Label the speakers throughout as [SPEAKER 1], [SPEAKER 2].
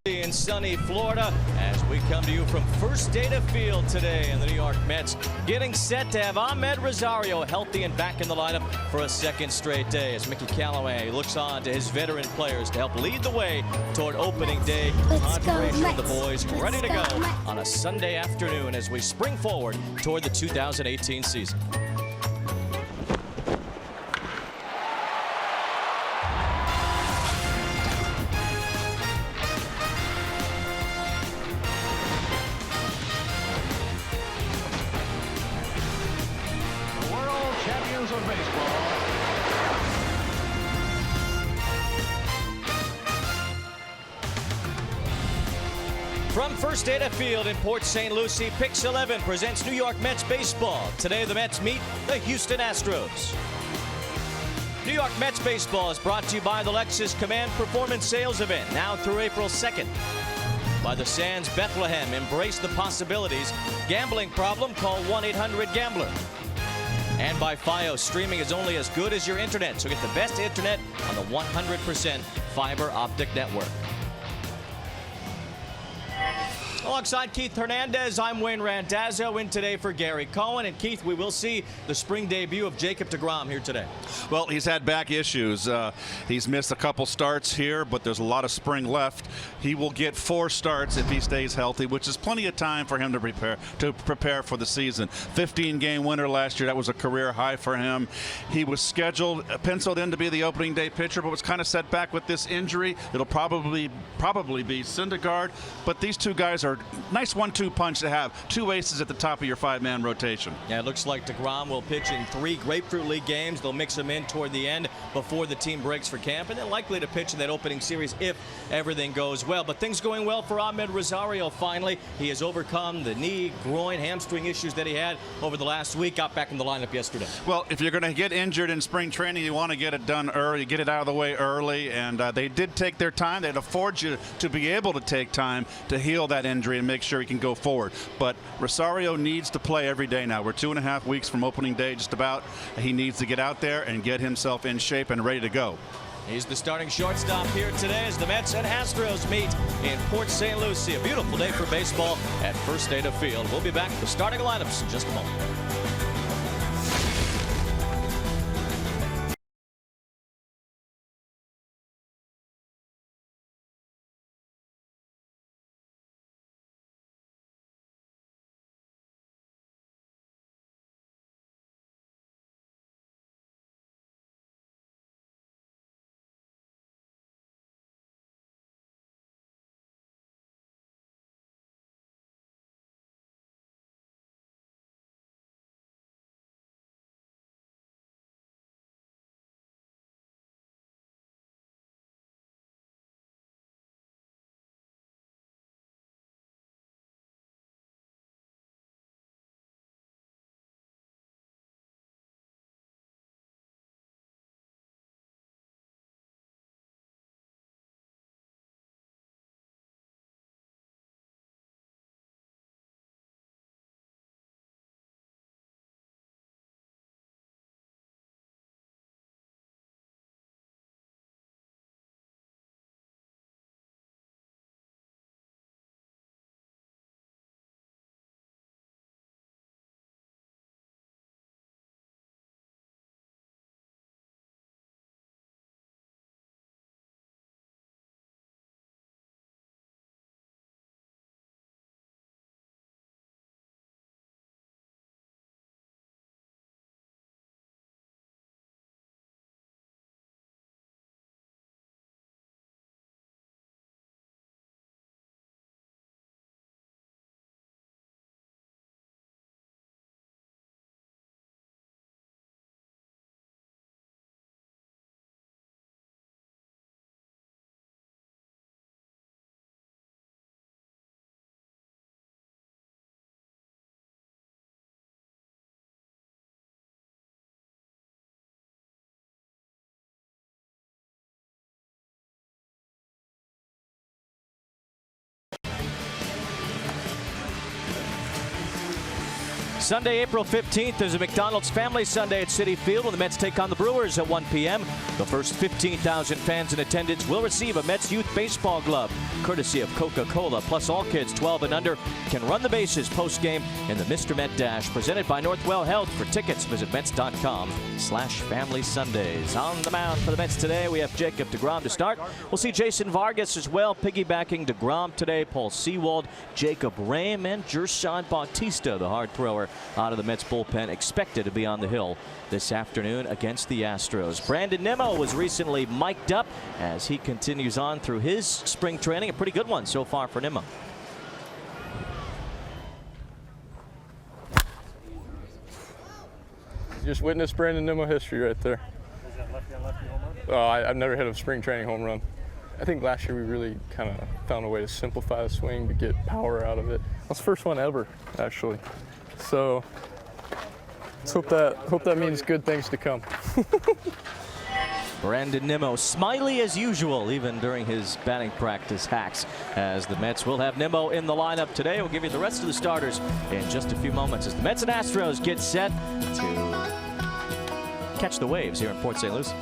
[SPEAKER 1] In sunny Florida as we come to you from first day to field today, and the New York Mets getting set to have Amed Rosario healthy and back in the lineup for a second straight day as Mickey Callaway looks on to his veteran players to help lead the way toward opening day. Conjuration of the boys ready to go on a Sunday afternoon as we spring forward toward the 2018 season.
[SPEAKER 2] Of baseball.
[SPEAKER 1] From first day to field in Port St. Lucie, Pix 11 presents New York Mets baseball. Today the Mets meet the Houston Astros. New York Mets baseball is brought to you by the Lexus Command Performance Sales Event, now through April 2nd. By the Sands Bethlehem, embrace the possibilities. Gambling problem, call 1-800-GAMBLER. And by FiOS, streaming is only as good as your internet, so get the best internet on the 100% fiber optic network. Alongside Keith Hernandez, I'm Wayne Randazzo in today for Gary Cohen. And Keith, we will see the spring debut of Jacob deGrom here today.
[SPEAKER 3] Well, he's had back issues. He's missed a couple starts here, but there's a lot of spring left. He will get 4 starts if he stays healthy, which is plenty of time for him to prepare for the season. 15-game winner last year. That was a career high for him. He was penciled in to be the opening day pitcher, but was kind of set back with this injury. It'll probably be Syndergaard, but these two guys are nice 1-2 punch to have. 2 aces at the top of your 5-man rotation.
[SPEAKER 1] Yeah, it looks like deGrom will pitch in 3 Grapefruit League games. They'll mix him in toward the end before the team breaks for camp, and they're likely to pitch in that opening series if everything goes well. But things going well for Amed Rosario finally. He has overcome the knee, groin, hamstring issues that he had over the last week. Got back in the lineup yesterday.
[SPEAKER 3] Well, if you're going to get injured in spring training, you want to get it done early, get it out of the way early, and they did take their time. They'd afford you to be able to take time to heal that injury and make sure he can go forward. But Rosario needs to play every day now. We're 2.5 weeks from opening day, just about. He needs to get out there and get himself in shape and ready to go.
[SPEAKER 1] He's the starting shortstop here today as the Mets and Astros meet in Port St. Lucie. A beautiful day for baseball at first day to field. We'll be back with starting lineups in just a moment. Sunday, April 15th, there's a McDonald's Family Sunday at Citi Field when the Mets take on the Brewers at 1 p.m. The first 15,000 fans in attendance will receive a Mets Youth Baseball glove, courtesy of Coca-Cola. Plus, all kids 12 and under can run the bases post-game in the Mr. Met Dash, presented by Northwell Health. For tickets, visit Mets.com/Family Sundays. On the mound for the Mets today, we have Jacob deGrom to start. We'll see Jason Vargas as well, piggybacking deGrom today. Paul Sewald, Jacob Rame, and Gerson Bautista, the hard thrower out of the Mets bullpen, expected to be on the hill this afternoon against the Astros. Brandon Nimmo was recently mic'd up as he continues on through his spring training. A pretty good one so far for Nimmo.
[SPEAKER 2] Just witnessed Brandon Nimmo history right there.
[SPEAKER 4] Was that lefty on lefty home run?
[SPEAKER 2] Oh, I've never hit a spring training home run. I think last year we really kind of found a way to simplify the swing to get power out of it. That's the first one ever, actually. So let's hope that means good things to come.
[SPEAKER 1] Brandon Nimmo, smiley as usual, even during his batting practice hacks, as the Mets will have Nimmo in the lineup today. We'll give you the rest of the starters in just a few moments as the Mets and Astros get set to catch the waves here in Port St. Lucie.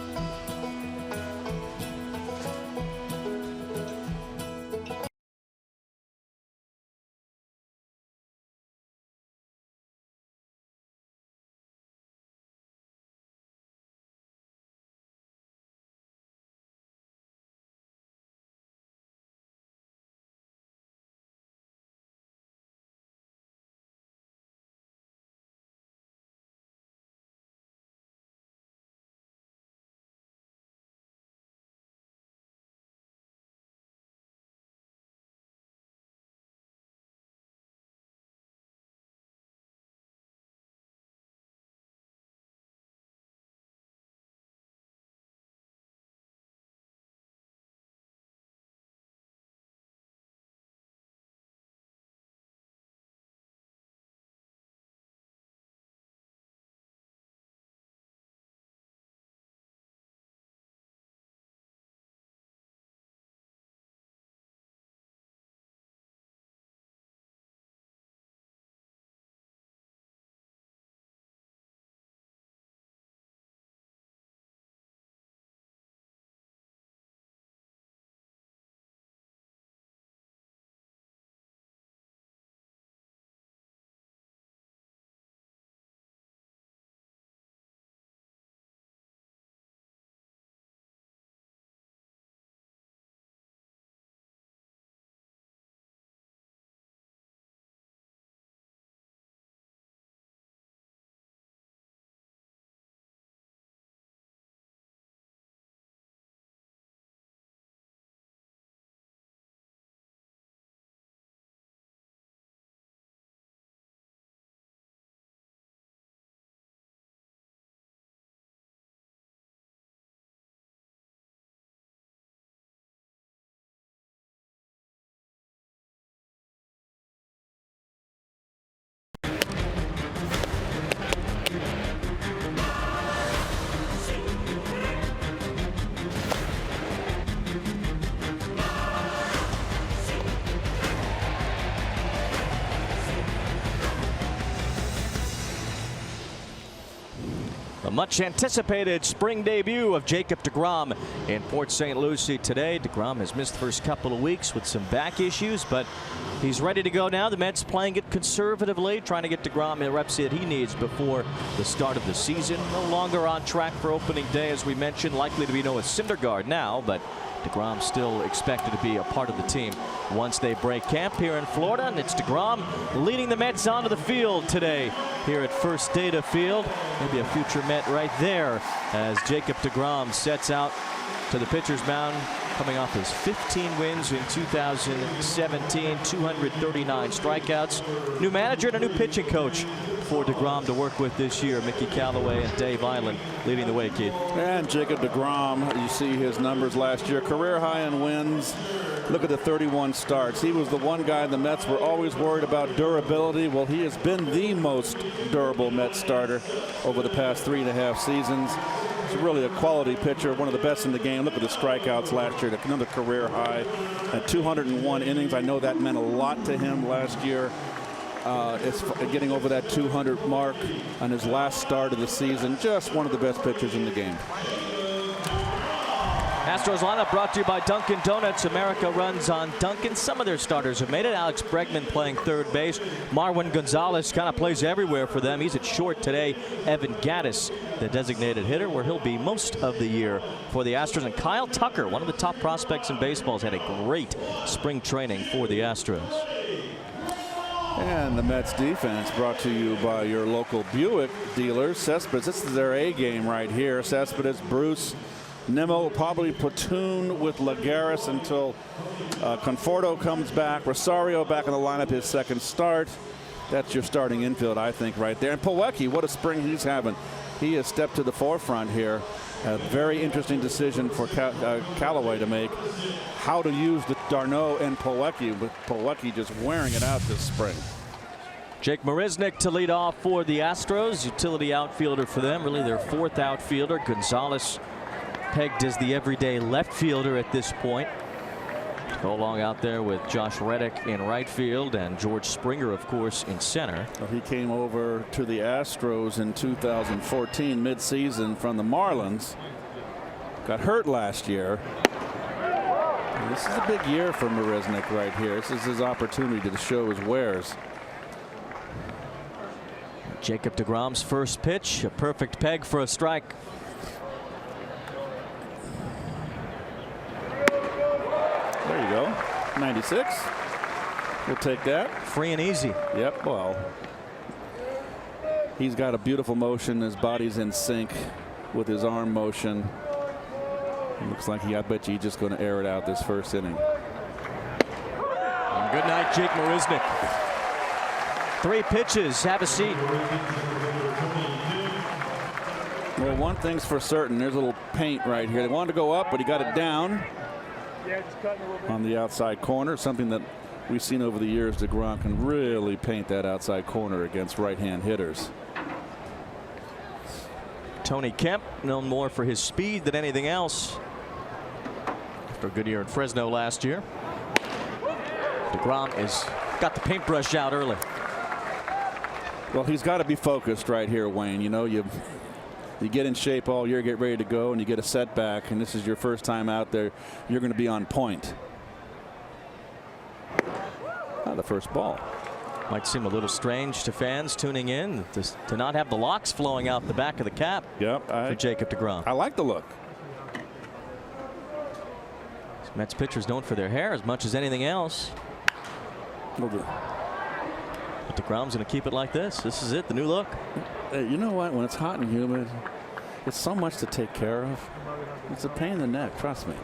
[SPEAKER 1] The much anticipated spring debut of Jacob deGrom in Port St. Lucie today. deGrom has missed the first couple of weeks with some back issues, but he's ready to go now. The Mets playing it conservatively, trying to get deGrom the reps that he needs before the start of the season. No longer on track for opening day, as we mentioned. Likely to be Noah Syndergaard now, but deGrom still expected to be a part of the team once they break camp here in Florida. And it's deGrom leading the Mets onto the field today here at First Data Field. Maybe a future Met right there as Jacob deGrom sets out to the pitcher's mound, coming off his 15 wins in 2017, 239 strikeouts. New manager and a new pitching coach for deGrom to work with this year. Mickey Callaway and Dave Eiland leading the way, Keith.
[SPEAKER 3] And Jacob deGrom, you see his numbers last year. Career high in wins. Look at the 31 starts. He was the one guy the Mets were always worried about durability. Well, he has been the most durable Mets starter over the past 3.5 seasons. He's really a quality pitcher, one of the best in the game. Look at the strikeouts last year, another career high at 201 innings. I know that meant a lot to him last year.
[SPEAKER 5] It's getting over that 200 mark on his last start of the season. Just one of the best pitchers in the game.
[SPEAKER 1] Astros lineup brought to you by Dunkin' Donuts. America runs on Dunkin'. Some of their starters have made it. Alex Bregman playing third base. Marwin Gonzalez kind of plays everywhere for them. He's at short today. Evan Gattis, the designated hitter, where he'll be most of the year for the Astros. And Kyle Tucker, one of the top prospects in baseball, has had a great spring training for the Astros.
[SPEAKER 5] And the Mets defense brought to you by your local Buick dealers. Cespedes, this is their A game right here. Cespedes, Bruce, Nimmo will probably platoon with Lagares until Conforto comes back. Rosario back in the lineup, his second start. That's your starting infield, I think, right there. And Plawecki, what a spring he's having. He has stepped to the forefront here. A very interesting decision for Callaway to make. How to use the Darno and Plawecki, with Plawecki just wearing it out this spring.
[SPEAKER 1] Jake Marisnick to lead off for the Astros. Utility outfielder for them, really their fourth outfielder. Gonzalez pegged as the everyday left fielder at this point. Go along out there with Josh Reddick in right field and George Springer, of course, in center.
[SPEAKER 5] Well, he came over to the Astros in 2014 midseason from the Marlins. Got hurt last year. And this is a big year for Marisnick right here. This is his opportunity to show his wares.
[SPEAKER 1] Jacob deGrom's first pitch, a perfect peg for a strike.
[SPEAKER 5] There you go. 96. We'll take that.
[SPEAKER 1] Free and easy.
[SPEAKER 5] Yep. Well, he's got a beautiful motion. His body's in sync with his arm motion. It looks like I bet you he's just going to air it out this first inning.
[SPEAKER 1] And good night, Jake Marisnick. 3 pitches. Have a seat.
[SPEAKER 5] Well, one thing's for certain. There's a little paint right here. They wanted to go up, but he got it down on the outside corner, something that we've seen over the years. DeGrom can really paint that outside corner against right-hand hitters.
[SPEAKER 1] Tony Kemp, known more for his speed than anything else. After a good year in Fresno last year. DeGrom has got the paintbrush out early.
[SPEAKER 5] Well, he's got to be focused right here, Wayne. You know, you get in shape all year, get ready to go, and you get a setback, and this is your first time out there. You're going to be on point. The first ball.
[SPEAKER 1] Might seem a little strange to fans tuning in to not have the locks flowing out the back of the cap.
[SPEAKER 5] Yep,
[SPEAKER 1] for Jacob deGrom.
[SPEAKER 5] I like the look.
[SPEAKER 1] Mets pitchers known for their hair as much as anything else. But deGrom's going to keep it like this. This is it, the new look.
[SPEAKER 5] Hey, you know what? When it's hot and humid, it's so much to take care of. It's a pain in the neck, trust me.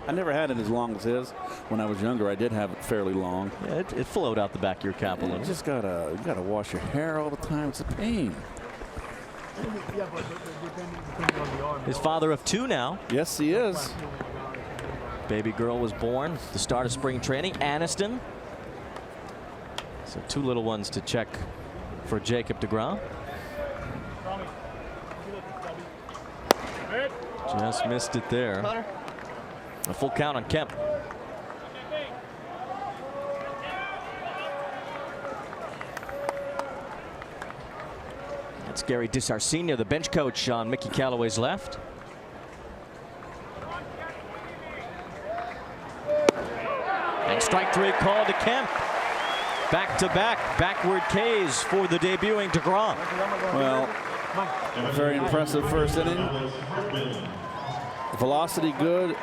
[SPEAKER 5] I never had it as long as his. When I was younger, I did have it fairly long.
[SPEAKER 1] Yeah, it flowed out the back of your cap a little.
[SPEAKER 5] You just gotta wash your hair all the time. It's a pain.
[SPEAKER 1] His father of 2 now.
[SPEAKER 5] Yes, he is.
[SPEAKER 1] Baby girl was born at the start of spring training. Aniston. So 2 little ones to check for Jacob deGrom. Just missed it there. A full count on Kemp. That's Gary DiSarcina, the bench coach on Mickey Callaway's left. And strike 3 called to Kemp. Back-to-back backward Ks for the debuting deGrom.
[SPEAKER 5] Well, very impressive first inning. Velocity good.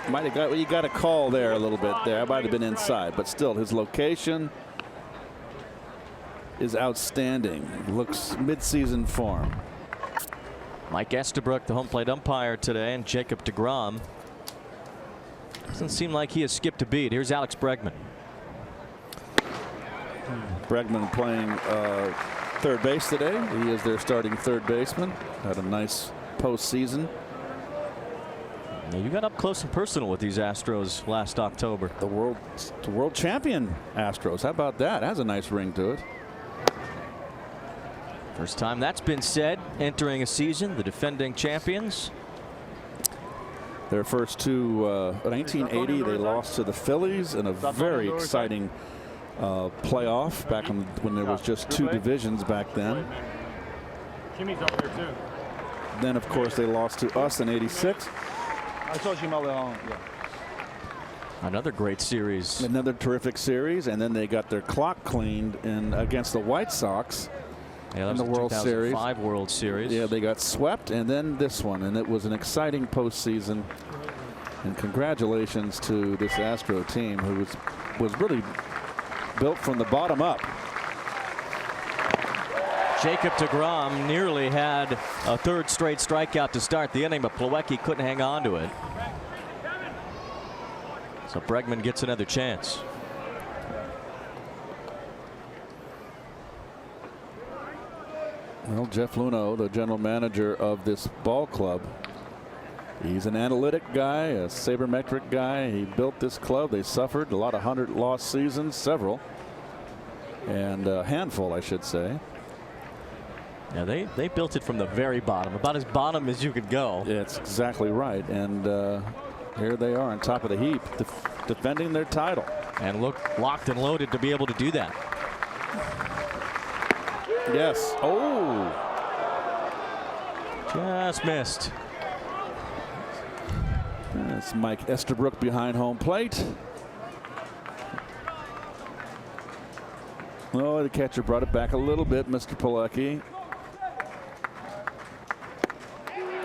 [SPEAKER 5] Might have got, well, you got a call there a little bit there. I might have been inside, but still his location is outstanding. Looks mid-season form.
[SPEAKER 1] Mike Estabrook, the home plate umpire today, and Jacob deGrom. Doesn't seem like he has skipped a beat. Here's Alex Bregman.
[SPEAKER 5] Bregman playing third base today. He is their starting third baseman. Had a nice postseason.
[SPEAKER 1] Now you got up close and personal with these Astros last October.
[SPEAKER 5] The world champion Astros. How about that? Has a nice ring to it.
[SPEAKER 1] First time that's been said entering a season. The defending champions.
[SPEAKER 5] Their first 2, 1980, they lost to the Phillies in a very exciting playoff back when there was just 2 divisions back then.
[SPEAKER 4] Jimmy's up here too.
[SPEAKER 5] Then, of course, they lost to us in '86.
[SPEAKER 4] I saw Jimmy on. Yeah.
[SPEAKER 1] Another great series.
[SPEAKER 5] Another terrific series, and then they got their clock cleaned against the White Sox in the World Series.
[SPEAKER 1] 2005 World Series.
[SPEAKER 5] Yeah, they got swept, and then this one, and it was an exciting postseason. And congratulations to this Astro team, who was really built from the bottom up.
[SPEAKER 1] Jacob deGrom nearly had a 3rd straight strikeout to start the inning, but Plawecki couldn't hang on to it. So Bregman gets another chance.
[SPEAKER 5] Well, Jeff Luhnow, the general manager of this ball club, he's an analytic guy, a sabermetric guy. He built this club. They suffered a lot of 100-loss seasons, several, and a handful, I should say.
[SPEAKER 1] Yeah, they built it from the very bottom, about as bottom as you could go.
[SPEAKER 5] It's exactly right, and here they are on top of the heap, defending their title.
[SPEAKER 1] And look locked and loaded to be able to do that.
[SPEAKER 5] Yes. Oh.
[SPEAKER 1] Just missed.
[SPEAKER 5] It's Mike Estabrook behind home plate. Oh, the catcher brought it back a little bit, Mr. Plawecki.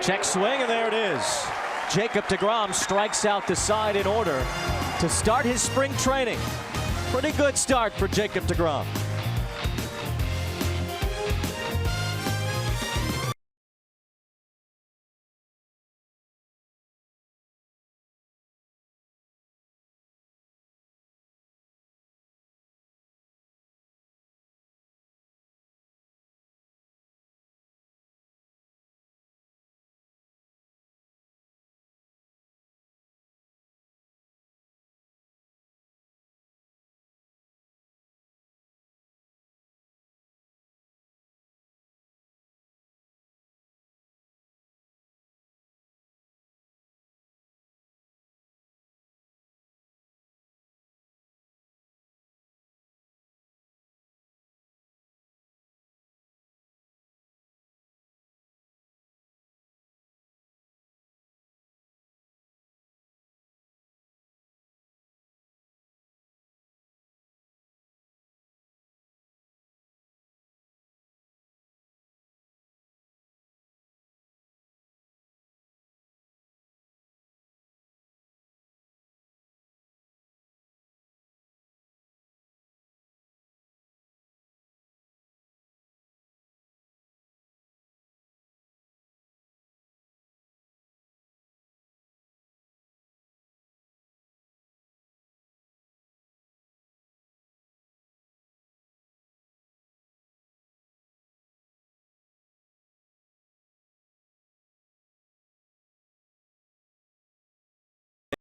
[SPEAKER 1] Check swing, and there it is. Jacob deGrom strikes out the side in order to start his spring training. Pretty good start for Jacob deGrom.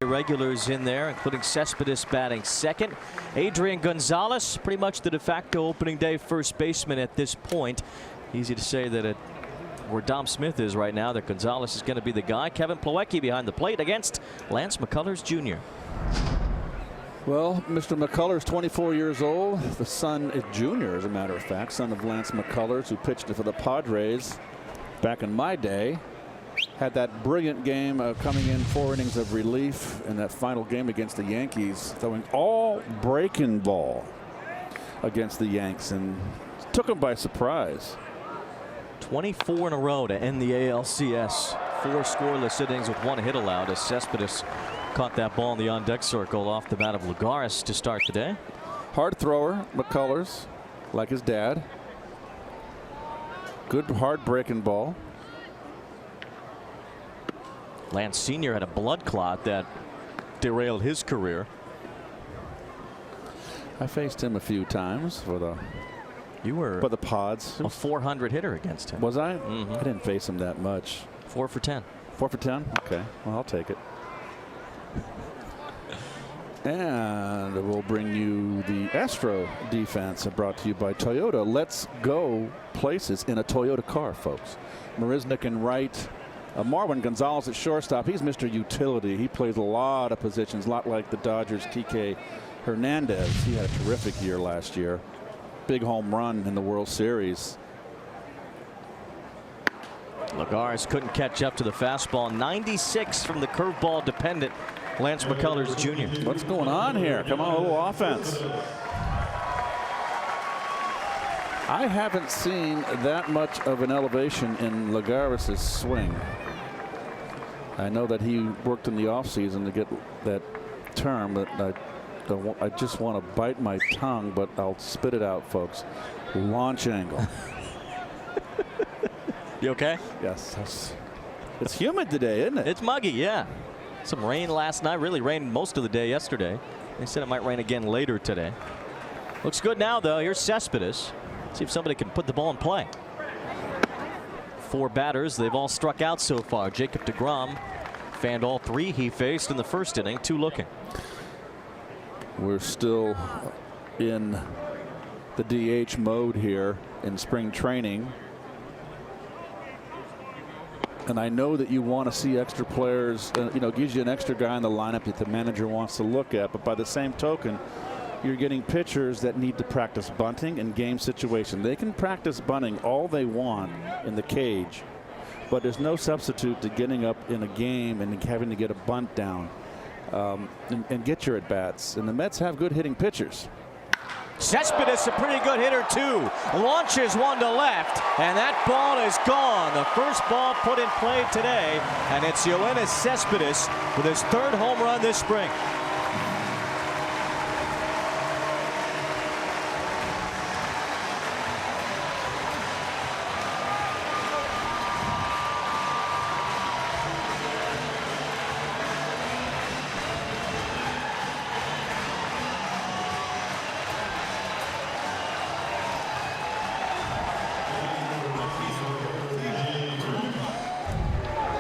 [SPEAKER 1] Regulars in there, including Cespedes batting second. Adrian Gonzalez, pretty much the de facto opening day first baseman at this point. Easy to say that where Dom Smith is right now, that Gonzalez is going to be the guy. Kevin Plawecki behind the plate against Lance McCullers Jr.
[SPEAKER 5] Well, Mr. McCullers, 24 years old, the son, junior as a matter of fact, son of Lance McCullers, who pitched for the Padres back in my day. Had that brilliant game coming in 4 innings of relief in that final game against the Yankees, throwing all breaking ball against the Yanks, and took them by surprise.
[SPEAKER 1] 24 in a row to end the ALCS. 4 scoreless innings with 1 hit allowed as Cespedes caught that ball in the on-deck circle off the bat of Lugares to start the day.
[SPEAKER 5] Hard thrower, McCullers, like his dad. Good hard breaking ball.
[SPEAKER 1] Lance Sr. had a blood clot that derailed his career.
[SPEAKER 5] I faced him a few times for the Pods.
[SPEAKER 1] A 400 hitter against him.
[SPEAKER 5] Was I? I didn't face him that much.
[SPEAKER 1] 4 for 10.
[SPEAKER 5] 4 for 10? Okay. Well, I'll take it. And we'll bring you the Astro defense, brought to you by Toyota. Let's go places in a Toyota car, folks. Marisnik in right. Marwin Gonzalez at shortstop. He's Mr. Utility. He plays a lot of positions, a lot like the Dodgers' TK Hernandez, he had a terrific year last year. Big home run in the World Series.
[SPEAKER 1] Lagares couldn't catch up to the fastball. 96 from the curveball dependent Lance McCullers Jr.
[SPEAKER 5] What's going on here? Come on, a little offense. I haven't seen that much of an elevation in Lagares' swing. I know that he worked in the offseason to get that term, but I just want to bite my tongue, but I'll spit it out, folks. Launch angle.
[SPEAKER 1] You okay?
[SPEAKER 5] Yes. It's humid today, isn't it?
[SPEAKER 1] It's muggy, yeah. Some rain last night. Really rained most of the day yesterday. They said it might rain again later today. Looks good now, though. Here's Cespedes. See if somebody can put the ball in play. 4 batters. They've all struck out so far. Jacob deGrom fanned all 3 he faced in the first inning. 2 looking.
[SPEAKER 5] We're still in the DH mode here in spring training. And I know that you want to see extra players, gives you an extra guy in the lineup that the manager wants to look at. But by the same token, you're getting pitchers that need to practice bunting and game situation. They can practice bunting all they want in the cage, but there's no substitute to getting up in a game and having to get a bunt down and get your at-bats. And the Mets have good hitting pitchers.
[SPEAKER 1] Cespedes, a pretty good hitter, too. Launches one to left, and that ball is gone. The first ball put in play today, and it's Yoenis Cespedes with his 3rd home run this spring.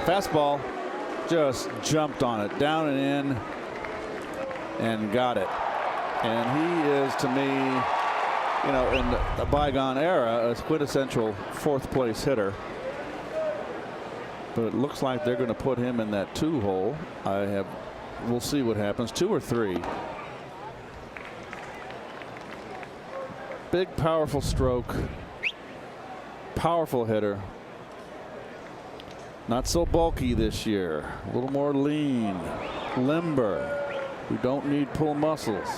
[SPEAKER 5] Fastball, just jumped on it, down and in, and got it. And he is, to me, in the bygone era, a quintessential 4th place hitter. But it looks like they're going to put him in that 2 hole. We'll see what happens. 2 or 3. Big, powerful stroke. Powerful hitter. Not so bulky this year. A little more lean, limber. We don't need pull muscles.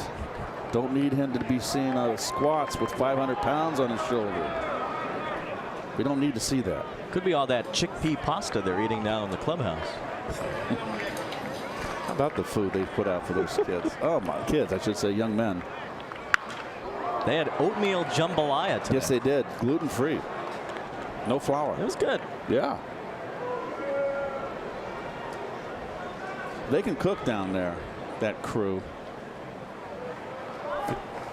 [SPEAKER 5] Don't need him to be seen out of squats with 500 pounds on his shoulder. We don't need to see that.
[SPEAKER 1] Could be all that chickpea pasta they're eating now in the clubhouse.
[SPEAKER 5] How about the food they put out for those kids? Oh, my kids, I should say young men.
[SPEAKER 1] They had oatmeal jambalaya today.
[SPEAKER 5] Yes, they did. Gluten-free. No flour.
[SPEAKER 1] It was good.
[SPEAKER 5] Yeah. They can cook down there, that crew.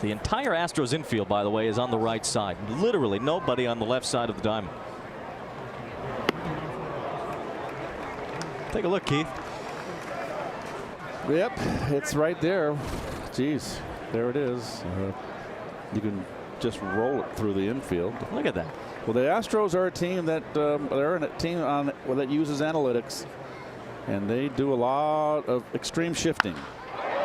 [SPEAKER 1] The entire Astros infield, by the way, is on the right side. Literally nobody on the left side of the diamond. Take a look, Keith.
[SPEAKER 5] Yep, it's right there. Geez, there it is. You can just roll it through the infield.
[SPEAKER 1] Look at that.
[SPEAKER 5] Well, the Astros are a team that that uses analytics, and they do a lot of extreme shifting.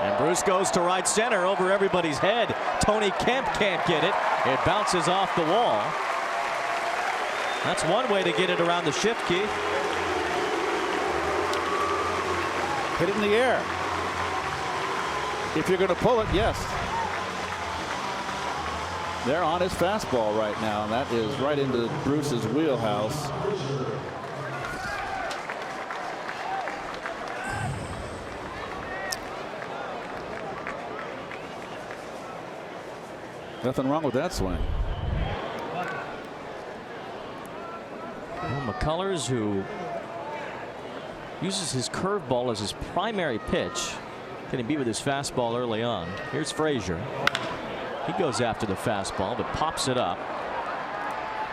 [SPEAKER 1] And Bruce goes to right center over everybody's head. Tony Kemp can't get it. It bounces off the wall. That's one way to get it around the shift, Keith.
[SPEAKER 5] Hit it in the air. If you're going to pull it, yes. They're on his fastball right now, and that is right into Bruce's wheelhouse. Nothing wrong with that swing.
[SPEAKER 1] Well, McCullers, who uses his curveball as his primary pitch, getting beat with his fastball early on. Here's Frazier. He goes after the fastball, but pops it up.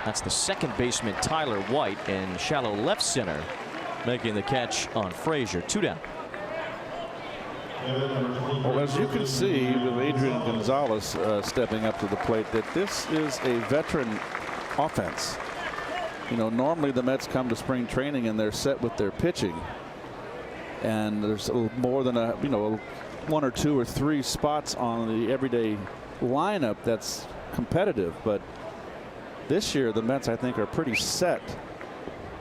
[SPEAKER 1] That's the second baseman, Tyler White, in shallow left center, making the catch on Frazier. 2 down.
[SPEAKER 5] Well, as you can see with Adrian Gonzalez stepping up to the plate, that this is a veteran offense. You know, normally the Mets come to spring training and they're set with their pitching, and there's more than a 1 or 2 or 3 spots on the everyday lineup that's competitive, but this year the Mets, I think, are pretty set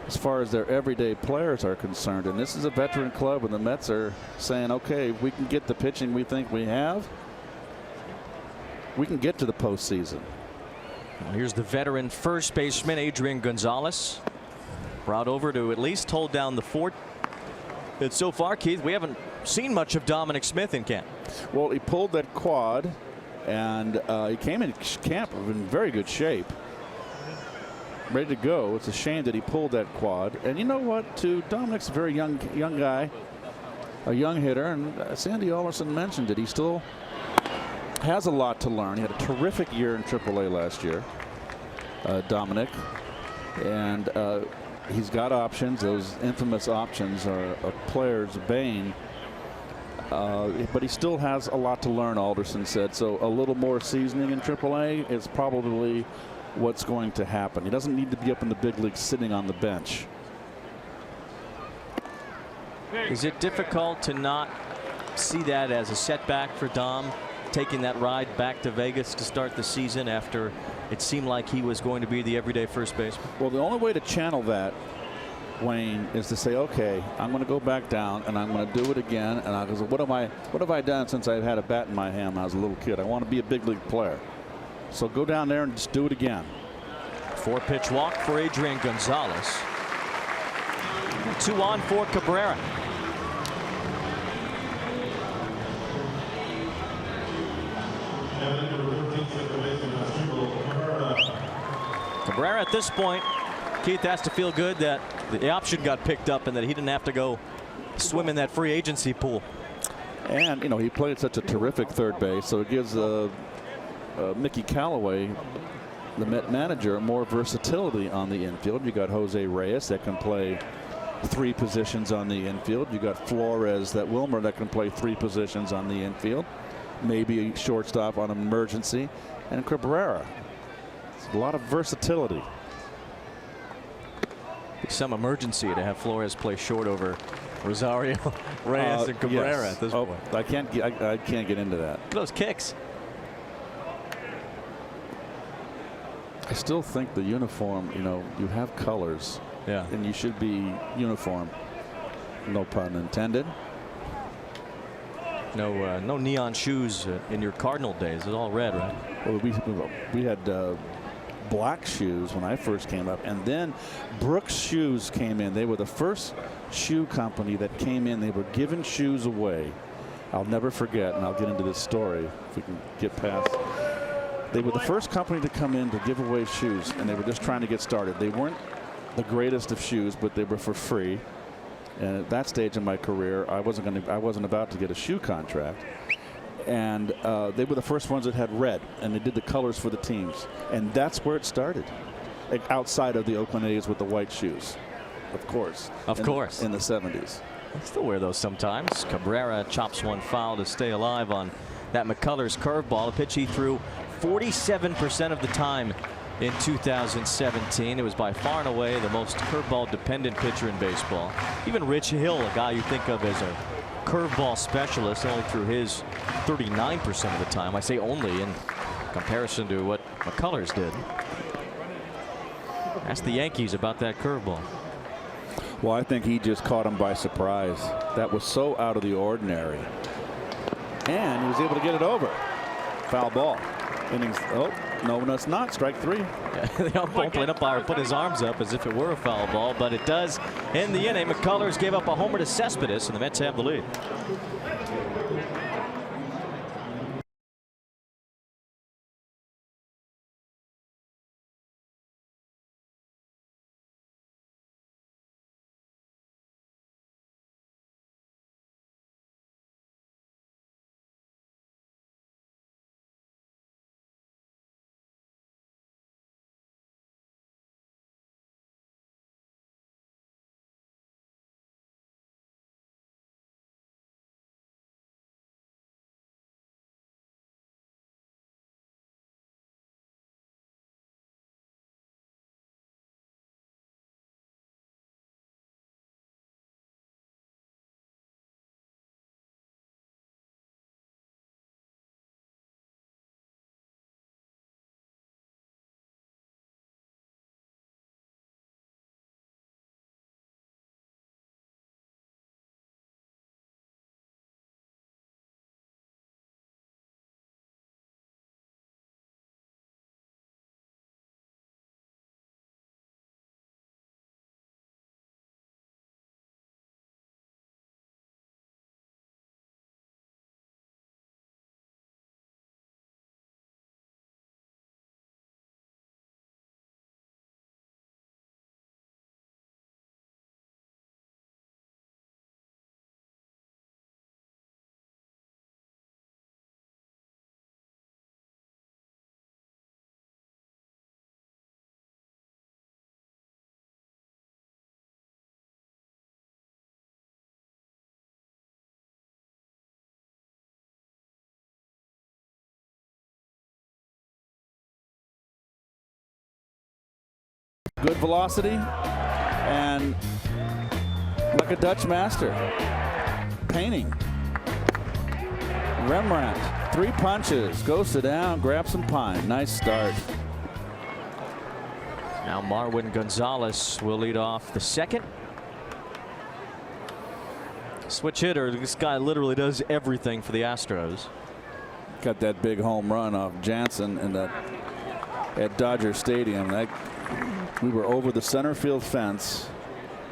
[SPEAKER 5] as far as their everyday players are concerned. And this is a veteran club, and the Mets are saying, okay, if we can get the pitching we think we have, we can get to the postseason.
[SPEAKER 1] Well, here's the veteran first baseman, Adrian Gonzalez, brought over to at least hold down the fort. But so far, Keith, we haven't seen much of Dominic Smith in camp.
[SPEAKER 5] Well, he pulled that quad, and he came in camp in very good shape, ready to go. It's a shame that he pulled that quad. And you know what, too? Dominic's a very young guy, a young hitter, and Sandy Alderson mentioned it. He still has a lot to learn. He had a terrific year in AAA last year, Dominic, and he's got options. Those infamous options are a player's bane. But he still has a lot to learn, Alderson said. So a little more seasoning in AAA is probably what's going to happen. He doesn't need to be up in the big leagues sitting on the bench.
[SPEAKER 1] Is it difficult to not see that as a setback for Dom, taking that ride back to Vegas to start the season after it seemed like he was going to be the everyday first baseman?
[SPEAKER 5] Well, the only way to channel that, Wayne, is to say, okay, I'm going to go back down and I'm going to do it again. And I go, what have I done since I've had a bat in my hand when I was a little kid? I want to be a big league player. So go down there and just do it again.
[SPEAKER 1] 4-pitch walk for Adrian Gonzalez. 2 on for Cabrera. Cabrera at this point, Keith, has to feel good that the option got picked up and that he didn't have to go swim in that free agency pool.
[SPEAKER 5] And, you know, he played such a terrific third base, so it gives Mickey Callaway, the Met manager, more versatility on the infield. You got Jose Reyes that can play 3 positions on the infield. You got Flores, that Wilmer, that can play 3 positions on the infield. Maybe a shortstop on an emergency. And Cabrera. It's a lot of versatility.
[SPEAKER 1] Some emergency to have Flores play short over Rosario, Reyes, and Cabrera at this point.
[SPEAKER 5] I can't get into that.
[SPEAKER 1] Look at those kicks.
[SPEAKER 5] I still think the uniform, you know, you have colors.
[SPEAKER 1] Yeah.
[SPEAKER 5] And you should be uniform. No pun intended.
[SPEAKER 1] No neon shoes in your Cardinal days. It's all red, right?
[SPEAKER 5] Well, we had black shoes when I first came up, and then Brooks Shoes came in. They were the first shoe company that came in. They were giving shoes away. I'll never forget, and I'll get into this story if we can get past. They were the first company to come in to give away shoes, and they were just trying to get started. They weren't the greatest of shoes, but they were for free. And at that stage in my career, I wasn't about to get a shoe contract. And they were the first ones that had red, and they did the colors for the teams. And that's where it started, outside of the Oakland A's with the white shoes, of course.
[SPEAKER 1] Of course.
[SPEAKER 5] In the 70s.
[SPEAKER 1] I still wear those sometimes. Cabrera chops one foul to stay alive on that McCullers curveball, a pitch he threw 47% of the time in 2017. It was by far and away the most curveball dependent pitcher in baseball. Even Rich Hill, a guy you think of as a curveball specialist, only threw his 39% of the time. I say only in comparison to what McCullers did. Ask the Yankees about that curveball.
[SPEAKER 5] Well, I think he just caught him by surprise. That was so out of the ordinary. And he was able to get it over. Foul ball. Innings. Oh, no, it's not. Strike 3.
[SPEAKER 1] Yeah, the umpire put his arms up as if it were a foul ball, but it does end the inning. McCullers gave up a homer to Cespedes, and the Mets have the lead.
[SPEAKER 5] good velocity, and like a Dutch master, painting. Rembrandt, 3 punches, goes to down, grabs some pine. Nice start.
[SPEAKER 1] Now Marwin Gonzalez will lead off the second. Switch hitter. This guy literally does everything for the Astros.
[SPEAKER 5] Got that big home run off Jansen and at Dodger Stadium. We were over the center field fence,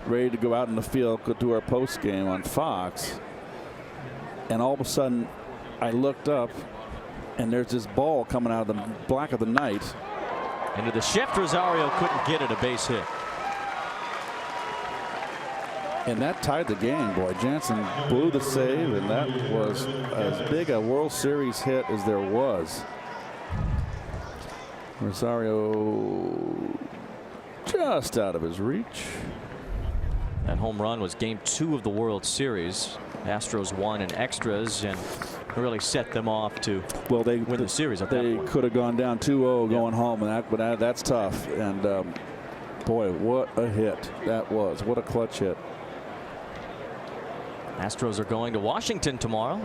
[SPEAKER 5] ready to go out in the field, go do our post game on Fox, and all of a sudden I looked up and there's this ball coming out of the black of the night
[SPEAKER 1] into the shift. Rosario couldn't get it, a base hit.
[SPEAKER 5] And that tied the game, boy. Jansen blew the save, and that was as big a World Series hit as there was. Rosario just out of his reach.
[SPEAKER 1] That home run was game 2 of the World Series. Astros won in extras and really set them off to win the series.
[SPEAKER 5] They could have gone down 2-0 going home, and that's tough. And boy, what a hit that was. What a clutch hit.
[SPEAKER 1] Astros are going to Washington tomorrow.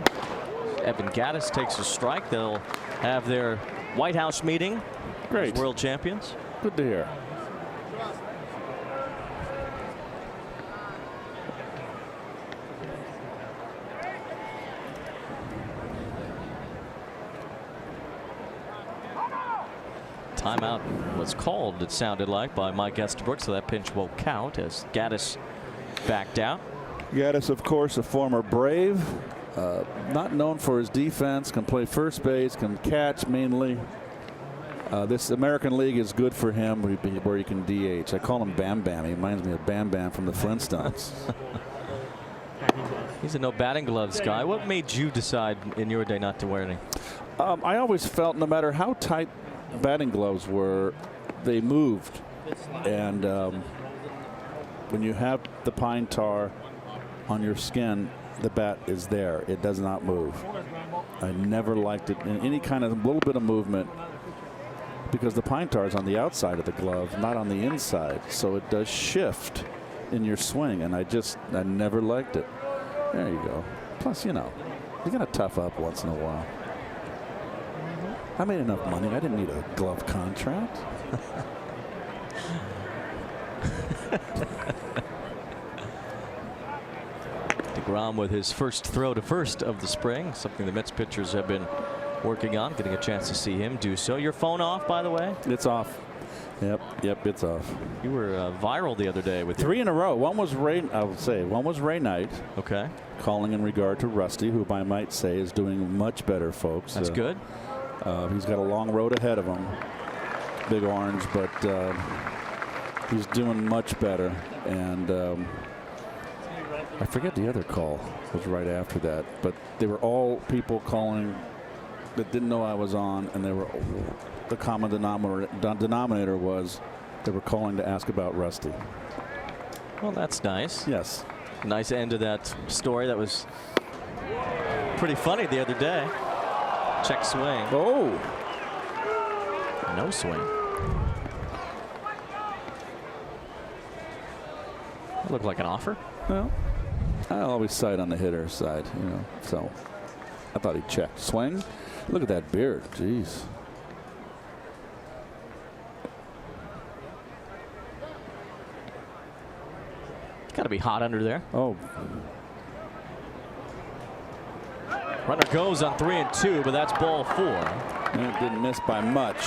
[SPEAKER 1] Evan Gattis takes a strike. They'll have their White House meeting.
[SPEAKER 5] Great.
[SPEAKER 1] As world champions.
[SPEAKER 5] Good to hear.
[SPEAKER 1] Timeout was called, it sounded like, by Mike Estabrook, so that pitch won't count as Gattis backed out.
[SPEAKER 5] Gattis, of course, a former Brave, not known for his defense, can play first base, can catch mainly. This American League is good for him where he can DH. I call him Bam Bam. He reminds me of Bam Bam from the Flintstones.
[SPEAKER 1] He's a no batting gloves guy. What made you decide in your day not to wear any?
[SPEAKER 5] I always felt no matter how tight batting gloves were, they moved. And when you have the pine tar on your skin, the bat is there. It does not move. I never liked it in any kind of little bit of movement, because the pine tar is on the outside of the glove, not on the inside. So it does shift in your swing, and I never liked it. There you go. Plus, you got to tough up once in a while. I made enough money. I didn't need a glove contract.
[SPEAKER 1] DeGrom with his first throw to first of the spring, something the Mets pitchers have been working on, getting a chance to see him do so. Your phone off, by the way?
[SPEAKER 5] It's off. Yep, it's off.
[SPEAKER 1] You were viral the other day with
[SPEAKER 5] 3 in a row. One was Ray Knight.
[SPEAKER 1] Okay.
[SPEAKER 5] Calling in regard to Rusty, who I might say is doing much better, folks.
[SPEAKER 1] That's good.
[SPEAKER 5] He's got a long road ahead of him, Big Orange, but he's doing much better. And I forget the other call was right after that, but they were all people calling that didn't know I was on, and the common denominator was they were calling to ask about Rusty.
[SPEAKER 1] Well, that's nice.
[SPEAKER 5] Yes.
[SPEAKER 1] Nice end to that story. That was pretty funny the other day. Check swing.
[SPEAKER 5] Oh.
[SPEAKER 1] No swing. That looked like an offer.
[SPEAKER 5] Well, I always side on the hitter's side, so I thought he checked. Swing. Look at that beard. Jeez.
[SPEAKER 1] It's got to be hot under there.
[SPEAKER 5] Oh.
[SPEAKER 1] Runner goes on 3-2, but that's ball 4.
[SPEAKER 5] And it didn't miss by much.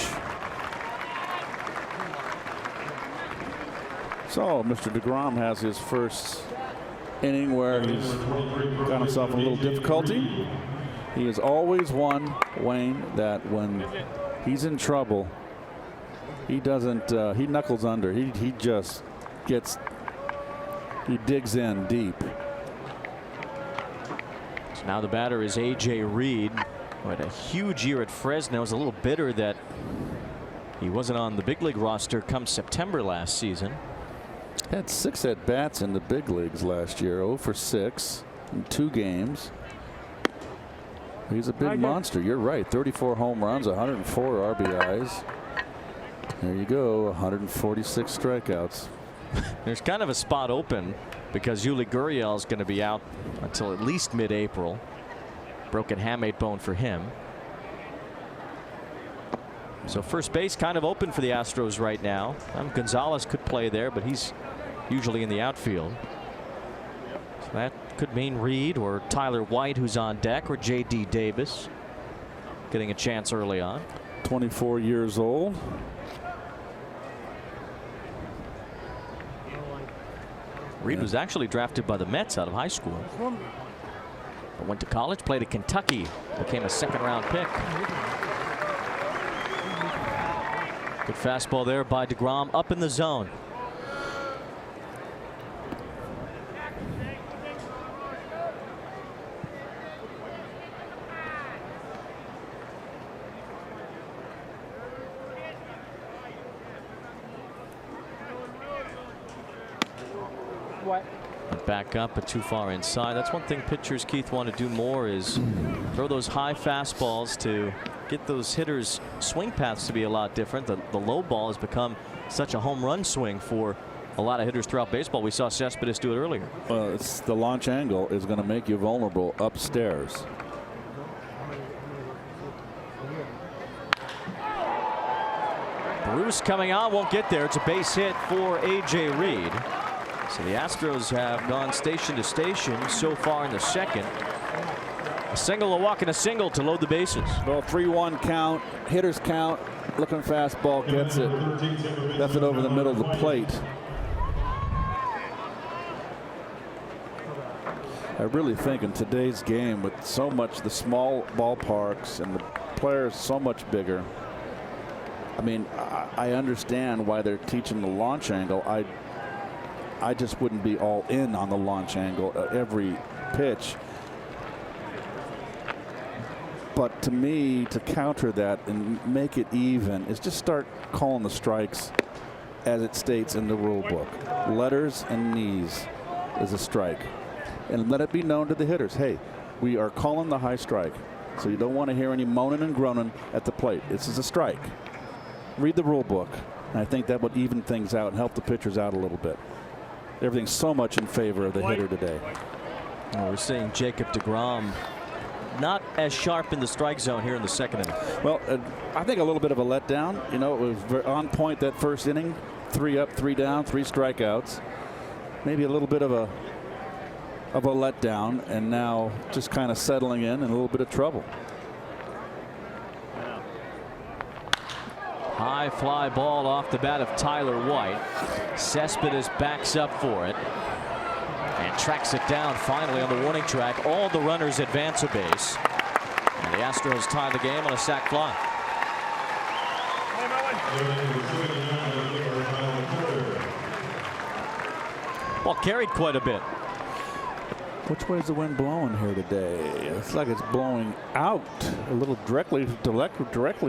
[SPEAKER 5] So Mr. DeGrom has his first inning where he's got himself a little difficulty. He has always one, Wayne, that when he's in trouble, he doesn't, he knuckles under. He just gets, he digs in deep.
[SPEAKER 1] So now the batter is A.J. Reed, who had a huge year at Fresno. Was a little bitter that he wasn't on the big league roster come September last season.
[SPEAKER 5] Had 6 at-bats in the big leagues last year, 0 for 6 in 2 games. He's a big monster. You're right. 34 home runs, 104 RBIs. There you go, 146 strikeouts.
[SPEAKER 1] There's kind of a spot open because Yuli Gurriel is going to be out until at least mid-April. Broken hamate bone for him. So first base kind of open for the Astros right now. Gonzalez could play there, but he's usually in the outfield. So that could mean Reed or Tyler White, who's on deck, or J.D. Davis getting a chance early on.
[SPEAKER 5] 24 years old.
[SPEAKER 1] Reed was actually drafted by the Mets out of high school. But went to college, played at Kentucky, became a second-round pick. Good fastball there by DeGrom, up in the zone. Back up, but too far inside. That's one thing pitchers, Keith, want to do more is throw those high fastballs to get those hitters' swing paths to be a lot different. The low ball has become such a home run swing for a lot of hitters throughout baseball. We saw Cespedes do it earlier.
[SPEAKER 5] It's the launch angle is going to make you vulnerable upstairs.
[SPEAKER 1] Bruce coming on, won't get there. It's a base hit for A.J. Reed. So the Astros have gone station to station so far in the second. A single, a walk, and a single to load the bases.
[SPEAKER 5] Well, 3-1 count, hitters count, looking fastball, gets it. Left it over the middle of the plate. I really think in today's game, with so much the small ballparks and the players so much bigger, I mean, I understand why they're teaching the launch angle. I just wouldn't be all in on the launch angle every pitch. But to me, to counter that and make it even is just start calling the strikes as it states in the rule book. Letters and knees is a strike. And let it be known to the hitters, hey, we are calling the high strike. So you don't want to hear any moaning and groaning at the plate. This is a strike. Read the rule book. And I think that would even things out and help the pitchers out a little bit. Everything's so much in favor of the hitter today.
[SPEAKER 1] We're seeing Jacob DeGrom not as sharp in the strike zone here in the second inning.
[SPEAKER 5] Well, I think a little bit of a letdown. You know, it was on point that first inning. 3 up, 3 down, 3 strikeouts. Maybe a little bit of a letdown, and now just kind of settling in and a little bit of trouble.
[SPEAKER 1] High fly ball off the bat of Tyler White. Cespedes backs up for it and tracks it down finally on the warning track. All the runners advance a base, and the Astros tie the game on a sac fly. Ball carried quite a bit.
[SPEAKER 5] Which way is the wind blowing here today? It's like it's blowing out a little directly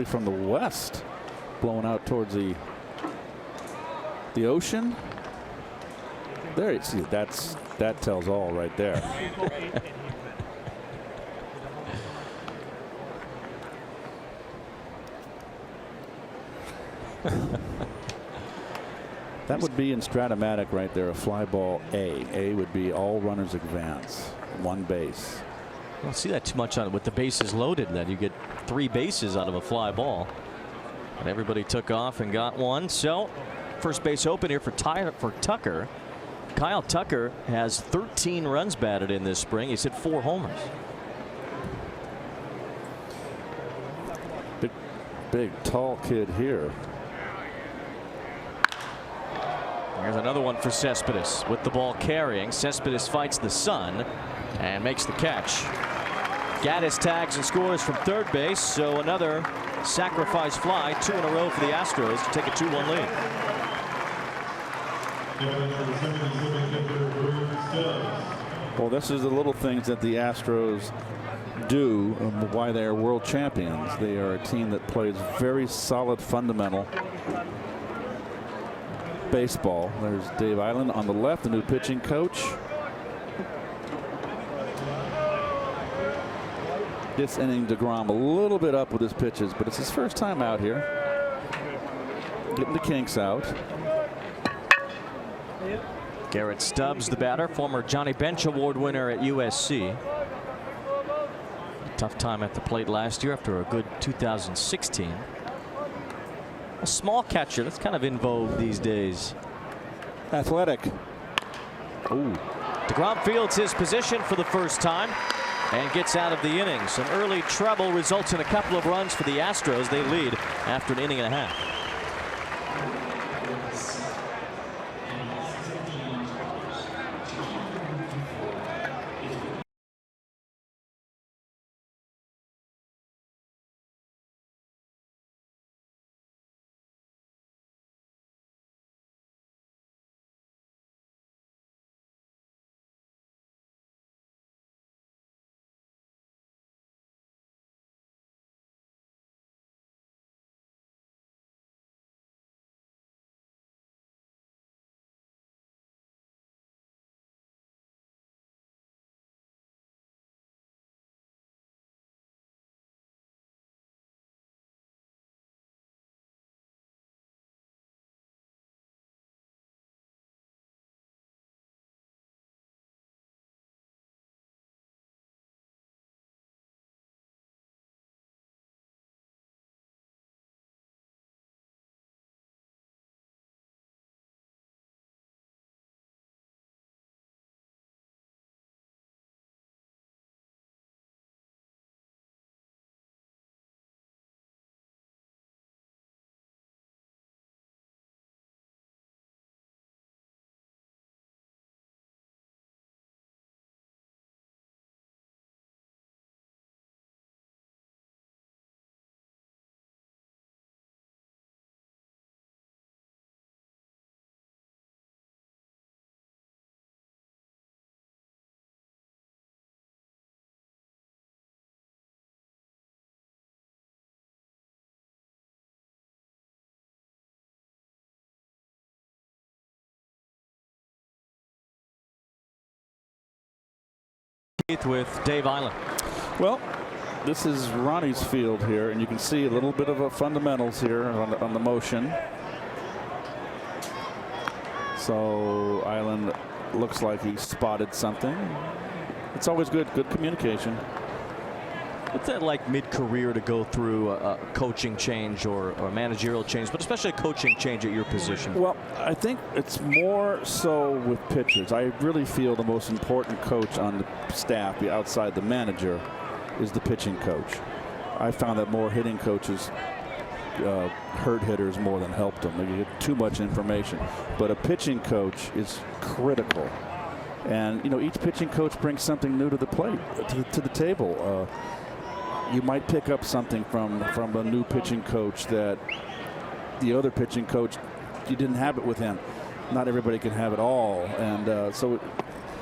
[SPEAKER 5] from the west. Blowing out towards the ocean. There you see, that tells all right there. That would be in Stratomatic right there, a fly ball A. A would be all runners advance, 1 base.
[SPEAKER 1] I don't see that too much on it with the bases loaded. Then you get 3 bases out of a fly ball. And everybody took off and got one. So first base open here for Tucker. Kyle Tucker has 13 runs batted in this spring. He's hit 4 homers.
[SPEAKER 5] Big tall kid here.
[SPEAKER 1] Here's another one for Cespedes with the ball carrying. Cespedes fights the sun and makes the catch. Gaddis tags and scores from third base. So another sacrifice fly, 2 in a row for the Astros to take a 2-1 lead.
[SPEAKER 5] Well, this is the little things that the Astros do and why they are world champions. They are a team that plays very solid fundamental baseball. There's Dave Island on the left, the new pitching coach. This inning, DeGrom a little bit up with his pitches, but it's his first time out here. getting the kinks out.
[SPEAKER 1] Garrett Stubbs, the batter, former Johnny Bench Award winner at USC. Tough time at the plate last year after a good 2016. A small catcher, that's kind of in vogue these days.
[SPEAKER 5] Athletic.
[SPEAKER 1] Ooh. DeGrom fields his position for the first time and gets out of the inning. Some early trouble results in a couple of runs for the Astros. They lead after an inning and a half. With Dave Island.
[SPEAKER 5] Well, this is Ronnie's field here, and you can see a little bit of a fundamentals here on the motion. So Island looks like he spotted something. It's always good communication.
[SPEAKER 1] What's that like mid-career to go through a coaching change or a managerial change, but especially a coaching change at your position?
[SPEAKER 5] Well, I think it's more so with pitchers. I really feel the most important coach on the staff, outside the manager, is the pitching coach. I found that more hitting coaches hurt hitters more than helped them. They get too much information. But a pitching coach is critical. And, you know, each pitching coach brings something new to the plate, to the table. You might pick up something from a new pitching coach that the other pitching coach, you didn't have it with him. Not everybody can have it all, and so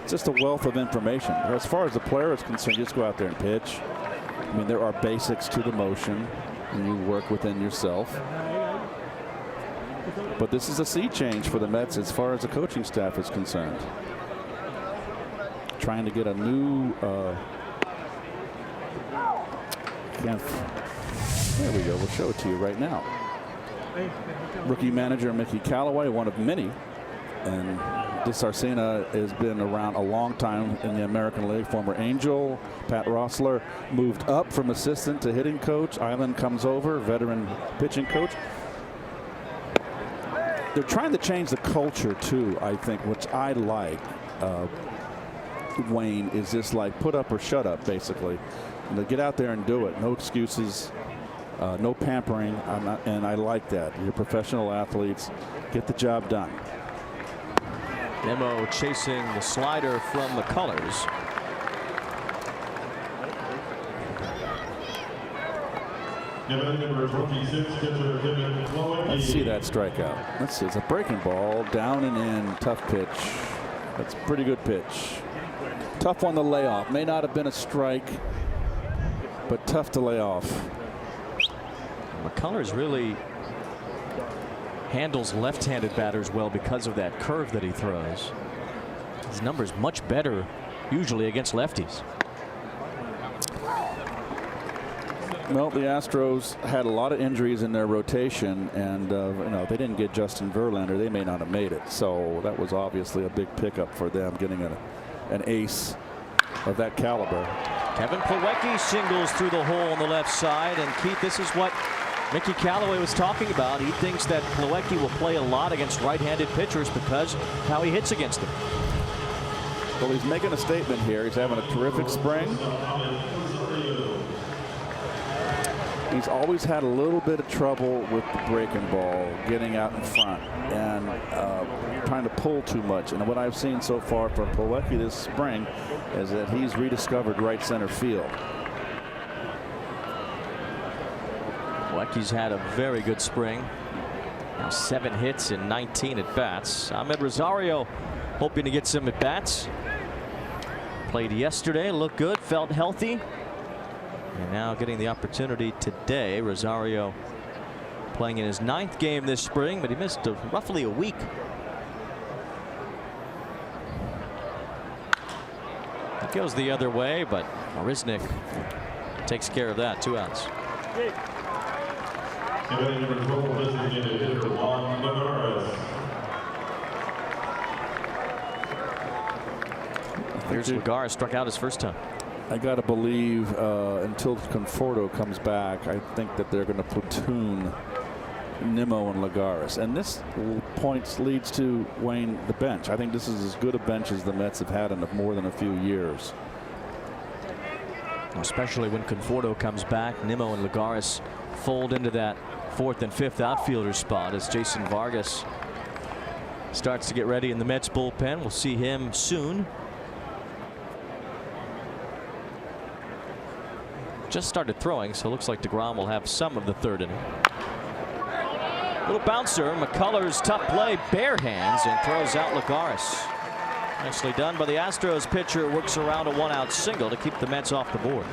[SPEAKER 5] it's just a wealth of information. As far as the player is concerned, you just go out there and pitch. I mean, there are basics to the motion, and you work within yourself. But this is a sea change for the Mets as far as the coaching staff is concerned. Trying to get a new there we go. We'll show it to you right now. Rookie manager Mickey Callaway, one of many. And DeSarcina has been around a long time in the American League. Former Angel. Pat Rossler moved up from assistant to hitting coach. Island comes over, veteran pitching coach. They're trying to change the culture too, I think, which I like. Wayne, is just like put up or shut up, basically. Get out there and do it. No excuses, no pampering. And I like that. You're professional athletes. Get the job done.
[SPEAKER 1] Nemo chasing the slider from the colors.
[SPEAKER 5] Let's see that strikeout. Let's see. It's a breaking ball, down and in, tough pitch. That's a pretty good pitch. Tough one to lay off. May not have been a strike, but tough to lay off.
[SPEAKER 1] McCullers really handles left-handed batters well because of that curve that he throws. His number's much better usually against lefties.
[SPEAKER 5] Well, the Astros had a lot of injuries in their rotation, and you know, they didn't get Justin Verlander. They may not have made it. So that was obviously a big pickup for them, getting an ace of that caliber.
[SPEAKER 1] Kevin Plawecki singles through the hole on the left side, and Keith, this is what Mickey Callaway was talking about. He thinks that Plawecki will play a lot against right-handed pitchers because how he hits against them.
[SPEAKER 5] Well, he's making a statement here. He's having a terrific spring. He's always had a little bit of trouble with the breaking ball, getting out in front, and trying to pull too much. And what I've seen so far from Plawecki this spring is that he's rediscovered right center field.
[SPEAKER 1] Plawecki's had a very good spring. Now 7 hits in 19 at bats. Ahmed Rosario hoping to get some at bats. Played yesterday, looked good, felt healthy. And now getting the opportunity today. Rosario playing in his 9th game this spring, but he missed roughly a week. It goes the other way, but Marisnik takes care of that. 2 outs. Here's Lagares, struck out his first time.
[SPEAKER 5] I got to believe until Conforto comes back, I think that they're going to platoon Nimmo and Lagares. And this leads to Wayne, the bench. I think this is as good a bench as the Mets have had in more than a few years.
[SPEAKER 1] Especially when Conforto comes back, Nimmo and Lagares fold into that 4th and 5th outfielder spot as Jason Vargas starts to get ready in the Mets bullpen. We'll see him soon. Just started throwing, so it looks like DeGrom will have some of the 3rd inning. Little bouncer, McCullers, tough play, bare hands, and throws out Lagares. Nicely done by the Astros pitcher. Works around a 1-out single to keep the Mets off the board.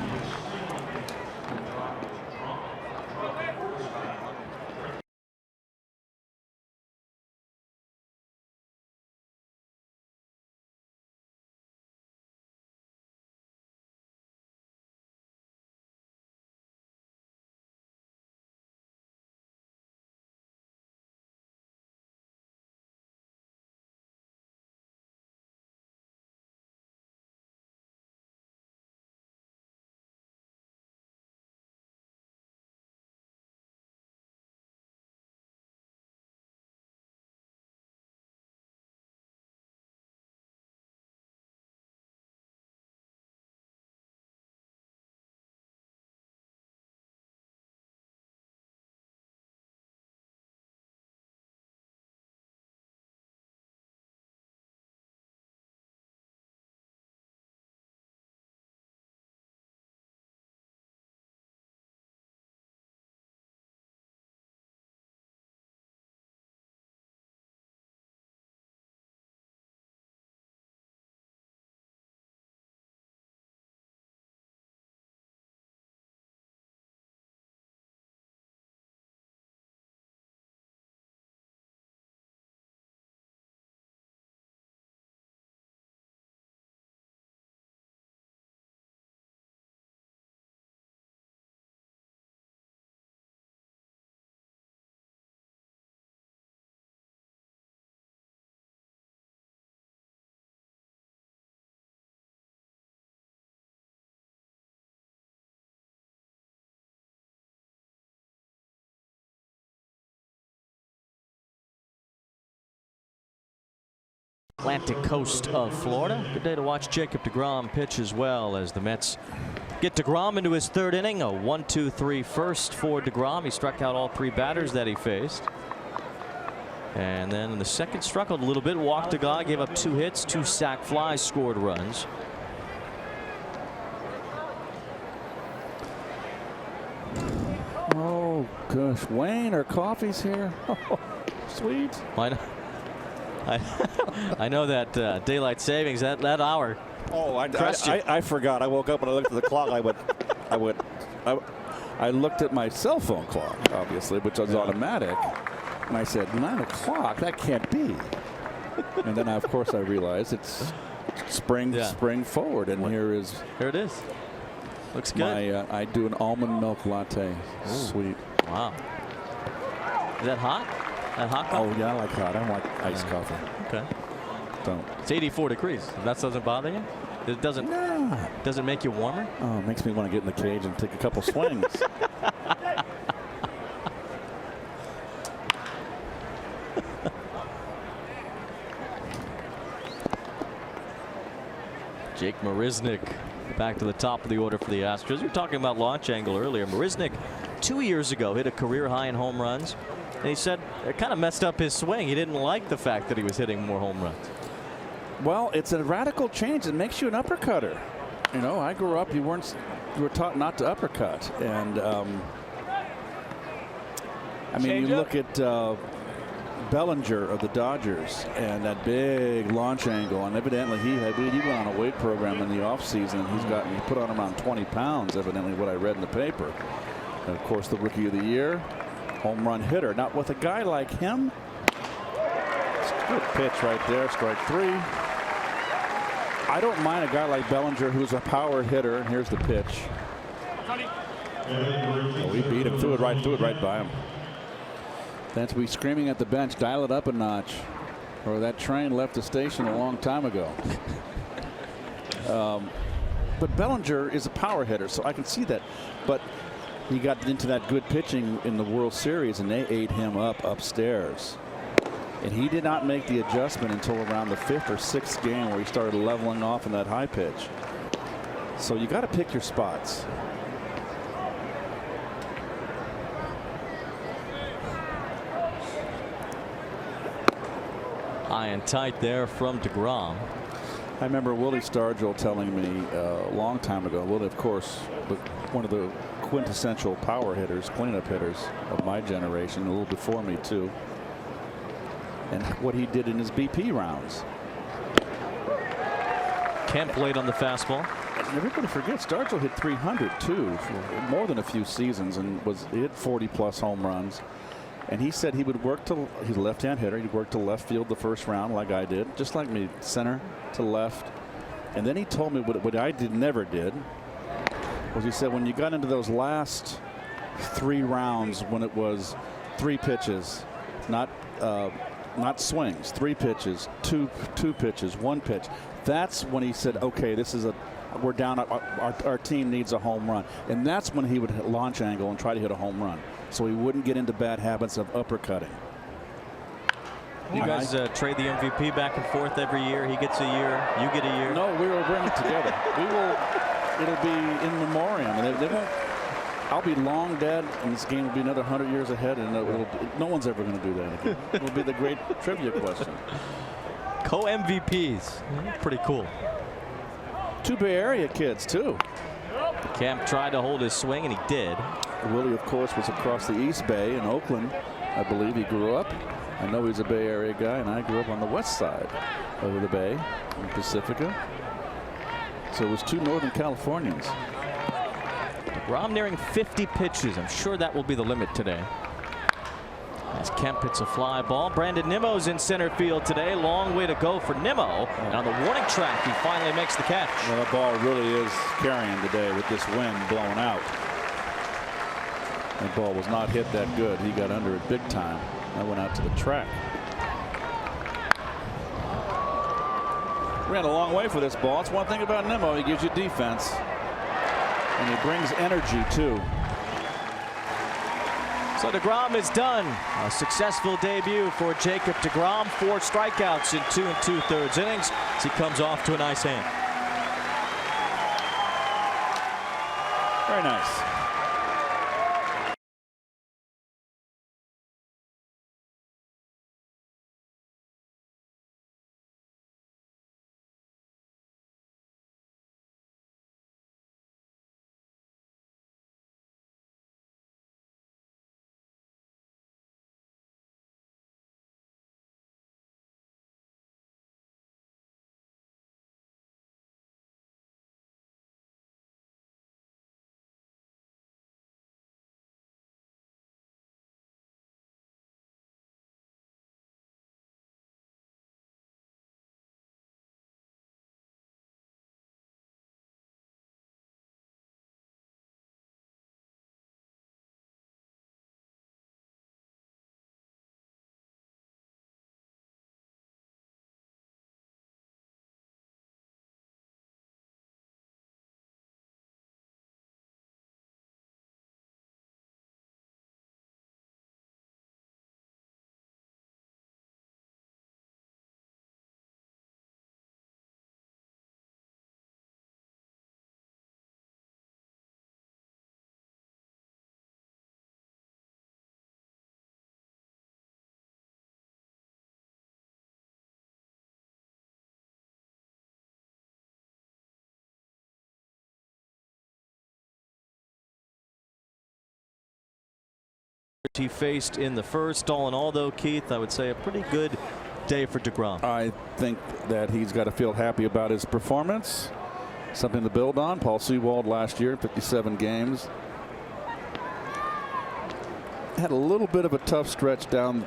[SPEAKER 1] Atlantic coast of Florida. Good day to watch Jacob deGrom pitch as well, as the Mets get deGrom into his 3rd inning. A 1-2-3 first for deGrom. He struck out all 3 batters that he faced. And then in the 2nd, struggled a little bit, walked a guy, gave up 2 hits, 2 sac flies, scored runs.
[SPEAKER 5] Oh gosh, Wayne, our coffee's here. Oh, sweet.
[SPEAKER 1] Why not? I know that daylight savings, that hour.
[SPEAKER 5] Oh, I forgot. I woke up and I looked at the clock. I looked at my cell phone clock, obviously, which was automatic, and I said, 9 o'clock. That can't be. And then, of course, I realized it's spring forward, and here it is.
[SPEAKER 1] Looks good.
[SPEAKER 5] I do an almond milk latte. Ooh. Sweet.
[SPEAKER 1] Wow. Is that hot? That hot coffee?
[SPEAKER 5] Oh yeah, I like hot. I don't like iced coffee.
[SPEAKER 1] Okay.
[SPEAKER 5] Don't.
[SPEAKER 1] It's 84 degrees. That doesn't bother you? It doesn't.
[SPEAKER 5] Nah.
[SPEAKER 1] Doesn't make you warmer?
[SPEAKER 5] Oh, it makes me want to get in the cage and take a couple swings.
[SPEAKER 1] Jake Marisnick back to the top of the order for the Astros. We were talking about launch angle earlier. Marisnick 2 years ago hit a career high in home runs. And he said it kind of messed up his swing. He didn't like the fact that he was hitting more home runs.
[SPEAKER 5] Well, it's a radical change. It makes you an uppercutter. You know, I grew up, you were taught not to uppercut. And I mean, you look at Bellinger of the Dodgers and that big launch angle, and evidently he went on a weight program in the offseason. He put on around 20 pounds, evidently, what I read in the paper. And of course, the Rookie of the Year, home run hitter. Now, with a guy like him, it's a good pitch right there, strike 3. I don't mind a guy like Bellinger who's a power hitter. And here's the pitch. Oh, he beat him, threw it right by him. That's we screaming at the bench, dial it up a notch, or that train left the station a long time ago. But Bellinger is a power hitter, so I can see that. But he got into that good pitching in the World Series, and they ate him up upstairs. And he did not make the adjustment until around the 5th or 6th game where he started leveling off in that high pitch. So you got to pick your spots.
[SPEAKER 1] High and tight there from DeGrom.
[SPEAKER 5] I remember Willie Stargell telling me a long time ago. Willie, of course, one of the quintessential power hitters, cleanup hitters of my generation, a little before me too. And what he did in his BP rounds.
[SPEAKER 1] Kemp late on the fastball.
[SPEAKER 5] And everybody forgets Stargell hit 300 too for more than a few seasons, and he hit 40+ home runs. And he said he would work to, he's a left-hand hitter, he'd work to left field the first round like I did, just like me, center to left. And then he told me what I never did, was he said when you got into those last 3 rounds, when it was 3 pitches, not swings, 3 pitches, two pitches, 1 pitch, that's when he said, okay, we're down, our team needs a home run. And that's when he would hit launch angle and try to hit a home run, so he wouldn't get into bad habits of uppercutting.
[SPEAKER 1] You guys trade the MVP back and forth every year. He gets a year, you get a year.
[SPEAKER 5] No, we will bring it together. It'll be in memoriam, and they won't. I'll be long dead, and this game will be another 100 years ahead, and no one's ever going to do that again. It'll be the great trivia question.
[SPEAKER 1] Co-MVPs, pretty cool.
[SPEAKER 5] 2 Bay Area kids too.
[SPEAKER 1] Kemp tried to hold his swing, and he did.
[SPEAKER 5] Willie, of course, was across the East Bay in Oakland. I believe he grew up. I know he's a Bay Area guy, and I grew up on the west side of the Bay in Pacifica. So it was 2 Northern Californians.
[SPEAKER 1] DeGrom nearing 50 pitches. I'm sure that will be the limit today. As Kemp hits a fly ball. Brandon Nimmo's in center field today. Long way to go for Nimmo. And on the warning track, he finally makes the catch.
[SPEAKER 5] Well, that ball really is carrying today with this wind blowing out. That ball was not hit that good. He got under it big time. That went out to the track. Ran a long way for this ball. It's one thing about Nimmo. He gives you defense. And he brings energy, too.
[SPEAKER 1] So DeGrom is done. A successful debut for Jacob DeGrom. 4 strikeouts in 2 2/3 innings as he comes off to a nice hand.
[SPEAKER 5] Very nice.
[SPEAKER 1] he faced in the first. All in all, though, Keith, I would say a pretty good day for DeGrom.
[SPEAKER 5] I think that he's got to feel happy about his performance. Something to build on. Paul Sewald last year, 57 games. Had a little bit of a tough stretch down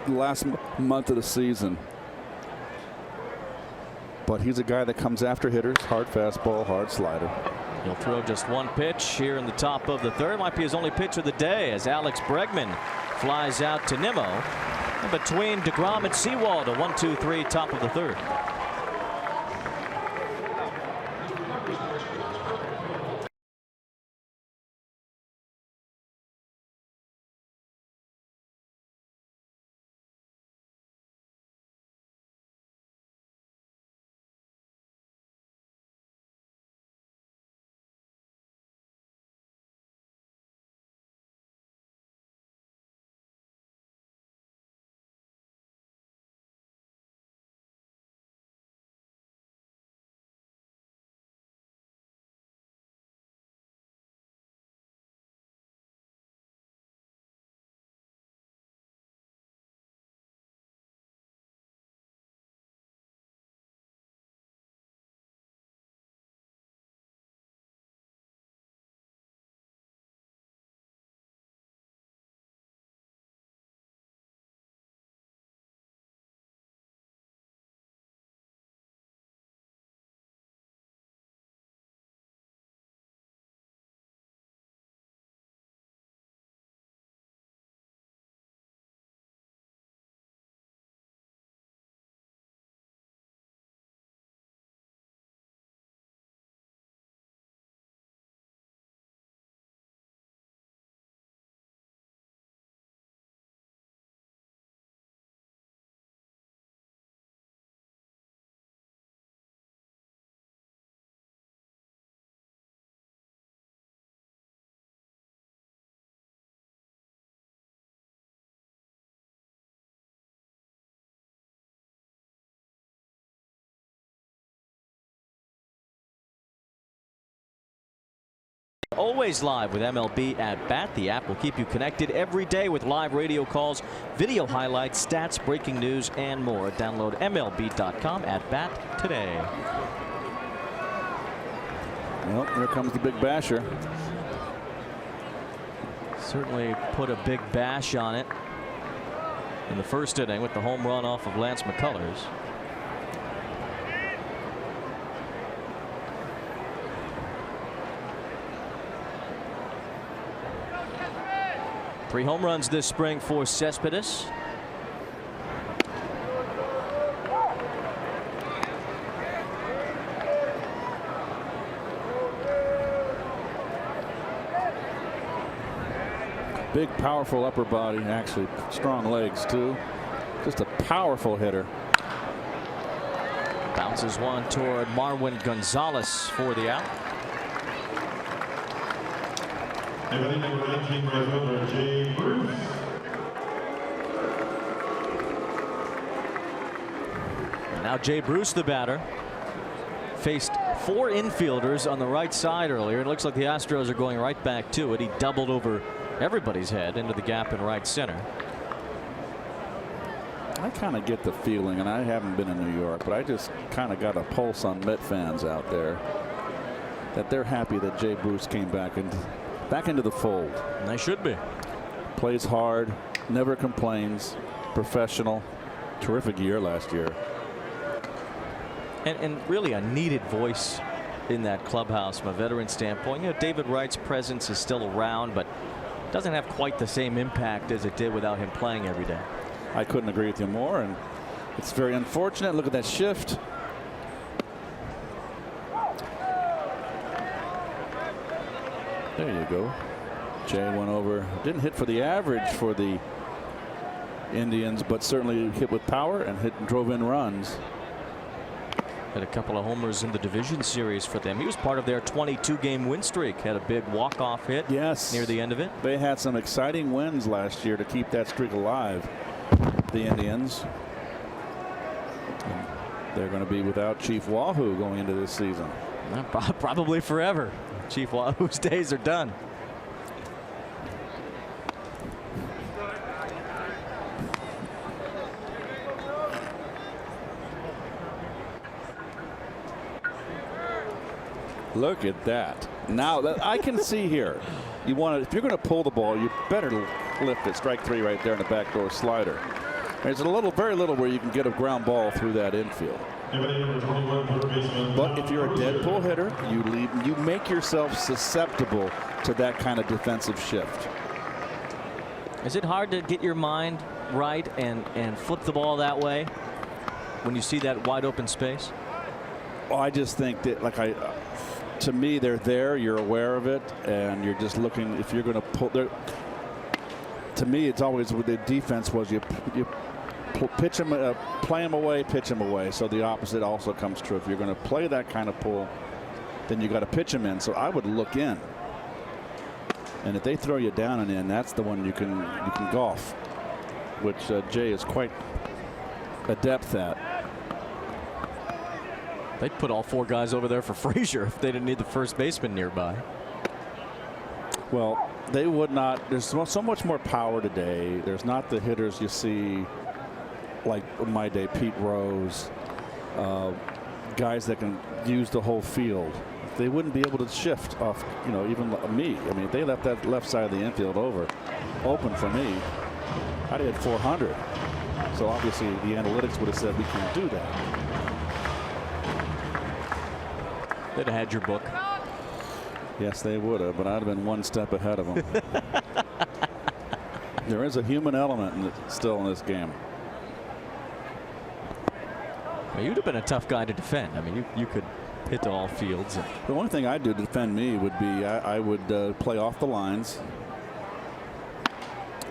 [SPEAKER 5] the last month of the season. But he's a guy that comes after hitters. Hard fastball, hard slider.
[SPEAKER 1] He'll throw just one pitch here in the top of the third. Might be his only pitch of the day as Alex Bregman flies out to Nimmo. And between DeGrom and Sewald, a 1-2-3 top of the third. Always live with MLB at Bat. The app will keep you connected every day with live radio calls, video highlights, stats, breaking news, and more. Download MLB.com at Bat today.
[SPEAKER 5] Well, here comes the big basher.
[SPEAKER 1] Certainly put a big bash on it in the first inning with the home run off of Lance McCullers. Three home runs this spring for Cespedes.
[SPEAKER 5] Big, powerful upper body, actually strong legs too. Just a powerful hitter.
[SPEAKER 1] Bounces one toward Marwin Gonzalez for the out.
[SPEAKER 6] And number 19, right fielder, Jay Bruce.
[SPEAKER 1] Now Jay Bruce, the batter, faced four infielders on the right side earlier. It looks like the Astros are going right back to it. He doubled over everybody's head into the gap in right center.
[SPEAKER 5] I kind of get the feeling, and I haven't been in New York, but I just kind of got a pulse on Met fans out there that they're happy that Jay Bruce came back into the fold.
[SPEAKER 1] And they should be.
[SPEAKER 5] Plays hard, never complains, professional. Terrific year last year.
[SPEAKER 1] And really a needed voice in that clubhouse from a veteran standpoint. You know, David Wright's presence is still around, but doesn't have quite the same impact as it did without him playing every day.
[SPEAKER 5] I couldn't agree with you more, and it's very unfortunate. Look at that shift. There you go. Jay went over. Didn't hit for the average for the Indians, but certainly hit with power and drove in runs.
[SPEAKER 1] Had a couple of homers in the division series for them. He was part of their 22-game win streak. Had a big walk-off hit near the end of it.
[SPEAKER 5] They had some exciting wins last year to keep that streak alive, the Indians. And they're going to be without Chief Wahoo going into this season.
[SPEAKER 1] Probably forever. Chief Wahoo's days are done.
[SPEAKER 5] Look at that. Now that I can see here, you want to, if you're going to pull the ball, you better lift it. Strike 3 right there in the backdoor slider. There's very little where you can get a ground ball through that infield. But if you're a dead pull hitter, you make yourself susceptible to that kind of defensive shift.
[SPEAKER 1] Is it hard to get your mind right and flip the ball that way when you see that wide open space?
[SPEAKER 5] Well, I just think that, to me, they're there. You're aware of it, and you're just looking. If you're going to pull, to me, it's always with the defense was you pitch them, play them away, pitch them away. So the opposite also comes true. If you're going to play that kind of pull, then you got to pitch them in. So I would look in, and if they throw you down and in, that's the one you can golf, which Jay is quite adept at.
[SPEAKER 1] They'd put all 4 guys over there for Frazier if they didn't need the first baseman nearby.
[SPEAKER 5] Well, they would not. There's so much more power today. There's not the hitters you see like in my day, Pete Rose, guys that can use the whole field. They wouldn't be able to shift off, even me. I mean, if they left that left side of the infield open for me, I'd have had 400. So obviously the analytics would have said we can't do that.
[SPEAKER 1] They'd have had your book.
[SPEAKER 5] Yes, they would have, but I'd have been one step ahead of them. There is a human element still in this game.
[SPEAKER 1] Well, you'd have been a tough guy to defend. I mean, you could hit to all fields.
[SPEAKER 5] The only thing I'd do to defend me would be I would play off the lines.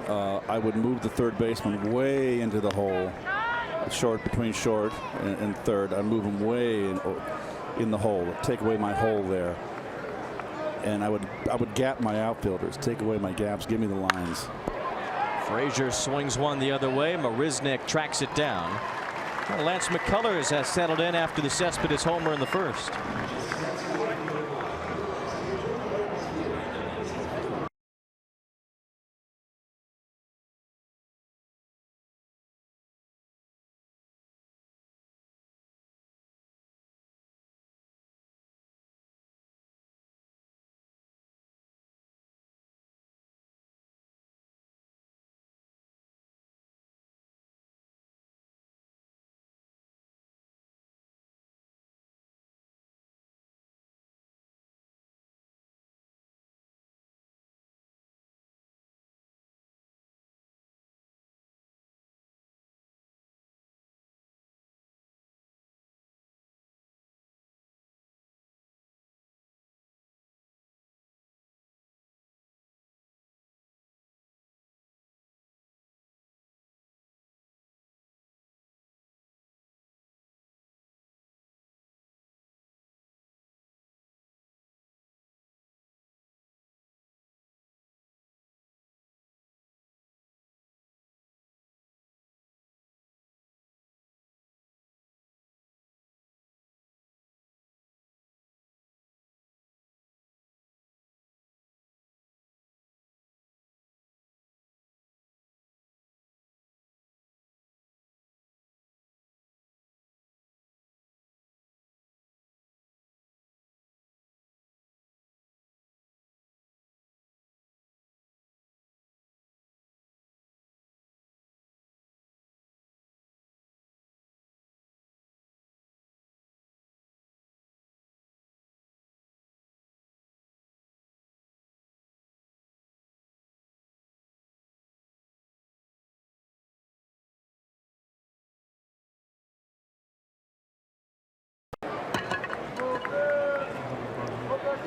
[SPEAKER 5] I would move the third baseman way into the hole, between short and third. I'd move him way in the hole, take away my hole there, and I would gap my outfielders, take away my gaps, give me the lines.
[SPEAKER 1] Frazier swings one the other way. Marisnick tracks it down. Lance McCullers has settled in after the Cespedes homer in the first.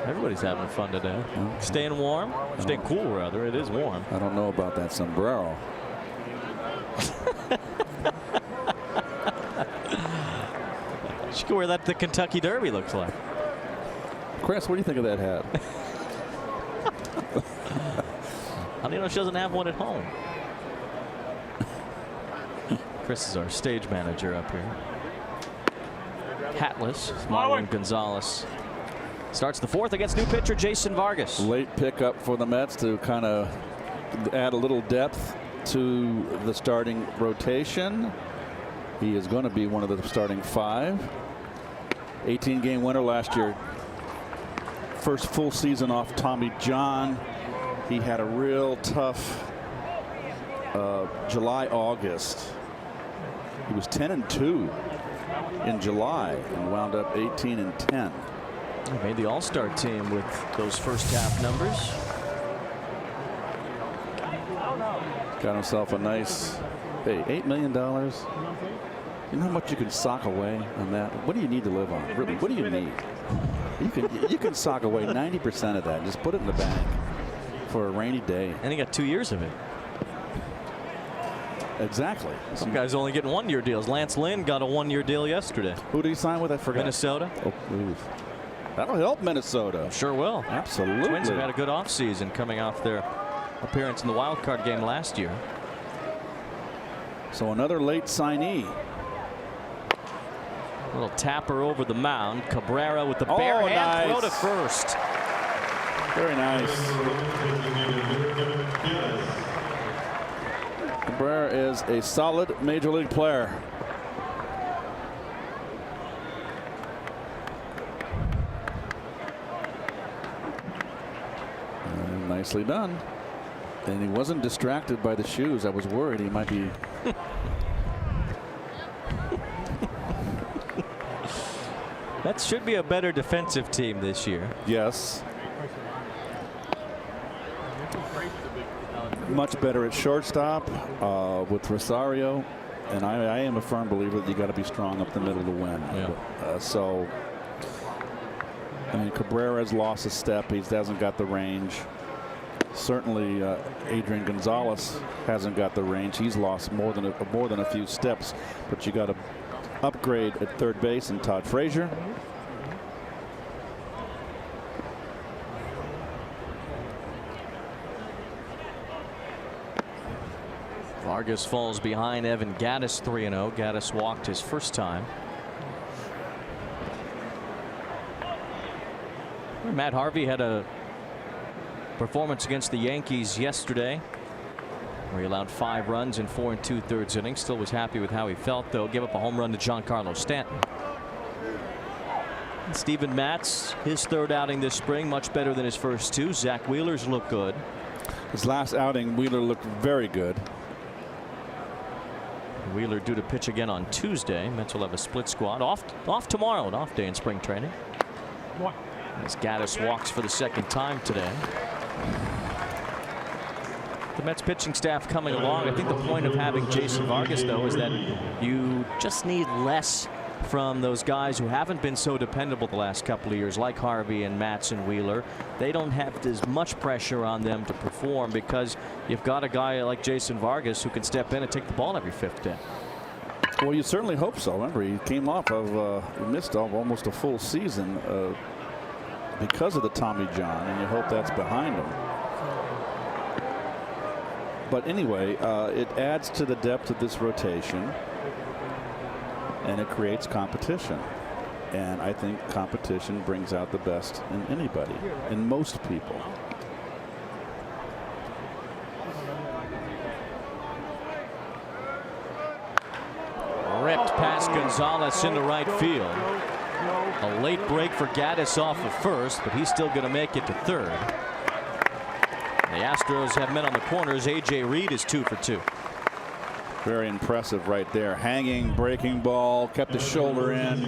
[SPEAKER 1] Everybody's having fun today. Staying warm? Staying cool, rather. It is warm.
[SPEAKER 5] I don't know about that sombrero.
[SPEAKER 1] She could wear that at the Kentucky Derby, looks like.
[SPEAKER 5] Chris, what do you think of that hat?
[SPEAKER 1] How do you know she doesn't have one at home? Chris is our stage manager up here. Hatless, Marlon Gonzalez starts the fourth against new pitcher Jason Vargas.
[SPEAKER 5] Late pickup for the Mets to kind of add a little depth to the starting rotation. He is going to be one of the starting 5. 18-game winner last year. first full season off Tommy John. He had a real tough July, August. He was 10-2 in July and wound up 18-10.
[SPEAKER 1] He made the All-Star team with those first half numbers.
[SPEAKER 5] Got himself a nice, hey, $8 million. You know how much you can sock away on that? What do you need to live on? Really, what do you need? You can sock away 90% of that and just put it in the bank for a rainy day.
[SPEAKER 1] And he got 2 years of it.
[SPEAKER 5] Exactly.
[SPEAKER 1] Some guys only getting 1-year deals. Lance Lynn got a 1-year deal yesterday.
[SPEAKER 5] Who did he sign with? I forgot.
[SPEAKER 1] Minnesota.
[SPEAKER 5] Oh, oof. That'll help Minnesota.
[SPEAKER 1] Sure will.
[SPEAKER 5] Absolutely.
[SPEAKER 1] Twins have had a good offseason coming off their appearance in the wild card game last year.
[SPEAKER 5] So another late signee.
[SPEAKER 1] A little tapper over the mound. Cabrera with the bare hand throw to first.
[SPEAKER 5] Very nice. Cabrera is a solid major league player. And nicely done. And he wasn't distracted by the shoes. I was worried he might be.
[SPEAKER 1] That should be a better defensive team this year.
[SPEAKER 5] Yes. Much better at shortstop with Rosario, and I am a firm believer that you got to be strong up the middle to win.
[SPEAKER 1] Yeah.
[SPEAKER 5] So, I mean, Cabrera's lost a step. He hasn't got the range. Certainly, Adrian Gonzalez hasn't got the range. He's lost more than a few steps. But you got to upgrade at third base and Todd Frazier.
[SPEAKER 1] Vargas falls behind Evan Gattis 3-0. Gattis walked his first time. Matt Harvey had a performance against the Yankees yesterday, where he allowed 5 runs in 4 2/3 innings. Still was happy with how he felt, though. Give up a home run to Giancarlo Stanton. And Steven Matz, his third outing this spring, much better than his first 2. Zach Wheeler's look good.
[SPEAKER 5] His last outing, Wheeler looked very good.
[SPEAKER 1] Wheeler due to pitch again on Tuesday. Mets will have a split squad. Off tomorrow, an off day in spring training. As Gattis walks for the second time today. The Mets pitching staff coming along. I think the point of having Jason Vargas, though, is that you just need less from those guys who haven't been so dependable the last couple of years, like Harvey and Matz and Wheeler. They don't have as much pressure on them to perform because you've got a guy like Jason Vargas who can step in and take the ball every 5th day.
[SPEAKER 5] Well, you certainly hope so. Remember, he came off of he missed almost a full season because of the Tommy John, and you hope that's behind him. But anyway, it adds to the depth of this rotation, and it creates competition. And I think competition brings out the best in anybody, in most people.
[SPEAKER 1] Ripped past Gonzalez into right field. A late break for Gattis off of first, but he's still going to make it to third. The Astros have men on the corners. A.J. Reed is 2 for 2.
[SPEAKER 5] Very impressive right there. Hanging, breaking ball, kept his shoulder in,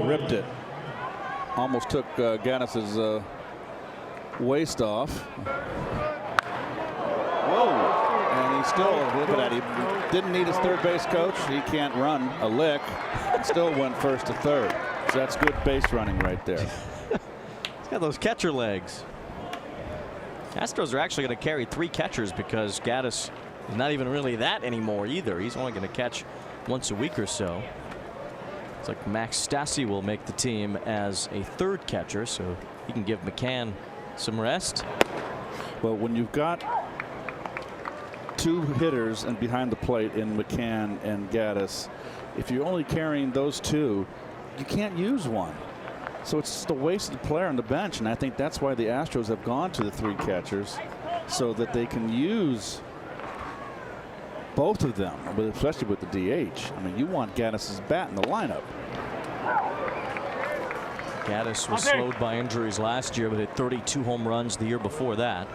[SPEAKER 5] ripped it. Almost took Gattis's waist off. Whoa! And he still, look at that, he didn't need his third base coach. He can't run a lick. Still went first to third. So that's good base running right there.
[SPEAKER 1] He's got those catcher legs. Astros are actually going to carry 3 catchers because Gattis is not even really that anymore either. He's only going to catch once a week or so. It's like Max Stassi will make the team as a 3rd catcher, so he can give McCann some rest.
[SPEAKER 5] Well, when you've got 2 hitters and behind the plate in McCann and Gattis, if you're only carrying those 2, you can't use one. So it's just a wasted player on the bench, and I think that's why the Astros have gone to the 3 catchers, so that they can use both of them, but especially with the DH. I mean, you want Gattis's bat in the lineup.
[SPEAKER 1] Gaddis was slowed by injuries last year, but hit 32 home runs the year before that.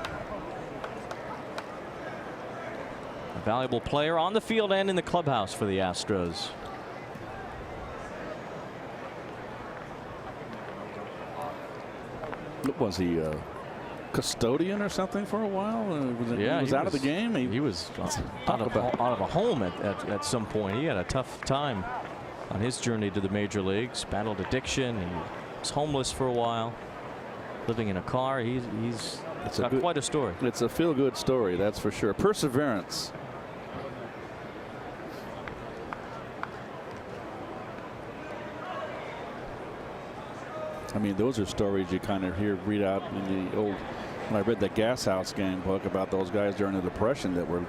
[SPEAKER 1] A valuable player on the field and in the clubhouse for the Astros.
[SPEAKER 5] Was he a custodian or something for a while?
[SPEAKER 1] Yeah,
[SPEAKER 5] he was out of the game.
[SPEAKER 1] He was out of a home at some point. He had a tough time on his journey to the major leagues. Battled addiction. He was homeless for a while. Living in a car. He's got quite a story.
[SPEAKER 5] It's a feel-good story, that's for sure. Perseverance. I mean, those are stories you kind of read out in the old, when I read the Gas House Gang book about those guys during the Depression that were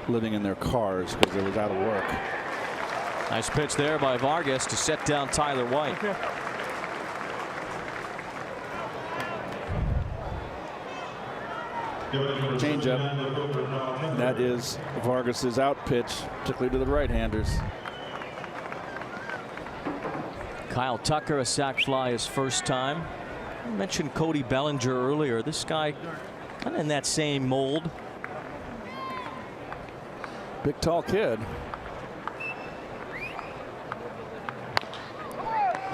[SPEAKER 5] living in their cars because they was out of work.
[SPEAKER 1] Nice pitch there by Vargas to set down Tyler White.
[SPEAKER 5] Changeup. That is Vargas's out pitch, particularly to the right-handers.
[SPEAKER 1] Kyle Tucker, a sac fly his first time. I mentioned Cody Bellinger earlier. This guy kind of in that same mold.
[SPEAKER 5] Big tall kid.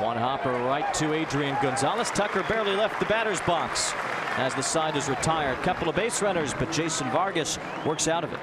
[SPEAKER 1] One hopper right to Adrian Gonzalez. Tucker barely left the batter's box as the side is retired. Couple of base runners, but Jason Vargas works out of it.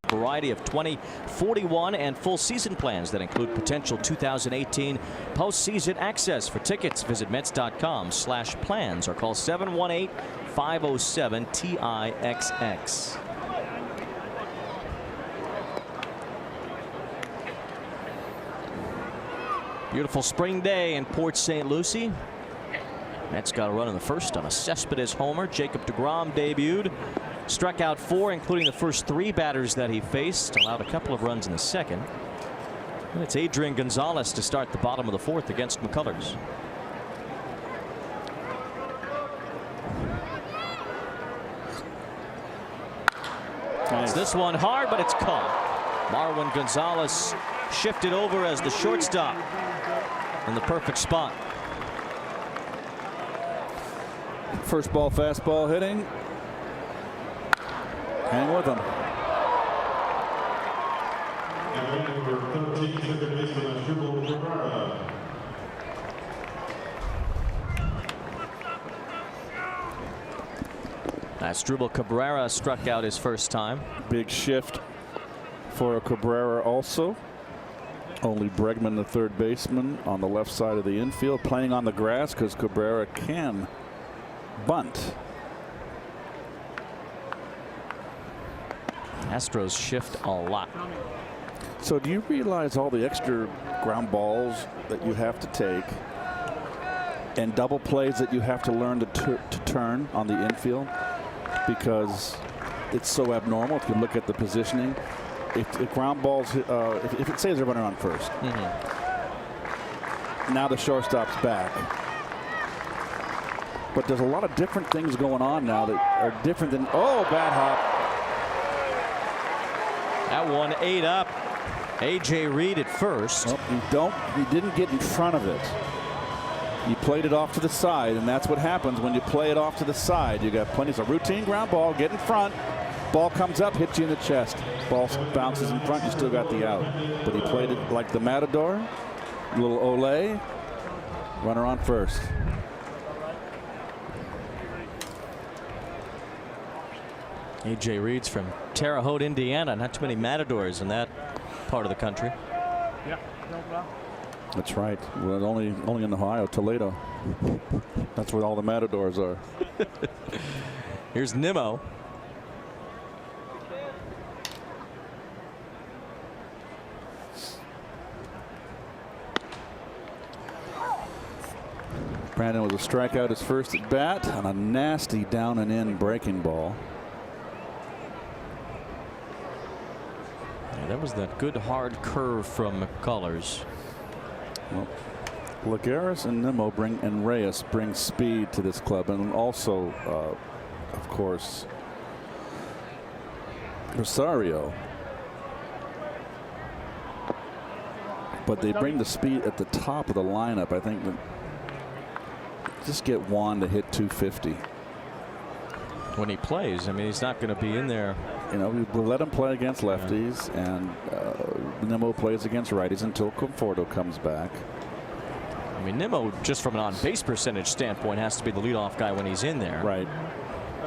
[SPEAKER 1] Variety of 20, 41, and full season plans that include potential 2018 postseason access. For tickets, visit Mets.com/plans or call 718-507-TIXX. Beautiful spring day in Port St. Lucie. Mets got a run in the first on a Cespedes homer. Jacob deGrom debuted. Struck out 4, including the first 3 batters that he faced. Allowed a couple of runs in the second. And it's Adrian Gonzalez to start the bottom of the 4th against McCullers. Nice. This one hard, but it's caught. Marwin Gonzalez shifted over as the shortstop in the perfect spot.
[SPEAKER 5] First ball fastball hitting. Hang with him.
[SPEAKER 1] Asdrubal Cabrera struck out his first time.
[SPEAKER 5] Big shift for Cabrera also. Only Bregman, the third baseman, on the left side of the infield, playing on the grass because Cabrera can bunt.
[SPEAKER 1] Astros shift a lot.
[SPEAKER 5] So do you realize all the extra ground balls that you have to take and double plays that you have to learn to turn on the infield? Because it's so abnormal. If you look at the positioning, if ground balls, if it says they're running on first, now the shortstop's back. But there's a lot of different things going on now that are different than, oh, bad hop.
[SPEAKER 1] That one ate up A.J. Reed at first.
[SPEAKER 5] Well, you didn't get in front of it. You played it off to the side, and that's what happens when you play it off to the side. You got plenty of routine ground ball, get in front. Ball comes up, hits you in the chest. Ball bounces in front, you still got the out. But he played it like the Matador. Little Olay. Runner on first.
[SPEAKER 1] A.J. Reed's from Terre Haute, Indiana. Not too many Matadors in that part of the country.
[SPEAKER 4] Yeah, no problem.
[SPEAKER 5] That's right. Well, only in Ohio, Toledo. That's where all the Matadors are.
[SPEAKER 1] Here's Nimmo.
[SPEAKER 5] Brandon with a strikeout his first at bat on a nasty down and in breaking ball.
[SPEAKER 1] Yeah, that was that good hard curve from McCullers.
[SPEAKER 5] Well, Lagares and Nimmo and Reyes bring speed to this club, and also, of course, Rosario. But they bring the speed at the top of the lineup. I think that just get Juan to hit 250
[SPEAKER 1] when he plays. I mean, he's not going to be in there.
[SPEAKER 5] You know, we'll let him play against lefties, and Nimmo plays against righties until Conforto comes back.
[SPEAKER 1] I mean, Nimmo, just from an on-base percentage standpoint, has to be the leadoff guy when he's in there.
[SPEAKER 5] Right.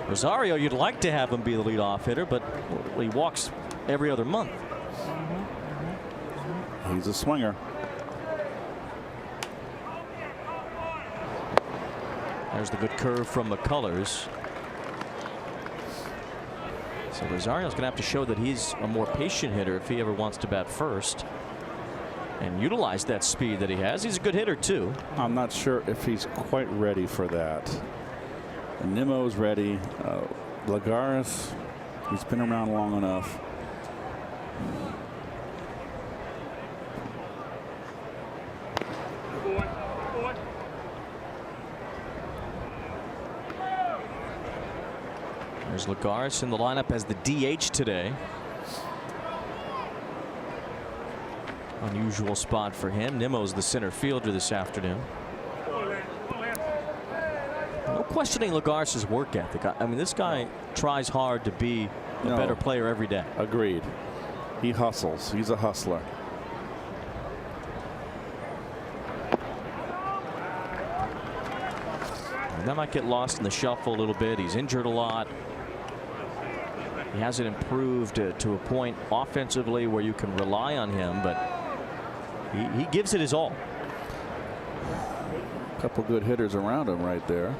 [SPEAKER 1] Rosario, you'd like to have him be the leadoff hitter, but he walks every other month.
[SPEAKER 5] He's a swinger.
[SPEAKER 1] There's the good curve from McCullers. So Rosario's going to have to show that he's a more patient hitter if he ever wants to bat first and utilize that speed that he has. He's a good hitter too.
[SPEAKER 5] I'm not sure if he's quite ready for that. Nimmo's ready. Lagares, he's been around long enough.
[SPEAKER 1] There's Lagares in the lineup as the DH today. Unusual spot for him. Nimmo's the center fielder this afternoon. No questioning Lagares' work ethic. I mean, this guy tries hard to be a better player every day.
[SPEAKER 5] Agreed. He hustles. He's a hustler.
[SPEAKER 1] And that might get lost in the shuffle a little bit. He's injured a lot. He hasn't improved to a point offensively where you can rely on him, but he gives it his all.
[SPEAKER 5] A couple good hitters around him right there.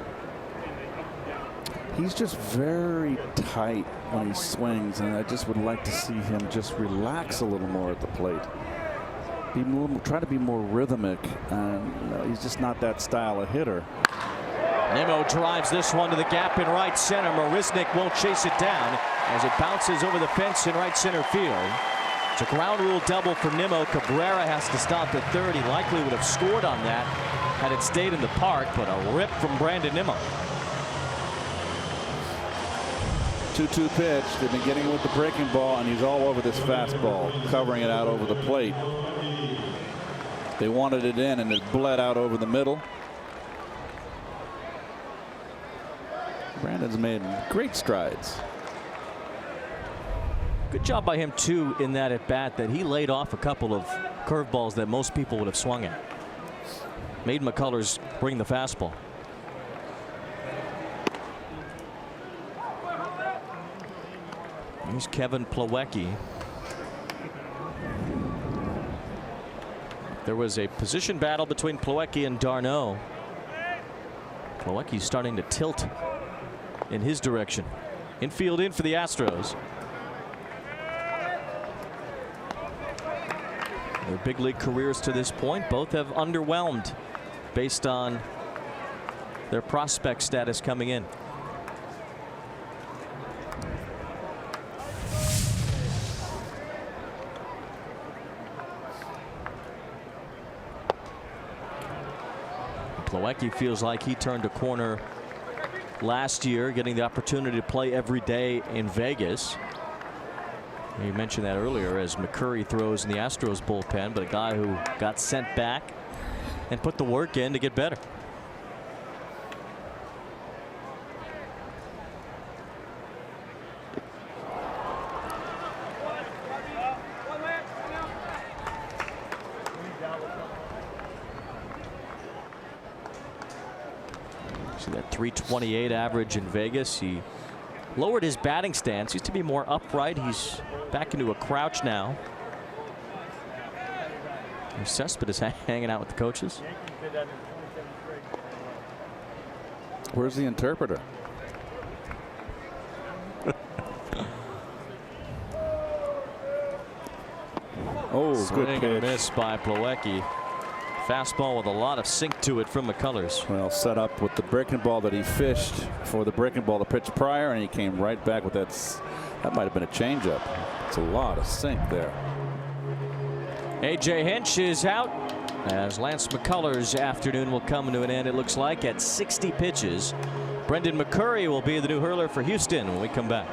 [SPEAKER 5] He's just very tight when he swings, and I just would like to see him just relax a little more at the plate. Try to be more rhythmic, and he's just not that style of hitter.
[SPEAKER 1] Nimmo drives this one to the gap in right center. Marisnik won't chase it down as it bounces over the fence in right center field. It's a ground rule double for Nimmo. Cabrera has to stop at third. He likely would have scored on that had it stayed in the park, but a rip from Brandon Nimmo.
[SPEAKER 5] 2-2 pitch. They've been getting with the breaking ball, and he's all over this fastball, covering it out over the plate. They wanted it in, and it bled out over the middle. Brandon's made great strides.
[SPEAKER 1] Good job by him too in that at bat that he laid off a couple of curveballs that most people would have swung at. Made McCullers bring the fastball. Here's Kevin Plawecki. There was a position battle between Plawecki and d'Arnaud. Plawecki's starting to tilt in his direction. Infield in for the Astros. Their big league careers to this point, both have underwhelmed based on their prospect status coming in. Plawecki feels like he turned a corner last year, getting the opportunity to play every day in Vegas. You mentioned that earlier as McCurry throws in the Astros bullpen, but a guy who got sent back and put the work in to get better. See that 328 average in Vegas. He lowered his batting stance. Used to be more upright. He's back into a crouch now. Cespedes hanging out with the coaches.
[SPEAKER 5] Where's the interpreter? Oh,
[SPEAKER 1] Swing
[SPEAKER 5] good
[SPEAKER 1] and
[SPEAKER 5] pitch.
[SPEAKER 1] miss by Plawecki. Fastball with a lot of sink to it from McCullers.
[SPEAKER 5] Well, set up with the breaking ball that he fished for the breaking ball the pitch prior, and he came right back with that. That might have been a changeup. It's a lot of sink there.
[SPEAKER 1] A.J. Hinch is out as Lance McCullers' afternoon will come to an end, it looks like, at 60 pitches. Brendan McCurry will be the new hurler for Houston when we come back.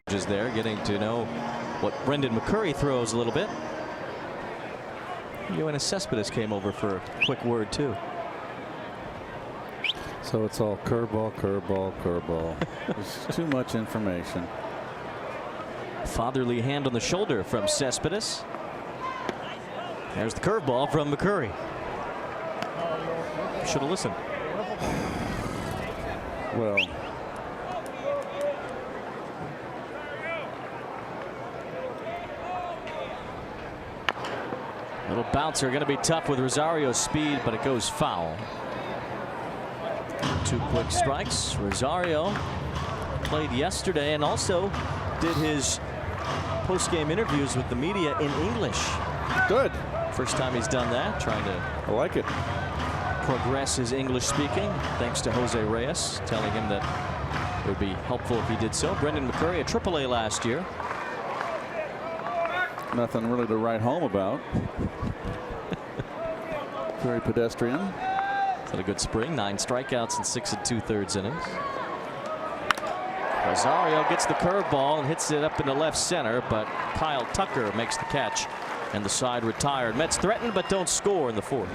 [SPEAKER 1] Is there getting to know what Brendan McCurry throws a little bit. Yoenis Cespedes came over for a quick word too.
[SPEAKER 5] So it's all curveball, curveball, curveball. There's too much information.
[SPEAKER 1] Fatherly hand on the shoulder from Cespedes. There's the curveball from McCurry. Should have listened.
[SPEAKER 5] Well,
[SPEAKER 1] little bouncer going to be tough with Rosario's speed, but it goes foul. 2 quick strikes. Rosario played yesterday and also did his post-game interviews with the media in English.
[SPEAKER 5] good.
[SPEAKER 1] First time he's done that, trying to
[SPEAKER 5] I like it.
[SPEAKER 1] progress his English speaking, thanks to Jose Reyes telling him that it would be helpful if he did so. Brendan McCurry, a AAA last year.
[SPEAKER 5] Nothing really to write home about. Very pedestrian.
[SPEAKER 1] Had a good spring, 9 strikeouts in 6 2/3 innings. Rosario gets the curveball and hits it up in the left center, but Kyle Tucker makes the catch and the side retired. Mets threaten but don't score in the 4th.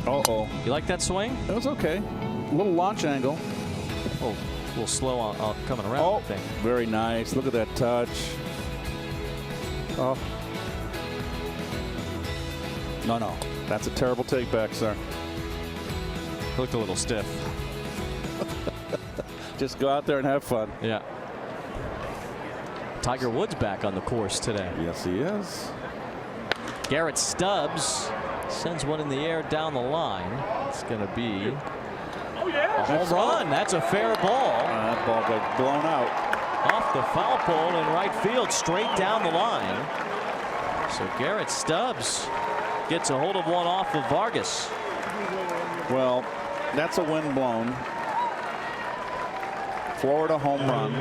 [SPEAKER 5] Uh-oh.
[SPEAKER 1] You like that swing?
[SPEAKER 5] It was okay. A little launch angle.
[SPEAKER 1] Oh, a little slow on coming around.
[SPEAKER 5] Oh,
[SPEAKER 1] I think.
[SPEAKER 5] very nice. Look at that touch. Oh. No. That's a terrible take back, sir.
[SPEAKER 1] Looked a little stiff.
[SPEAKER 5] Just go out there and have fun.
[SPEAKER 1] Yeah. Tiger Woods back on the course today.
[SPEAKER 5] Yes, he is.
[SPEAKER 1] Garrett Stubbs sends one in the air down the line. It's going to be a home run. That's a fair ball.
[SPEAKER 5] That ball got blown out.
[SPEAKER 1] Off the foul pole in right field, straight down the line. So Garrett Stubbs gets a hold of one off of Vargas.
[SPEAKER 5] Well, that's a wind blown Florida home run.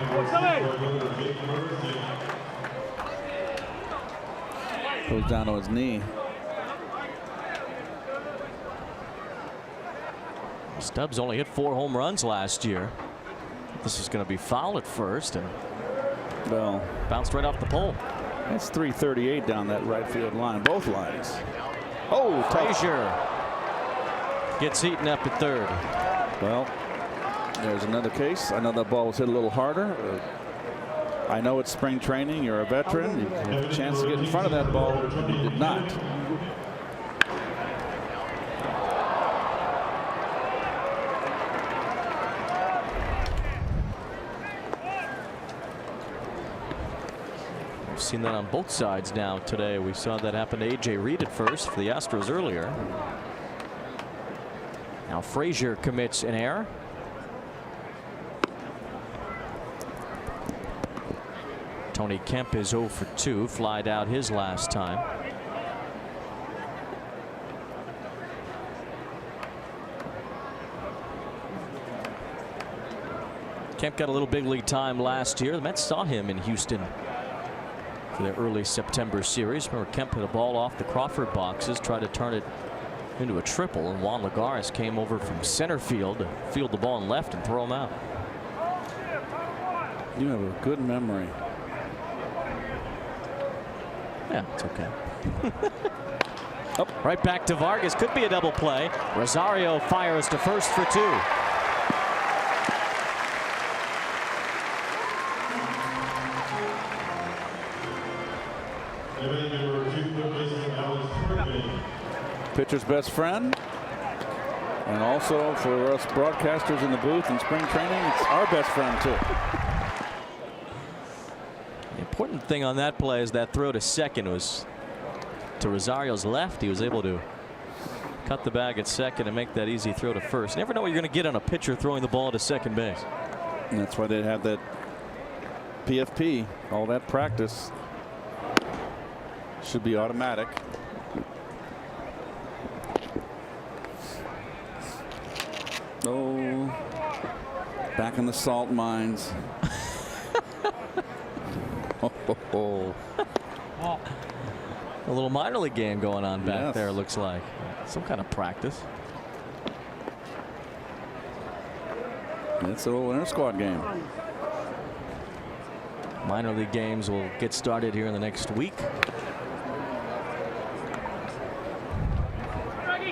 [SPEAKER 5] Goes down to his knee.
[SPEAKER 1] Stubbs only hit 4 home runs last year. This is going to be foul at first and
[SPEAKER 5] Well,
[SPEAKER 1] bounced right off the pole.
[SPEAKER 5] that's 338 down that right field line, both lines. Oh, tough.
[SPEAKER 1] Frazier gets Heaton up at third.
[SPEAKER 5] Well, there's another case. I know that ball was hit a little harder. I know it's spring training. You're a veteran. You have a chance to get in front of that ball. You did not.
[SPEAKER 1] We've seen that on both sides now today. We saw that happen to A.J. Reed at first for the Astros earlier. Now Frazier commits an error. Tony Kemp is 0 for 2, flied out his last time. Kemp got a little big league time last year. The Mets saw him in Houston for their early September series. Remember, Kemp hit a ball off the Crawford boxes, tried to turn it into a triple, and Juan Lagares came over from center field to field the ball in left and throw him out.
[SPEAKER 5] You have a good memory.
[SPEAKER 1] Yeah, it's okay. Right back to Vargas. Could be a double play. Rosario fires to first for 2.
[SPEAKER 5] Pitcher's best friend. And also for us broadcasters in the booth in spring training, it's our best friend too.
[SPEAKER 1] The important thing on that play is that throw to second was to Rosario's left. He was able to cut the bag at second and make that easy throw to first. You never know what you're going to get on a pitcher throwing the ball to second base.
[SPEAKER 5] And that's why they have that PFP, all that practice. Should be automatic. Oh, back in the salt mines.
[SPEAKER 1] A little minor league game going on back there, looks like. Some kind of practice.
[SPEAKER 5] It's a little inter squad game.
[SPEAKER 1] Minor league games will get started here in the next week.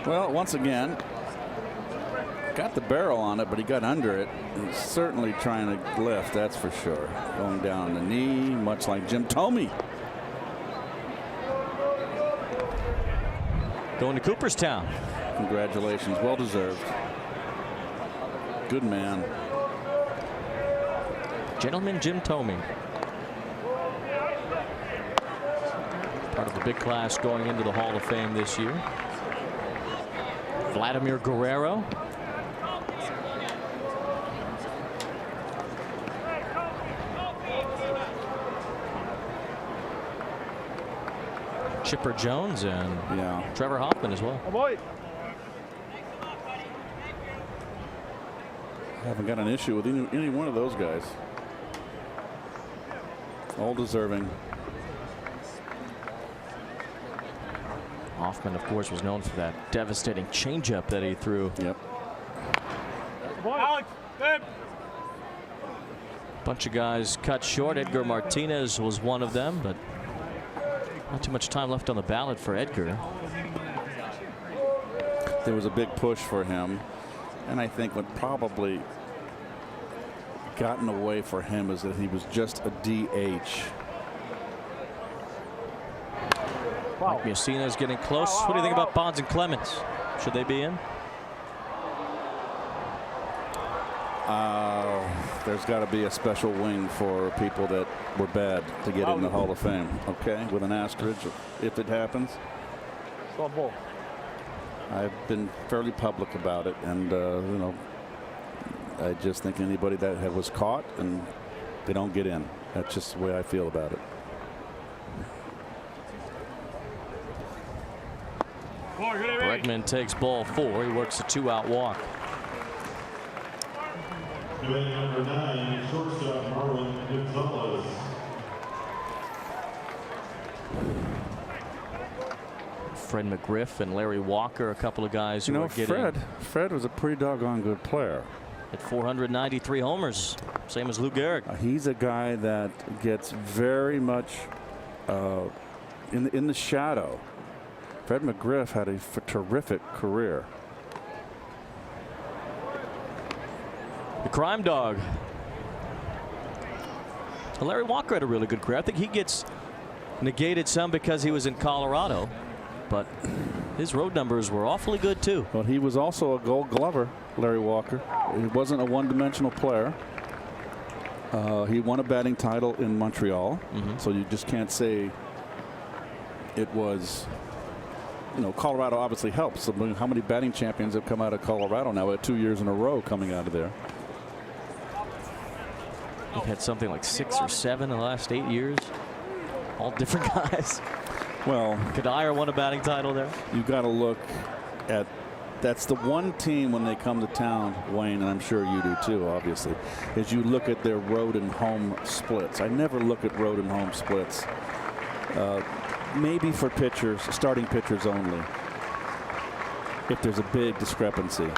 [SPEAKER 5] Well, once again, got the barrel on it, but he got under it. He's certainly trying to lift, that's for sure. Going down the knee, much like Jim Thome.
[SPEAKER 1] Going to Cooperstown.
[SPEAKER 5] Congratulations, well deserved. Good man.
[SPEAKER 1] Gentleman Jim Thome. Part of the big class going into the Hall of Fame this year. Vladimir Guerrero. Chipper Jones and Trevor Hoffman as well.
[SPEAKER 4] Oh boy.
[SPEAKER 5] I haven't got an issue with any one of those guys. All deserving.
[SPEAKER 1] Hoffman, of course, was known for that devastating changeup that he threw.
[SPEAKER 5] Yep.
[SPEAKER 4] Alex,
[SPEAKER 1] Bunch of guys cut short. Edgar Martinez was one of them, but not too much time left on the ballot for Edgar.
[SPEAKER 5] there was a big push for him. And I think what probably gotten away for him is that he was just a DH.
[SPEAKER 1] Mike Mussina's getting close. What do you think about Bonds and Clemens? Should they be in?
[SPEAKER 5] There's got to be a special wing for people that were bad to get in the Hall of Fame. Okay, with an asterisk if it happens. I've been fairly public about it, and you know, I just think anybody that was caught and they don't get in. That's just the way I feel about it.
[SPEAKER 1] Bregman takes ball 4. He works a 2-out walk.
[SPEAKER 6] Number 9, shortstop Marlon Gonzalez.
[SPEAKER 1] Fred McGriff and Larry Walker, a couple of guys who are getting.
[SPEAKER 5] Fred was a pretty doggone good player.
[SPEAKER 1] At 493 homers, same as Lou Gehrig.
[SPEAKER 5] He's a guy that gets very much in the shadow. Fred McGriff had a terrific career.
[SPEAKER 1] The crime dog. Larry Walker had a really good career. I think he gets negated some because he was in Colorado, but his road numbers were awfully good too.
[SPEAKER 5] Well, he was also a Gold Glover, Larry Walker. He wasn't a one-dimensional player. He won a batting title in Montreal, so you just can't say it was. You know, Colorado obviously helps. I mean, how many batting champions have come out of Colorado now at 2 years in a row coming out of there?
[SPEAKER 1] We've had something like 6 or 7 in the last 8 years. All different guys.
[SPEAKER 5] Well,
[SPEAKER 1] Kadire won a batting title there.
[SPEAKER 5] You got to look at. That's the one team when they come to town, Wayne, and I'm sure you do too, obviously, is you look at their road and home splits. I never look at road and home splits. Maybe for pitchers, starting pitchers only, if there's a big discrepancy.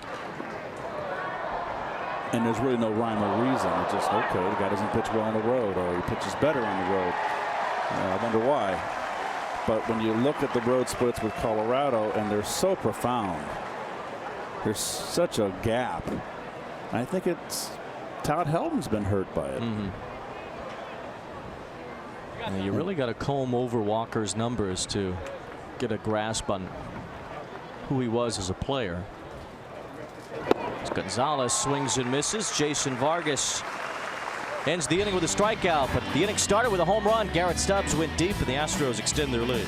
[SPEAKER 5] And there's really no rhyme or reason. It's just, okay, the guy doesn't pitch well on the road, or he pitches better on the road. I wonder why. But when you look at the road splits with Colorado, and they're so profound, there's such a gap. I think it's Todd Helton's been hurt by it.
[SPEAKER 1] Yeah, you really got to comb over Walker's numbers to get a grasp on who he was as a player. As Gonzalez swings and misses. Jason Vargas ends the inning with a strikeout, but the inning started with a home run. Garrett Stubbs went deep, and the Astros extend their lead.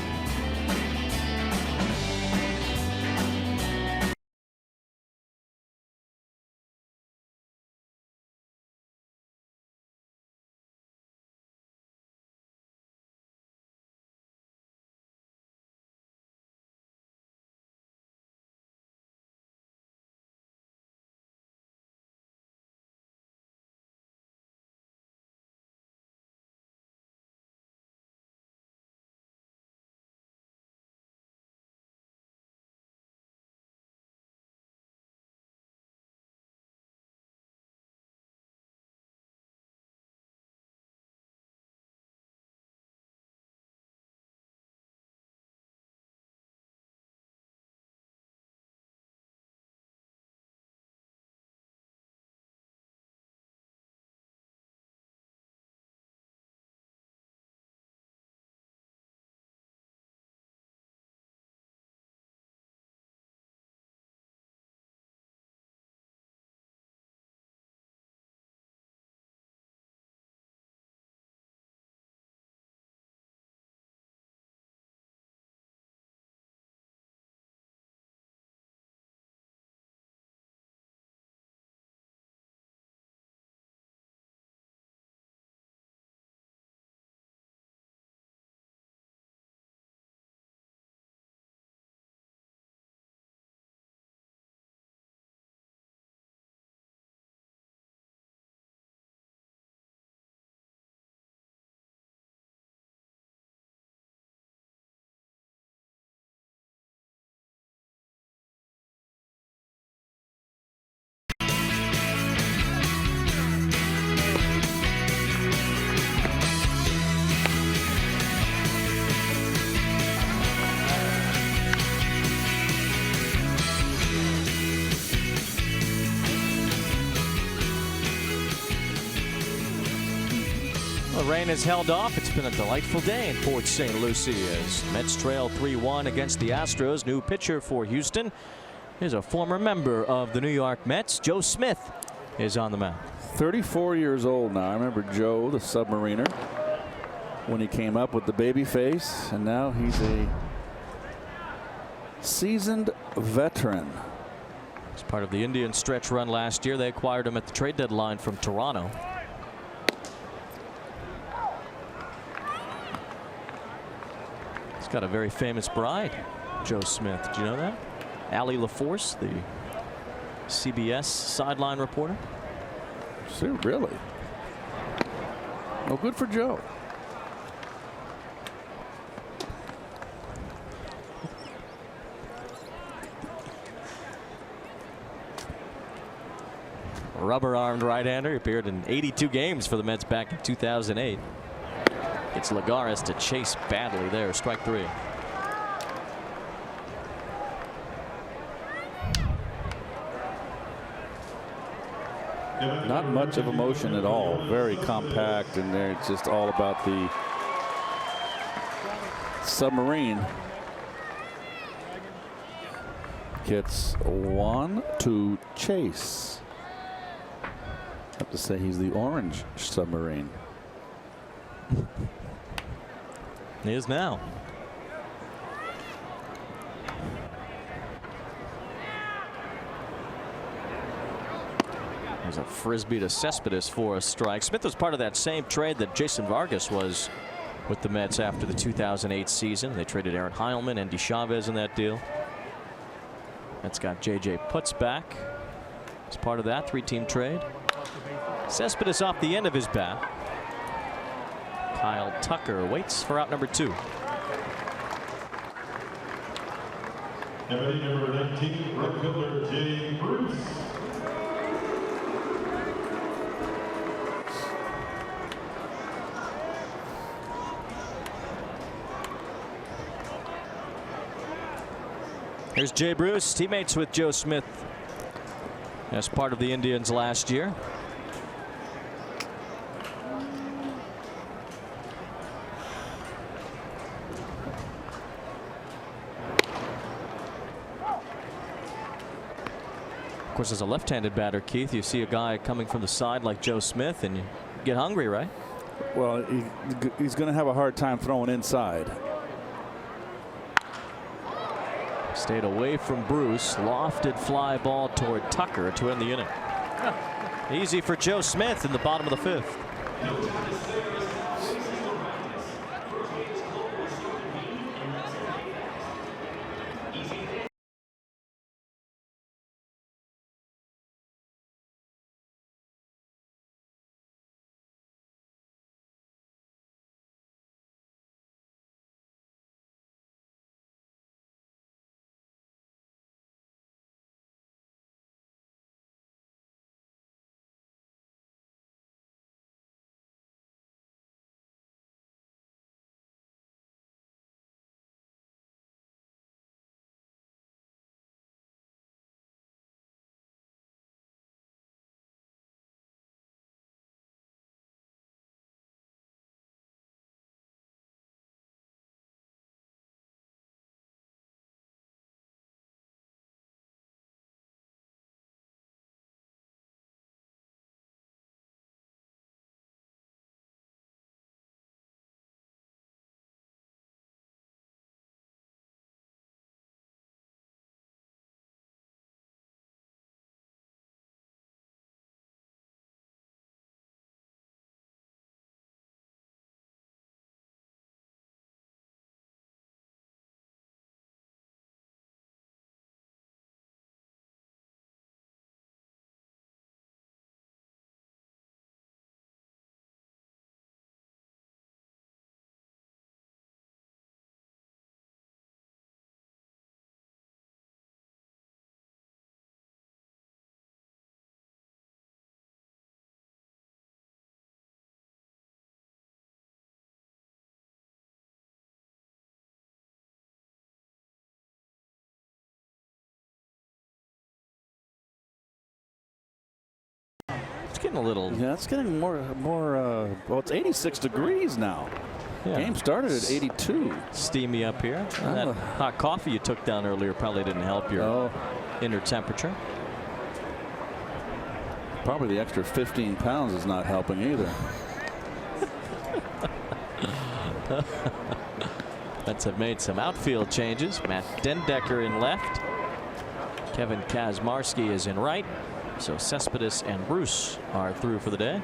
[SPEAKER 1] rain has held off. It's been a delightful day in Port St. Lucie as Mets trail 3-1 against the Astros. New pitcher for Houston is a former member of the New York Mets. Joe Smith is on the mound.
[SPEAKER 5] 34 years old now. I remember Joe, the submariner, when he came up with the baby face, and now he's a seasoned veteran.
[SPEAKER 1] As part of the Indian stretch run last year, they acquired him at the trade deadline from Toronto. He's got a very famous bride, Joe Smith. Did you know that? Allie LaForce, the CBS sideline reporter.
[SPEAKER 5] See, really? Well, good for Joe.
[SPEAKER 1] Rubber-armed right-hander. He appeared in 82 games for the Mets back in 2008. It's Lagares to chase badly there. Strike three.
[SPEAKER 5] Not much of emotion at all. Very compact, and there it's just all about the submarine. Gets one to chase. I have to say he's the orange submarine.
[SPEAKER 1] He is now. There's a frisbee to Cespedes for a strike. Smith was part of that same trade that Jason Vargas was with the Mets after the 2008 season. They traded Aaron Heilman, Andy Chavez in that deal. That's got J.J. Putz back as part of that three-team trade. Cespedes off the end of his bat. Kyle Tucker waits for out number 2.
[SPEAKER 6] Number 19, right fielder Jay Bruce.
[SPEAKER 1] Here's Jay Bruce, teammates with Joe Smith as part of the Indians last year. Of course, as a left-handed batter, Keith, you see a guy coming from the side like Joe Smith and you get hungry, right?
[SPEAKER 5] Well, he's going to have a hard time throwing inside.
[SPEAKER 1] Stayed away from Bruce. Lofted fly ball toward Tucker to end the inning. Easy for Joe Smith in the bottom of the 5th. It's getting a little.
[SPEAKER 5] Yeah, it's getting more. Well, it's 86 degrees now.
[SPEAKER 1] Yeah.
[SPEAKER 5] Game started at 82.
[SPEAKER 1] Steamy up here. And that hot coffee you took down earlier probably didn't help your inner temperature.
[SPEAKER 5] Probably the extra 15 pounds is not helping either.
[SPEAKER 1] Mets have made some outfield changes. Matt Dendecker in left. Kevin Kazmarski is in right. So Cespedes and Bruce are through for the day.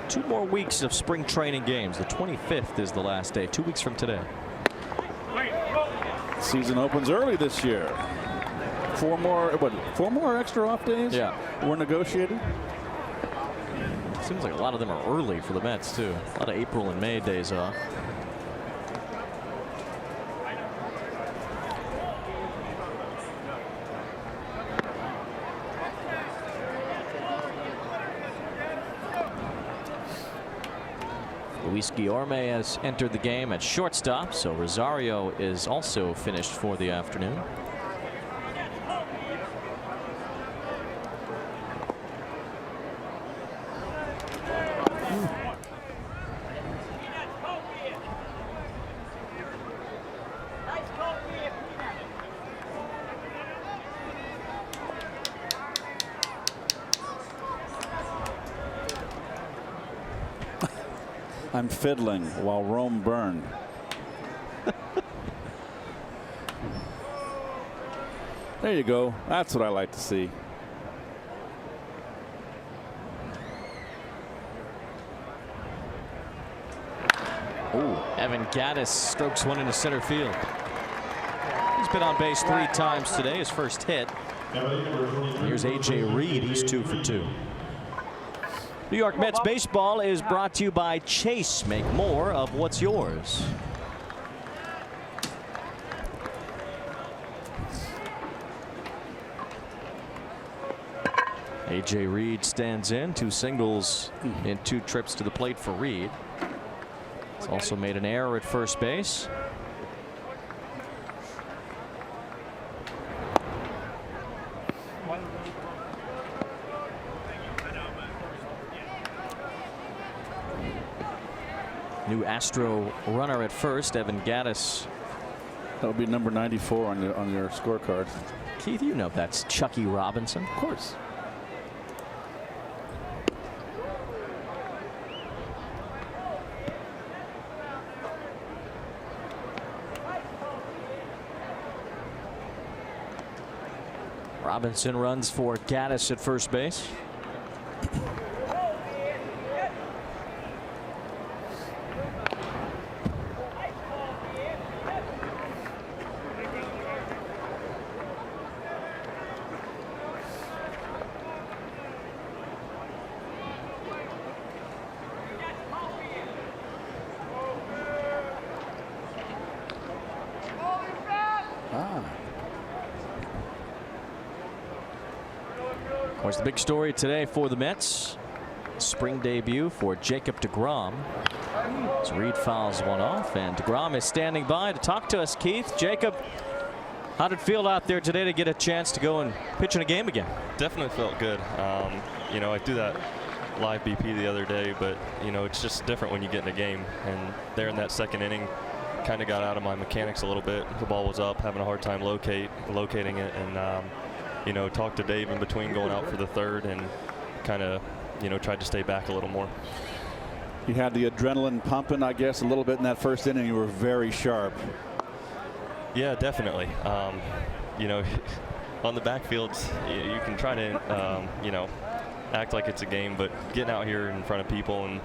[SPEAKER 1] 2 more weeks of spring training games. The 25th is the last day. 2 weeks from today.
[SPEAKER 5] Season opens early this year. 4 more extra off days?
[SPEAKER 1] Yeah.
[SPEAKER 5] Were negotiated?
[SPEAKER 1] Seems like a lot of them are early for the Mets, too. A lot of April and May days off. Luis Guillorme has entered the game at shortstop, so Rosario is also finished for the afternoon.
[SPEAKER 5] I'm fiddling while Rome burned. There you go. That's what I like to see.
[SPEAKER 1] Evan Gattis strokes one into center field. He's been on base 3 times today. His first hit. Here's A.J. Reed. He's 2 for 2. New York Mets baseball is brought to you by Chase. Make more of what's yours. A.J. Reed stands in. 2 singles in 2 trips to the plate for Reed. He's also made an error at first base. New Astro runner at first, Evan Gattis.
[SPEAKER 5] That would be number 94 on your scorecard.
[SPEAKER 1] Keith, you know that's Chucky Robinson.
[SPEAKER 5] Of course.
[SPEAKER 1] Robinson runs for Gattis at first base. Of course, the big story today for the Mets. Spring debut for Jacob deGrom. So Reed fouls one off, and deGrom is standing by to talk to us. Keith, Jacob, how did it feel out there today to get a chance to go and pitch in a game again?
[SPEAKER 7] Definitely felt good. You know, I threw that live BP the other day, but you know, it's just different when you get in a game. And there in that second inning, kind of got out of my mechanics a little bit. The ball was up, having a hard time locating it, and you know, talked to Dave in between going out for the third, and kind of, you know, tried to stay back a little more.
[SPEAKER 5] You had the adrenaline pumping, I guess, a little bit in that first inning. You were very sharp.
[SPEAKER 7] Yeah, definitely. You know, on the backfields, you can try to, you know, act like it's a game, but getting out here in front of people and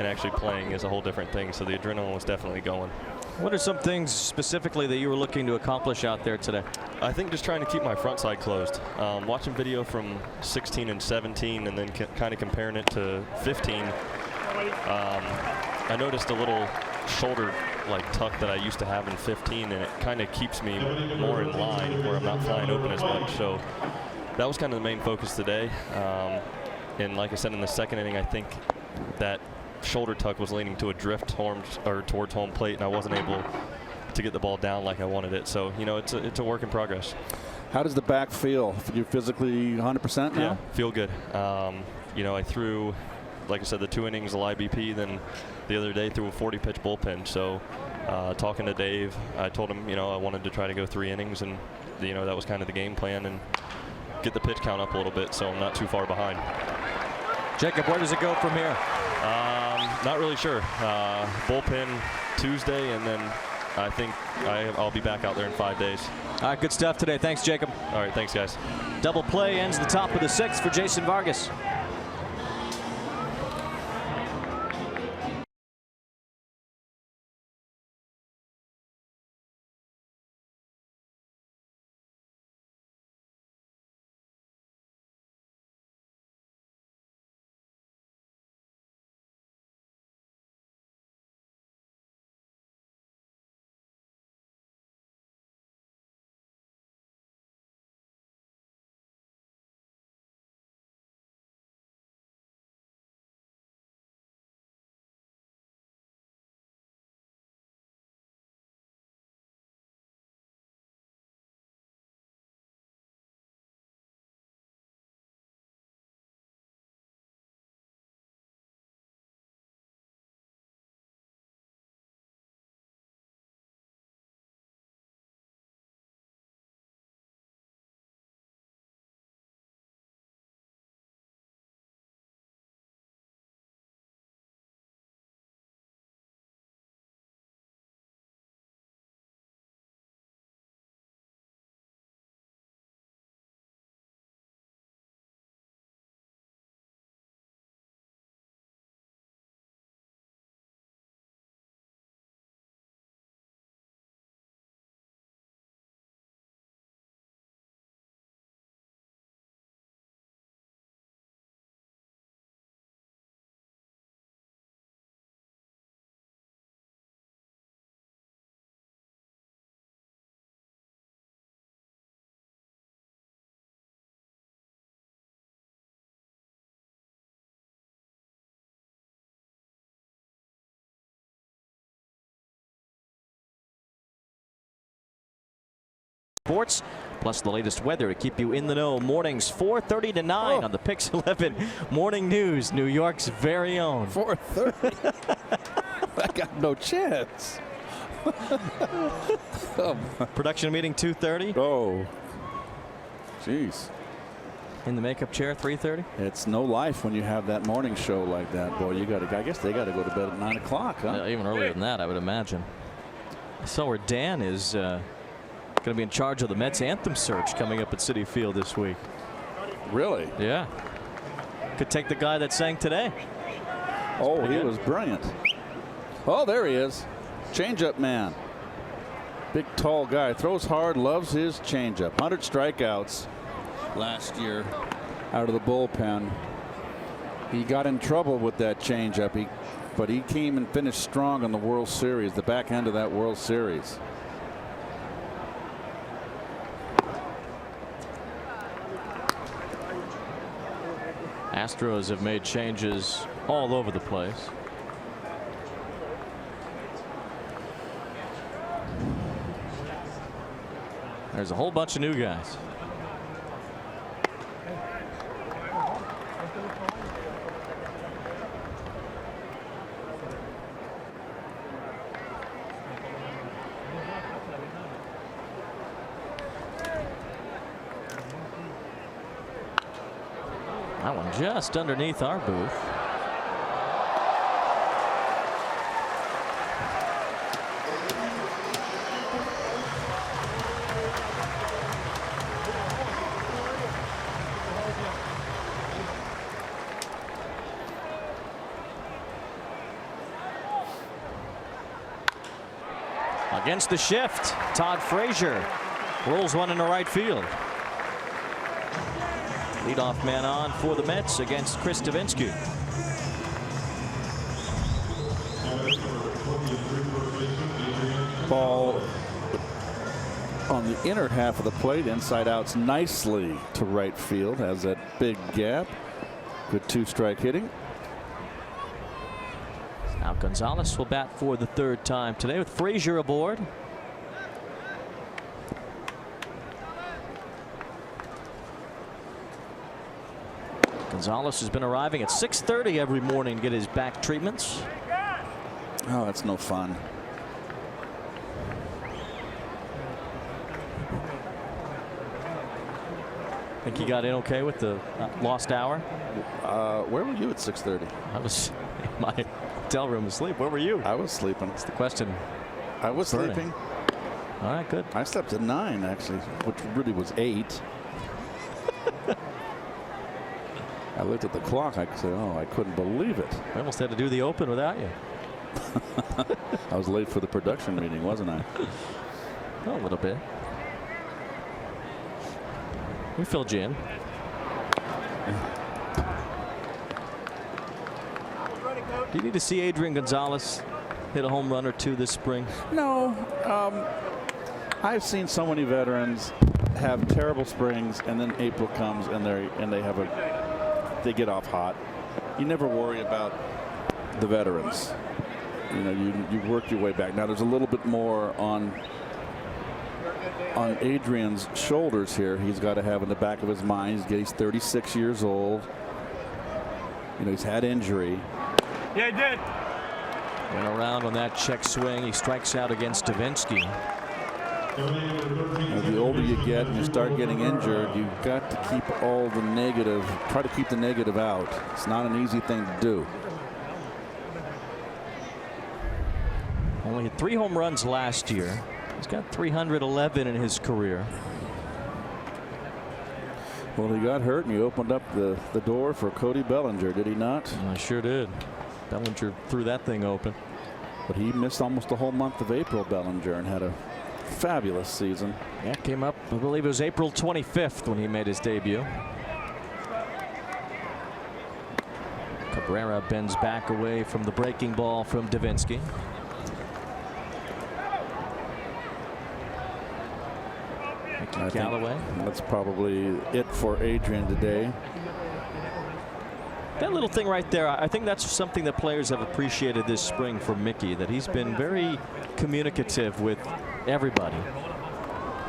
[SPEAKER 7] actually playing is a whole different thing. So the adrenaline was definitely going.
[SPEAKER 1] What are some things specifically that you were looking to accomplish out there today?
[SPEAKER 7] I think just trying to keep my front side closed. Watching video from 16 and 17 and then kind of comparing it to 15, I noticed a little shoulder tuck that I used to have in 15, and it kind of keeps me more in line where I'm not flying open as much. So that was kind of the main focus today. And like I said, in the second inning, I think that shoulder tuck was leaning to a drift towards home plate, and I wasn't able to get the ball down like I wanted it. So, you know, it's a work in progress.
[SPEAKER 5] How does the back feel? You physically 100% now?
[SPEAKER 7] Yeah, feel good. You know, I threw, like I said, the 2 innings of IBP. Then the other day threw a 40-pitch bullpen. So talking to Dave, I told him, you know, I wanted to try to go 3 innings, and you know that was kind of the game plan, and get the pitch count up a little bit, so I'm not too far behind.
[SPEAKER 1] Jacob, where does it go from here?
[SPEAKER 7] Not really sure. Bullpen Tuesday, and then I think I'll be back out there in 5 days.
[SPEAKER 1] All right, good stuff today. Thanks, Jacob.
[SPEAKER 7] All right, thanks, guys.
[SPEAKER 1] Double play ends the top of the 6th for Jason Vargas. Sports, plus the latest weather to keep you in the know. Mornings 4:30 to 9 on the Pix 11 Morning News, New York's very own.
[SPEAKER 5] 4:30. I got no chance.
[SPEAKER 1] Production meeting 2:30.
[SPEAKER 5] Oh, jeez.
[SPEAKER 1] In the makeup chair 3:30.
[SPEAKER 5] It's no life when you have that morning show like that. Boy, you got to. I guess they got to go to bed at 9 o'clock, huh?
[SPEAKER 1] Even earlier than that, I would imagine. I saw where Dan is going to be in charge of the Mets anthem search coming up at Citi Field this week.
[SPEAKER 5] Really?
[SPEAKER 1] Yeah. Could take the guy that sang today.
[SPEAKER 5] Oh, he was brilliant. Oh, there he is. Changeup man. Big, tall guy. Throws hard, loves his changeup. 100 strikeouts last year out of the bullpen. He got in trouble with that changeup, but he came and finished strong in the World Series, the back end of that World Series.
[SPEAKER 1] Astros have made changes all over the place. There's a whole bunch of new guys. That one just underneath our booth. Against the shift, Todd Frazier rolls one into right field. Leadoff man on for the Mets against Chris Davinsky.
[SPEAKER 5] Ball on the inner half of the plate, inside outs nicely to right field. Has that big gap. Good 2-strike hitting.
[SPEAKER 1] Now Gonzalez will bat for the 3rd time today with Frazier aboard. Gonzalez has been arriving at 6:30 every morning to get his back treatments.
[SPEAKER 5] Oh, that's no fun.
[SPEAKER 1] Think he got in okay with the lost hour?
[SPEAKER 5] Where were you at 6:30?
[SPEAKER 1] I was in my hotel room asleep. Where were you?
[SPEAKER 5] I was sleeping.
[SPEAKER 1] That's the question.
[SPEAKER 5] I was
[SPEAKER 1] burning.
[SPEAKER 5] sleeping.
[SPEAKER 1] All right, good.
[SPEAKER 5] I slept at 9 actually, which really was 8. I looked at the clock. I said, "Oh, I couldn't believe it."
[SPEAKER 1] We almost had to do the Open without you.
[SPEAKER 5] I was late for the production meeting, wasn't I?
[SPEAKER 1] A little bit. We filled you in. Do you need to see Adrian Gonzalez hit a home run or two this spring?
[SPEAKER 5] No. I've seen so many veterans have terrible springs, and then April comes and they get off hot. You never worry about the veterans. You know, you work your way back. Now there's a little bit more on Adrian's shoulders here. He's got to have in the back of his mind. He's 36 years old. You know, he's had injury.
[SPEAKER 4] Yeah, he did.
[SPEAKER 1] Went around on that check swing. He strikes out against Davinsky.
[SPEAKER 5] The older you get and you start getting injured, you've got to keep all the negative, try to keep the negative out. It's not an easy thing to do.
[SPEAKER 1] Only had 3 home runs last year. He's got 311 in his career.
[SPEAKER 5] Well, he got hurt and he opened up the door for Cody Bellinger, did he not?
[SPEAKER 1] I sure did. Bellinger threw that thing open.
[SPEAKER 5] But he missed almost the whole month of April, Bellinger, and had a fabulous season.
[SPEAKER 1] Yeah, came up, I believe it was April 25th when he made his debut. Cabrera bends back away from the breaking ball from Davinsky. Galloway.
[SPEAKER 5] That's probably it for Adrian today.
[SPEAKER 1] That little thing right there, I think that's something that players have appreciated this spring from Mickey, that he's been very communicative with everybody.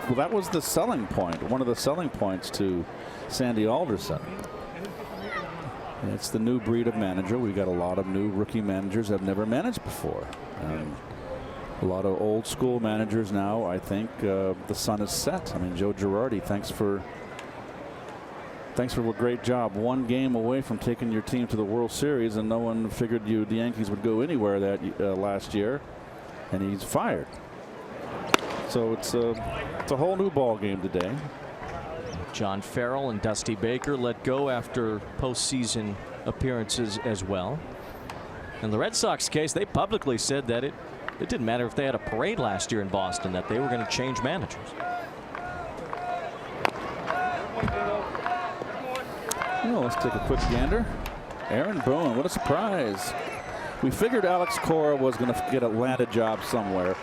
[SPEAKER 5] Well, that was the selling point, one of the selling points to Sandy Alderson. It's the new breed of manager. We got a lot of new rookie managers that have never managed before. A lot of old school managers now. I think the sun is set. I mean, Joe Girardi, thanks for a great job. 1 game away from taking your team to the World Series, and no one figured the Yankees would go anywhere that last year, and he's fired. So it's a whole new ball game today.
[SPEAKER 1] John Farrell and Dusty Baker let go after postseason appearances as well. In the Red Sox case, they publicly said that it didn't matter if they had a parade last year in Boston, that they were going to change managers.
[SPEAKER 5] Well, let's take a quick gander. Aaron Boone, what a surprise. We figured Alex Cora was going to get a landed job somewhere.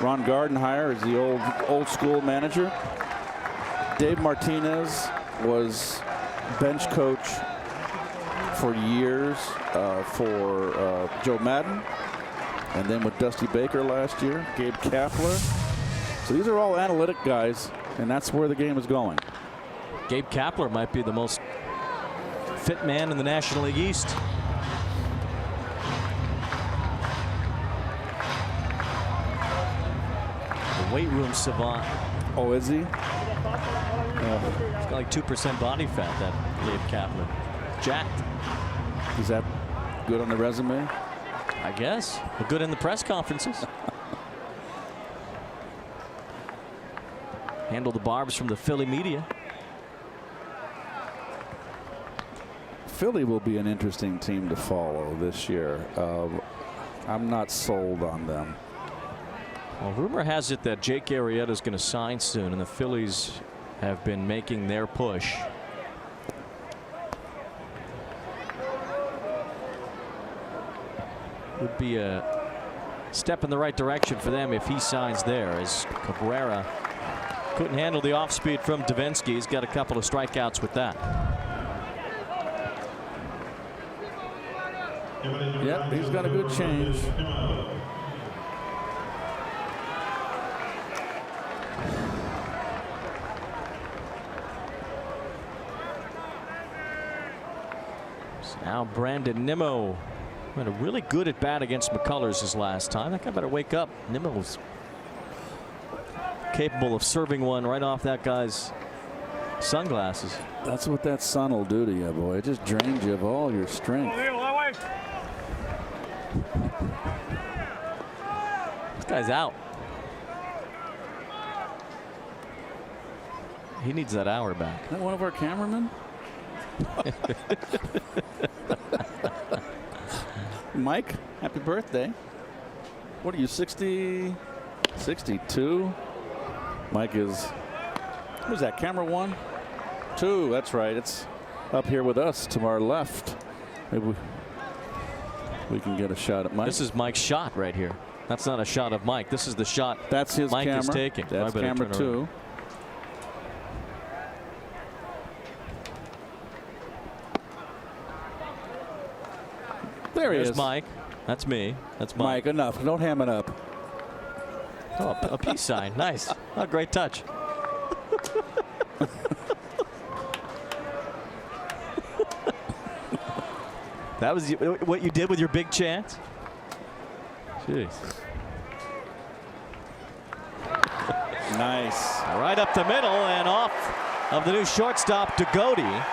[SPEAKER 5] Ron Gardenhire is the old school manager. Dave Martinez was bench coach for years for Joe Madden. And then with Dusty Baker last year, Gabe Kapler. So these are all analytic guys, and that's where the game is going.
[SPEAKER 1] Gabe Kapler might be the most fit man in the National League East. The weight room savant.
[SPEAKER 5] Oh, is he?
[SPEAKER 1] He's got like 2% body fat, that Gabe Kapler. Jacked.
[SPEAKER 5] Is that good on the resume?
[SPEAKER 1] I guess. But good in the press conferences. Handle the barbs from the Philly media.
[SPEAKER 5] Philly will be an interesting team to follow this year. I'm not sold on them.
[SPEAKER 1] Well, rumor has it that Jake Arrieta is going to sign soon, and the Phillies have been making their push. Would be a step in the right direction for them if he signs there, as Cabrera couldn't handle the off speed from Davinsky. He's got a couple of strikeouts with that.
[SPEAKER 5] Yep, he's got a good change.
[SPEAKER 1] So now Brandon Nimmo had a really good at bat against McCullers his last time. That guy better wake up. Nimmo's capable of serving one right off that guy's sunglasses.
[SPEAKER 5] That's what that sun will do to you, boy. It just drains you of all your strength.
[SPEAKER 1] This guy's out. He needs that hour back.
[SPEAKER 5] Is that one of our cameramen? Mike, happy birthday. What are you, 60? 62? Mike is, who's that, camera 1? 2, that's right. It's up here with us to our left. Maybe we can get a shot at Mike.
[SPEAKER 1] This is Mike's shot right here. That's not a shot of Mike. This is the shot
[SPEAKER 5] that's his
[SPEAKER 1] Mike
[SPEAKER 5] camera.
[SPEAKER 1] is taking.
[SPEAKER 5] That's camera 2. There he
[SPEAKER 1] There's
[SPEAKER 5] is.
[SPEAKER 1] Mike. That's me. That's Mike.
[SPEAKER 5] Mike, enough. Don't ham it up.
[SPEAKER 1] Oh, a peace sign. Nice. Oh, great touch. That was what you did with your big chance? Jeez.
[SPEAKER 5] Nice.
[SPEAKER 1] Right up the middle and off of the new shortstop, Dugotti.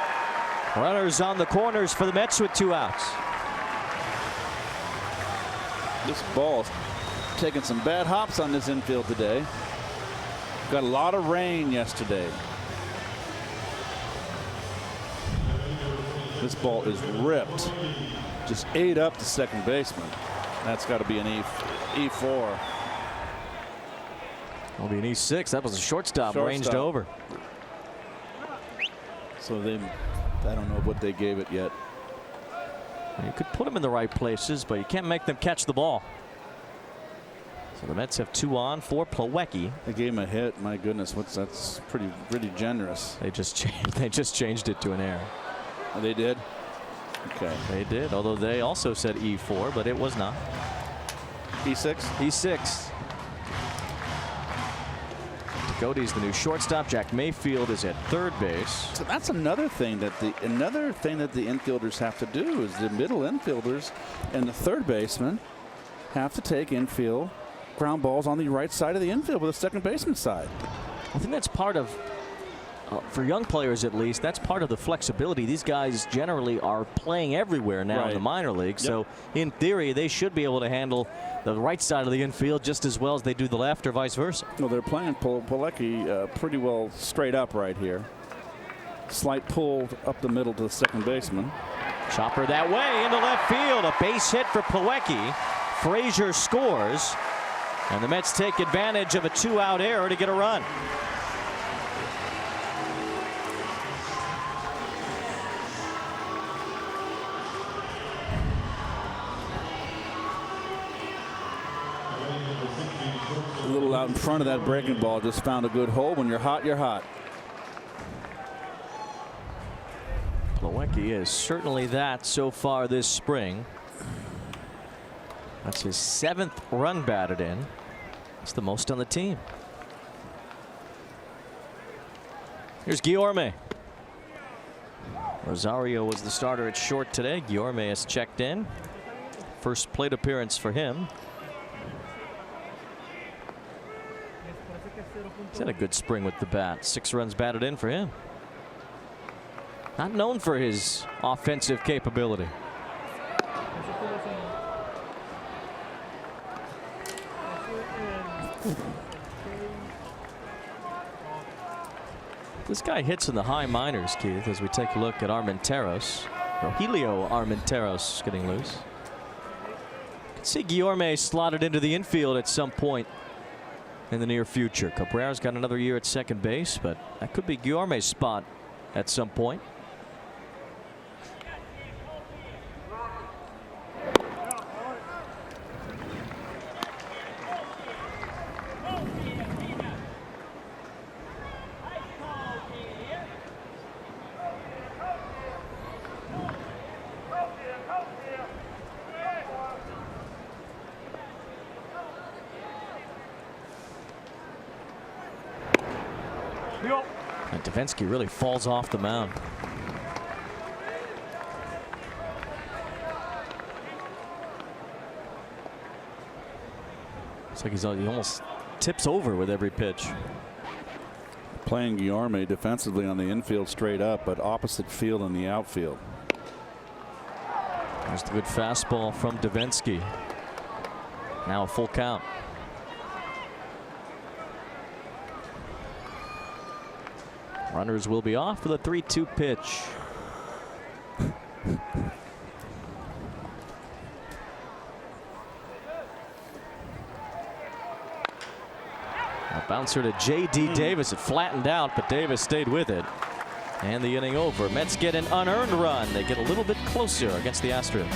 [SPEAKER 1] Runners on the corners for the Mets with 2 outs.
[SPEAKER 5] This ball's taking some bad hops on this infield today. Got a lot of rain yesterday. This ball is ripped. Just ate up the second baseman. That's got to be an E4.
[SPEAKER 1] It'll be an E6. That was a shortstop ranged over.
[SPEAKER 5] So I don't know what they gave it yet.
[SPEAKER 1] You could put them in the right places, but you can't make them catch the ball. So the Mets have 2 on for Plawecki.
[SPEAKER 5] They gave him a hit. My goodness, that's pretty generous.
[SPEAKER 1] They just changed it to an error.
[SPEAKER 5] Oh, they did? Okay.
[SPEAKER 1] They did, although they also said E4, but it was not.
[SPEAKER 5] E6?
[SPEAKER 1] E6. Dugoti's the new shortstop. Jack Mayfield is at third base.
[SPEAKER 5] So that's another thing that the infielders have to do is the middle infielders and the third baseman have to take infield ground balls on the right side of the infield with the second baseman side.
[SPEAKER 1] I think that's part of, for young players at least, that's part of the flexibility. These guys generally are playing everywhere now in the minor leagues.
[SPEAKER 5] Yep.
[SPEAKER 1] So in theory, they should be able to handle the right side of the infield just as well as they do the left or vice versa.
[SPEAKER 5] Well, they're playing Plawecki pretty well straight up right here. Slight pull up the middle to the second baseman.
[SPEAKER 1] Chopper that way into left field. A base hit for Plawecki. Frazier scores. And the Mets take advantage of a 2-out error to get a run.
[SPEAKER 5] A little out in front of that breaking ball. Just found a good hole. When you're hot, you're hot.
[SPEAKER 1] Plawecki is certainly that so far this spring. That's his 7th run batted in. It's the most on the team. Here's Guillorme. Rosario was the starter at short today. Guillorme has checked in. First plate appearance for him. He's had a good spring with the bat. 6 runs batted in for him. Not known for his offensive capability. This guy hits in the high minors, Keith, as we take a look at Armenteros. Rogelio Armenteros getting loose. You can see Guillorme slotted into the infield at some point in the near future. Cabrera's got another year at second base, but that could be Guillorme's spot at some point. And Davinsky really falls off the mound. It's like he almost tips over with every pitch.
[SPEAKER 5] Playing Guillorme defensively on the infield straight up, but opposite field in the outfield.
[SPEAKER 1] There's the good fastball from Davinsky. Now a full count. Runners will be off for the 3-2 pitch. A bouncer to J.D. Davis. It flattened out, but Davis stayed with it. And the inning over. Mets get an unearned run. They get a little bit closer against the Astros.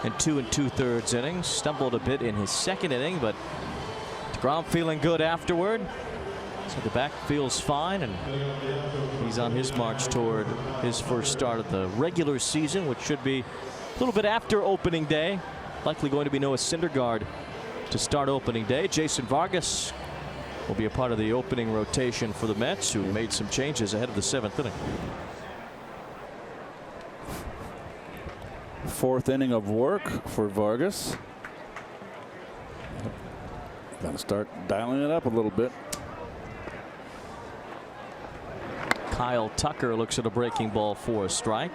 [SPEAKER 1] In 2 2/3 innings. Stumbled a bit in his second inning, but DeGrom feeling good afterward. So the back feels fine, and he's on his march toward his first start of the regular season, which should be a little bit after opening day. Likely going to be Noah Syndergaard to start opening day. Jason Vargas will be a part of the opening rotation for the Mets, who made some changes ahead of the 7th inning.
[SPEAKER 5] 4th inning of work for Vargas. Got to start dialing it up a little bit.
[SPEAKER 1] Kyle Tucker looks at a breaking ball for a strike.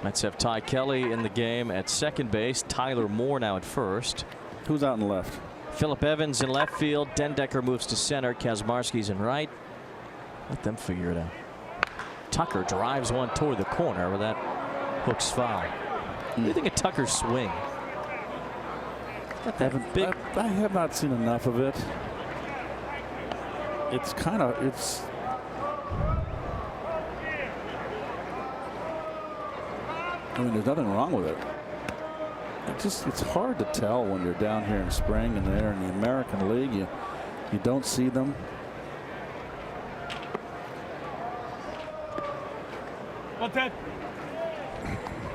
[SPEAKER 1] Mets have Ty Kelly in the game at second base. Tyler Moore now at first.
[SPEAKER 5] Who's out in left?
[SPEAKER 1] Phillip Evans in left field. Dendecker moves to center. Kazmarski's in right. Let them figure it out. Tucker drives one toward the corner, where that hooks foul. What do you think of Tucker's swing? Got that big.
[SPEAKER 5] I have not seen enough of it. It's kind of I mean, there's nothing wrong with it. It's hard to tell when you're down here in spring and they're in the American League. You don't see them.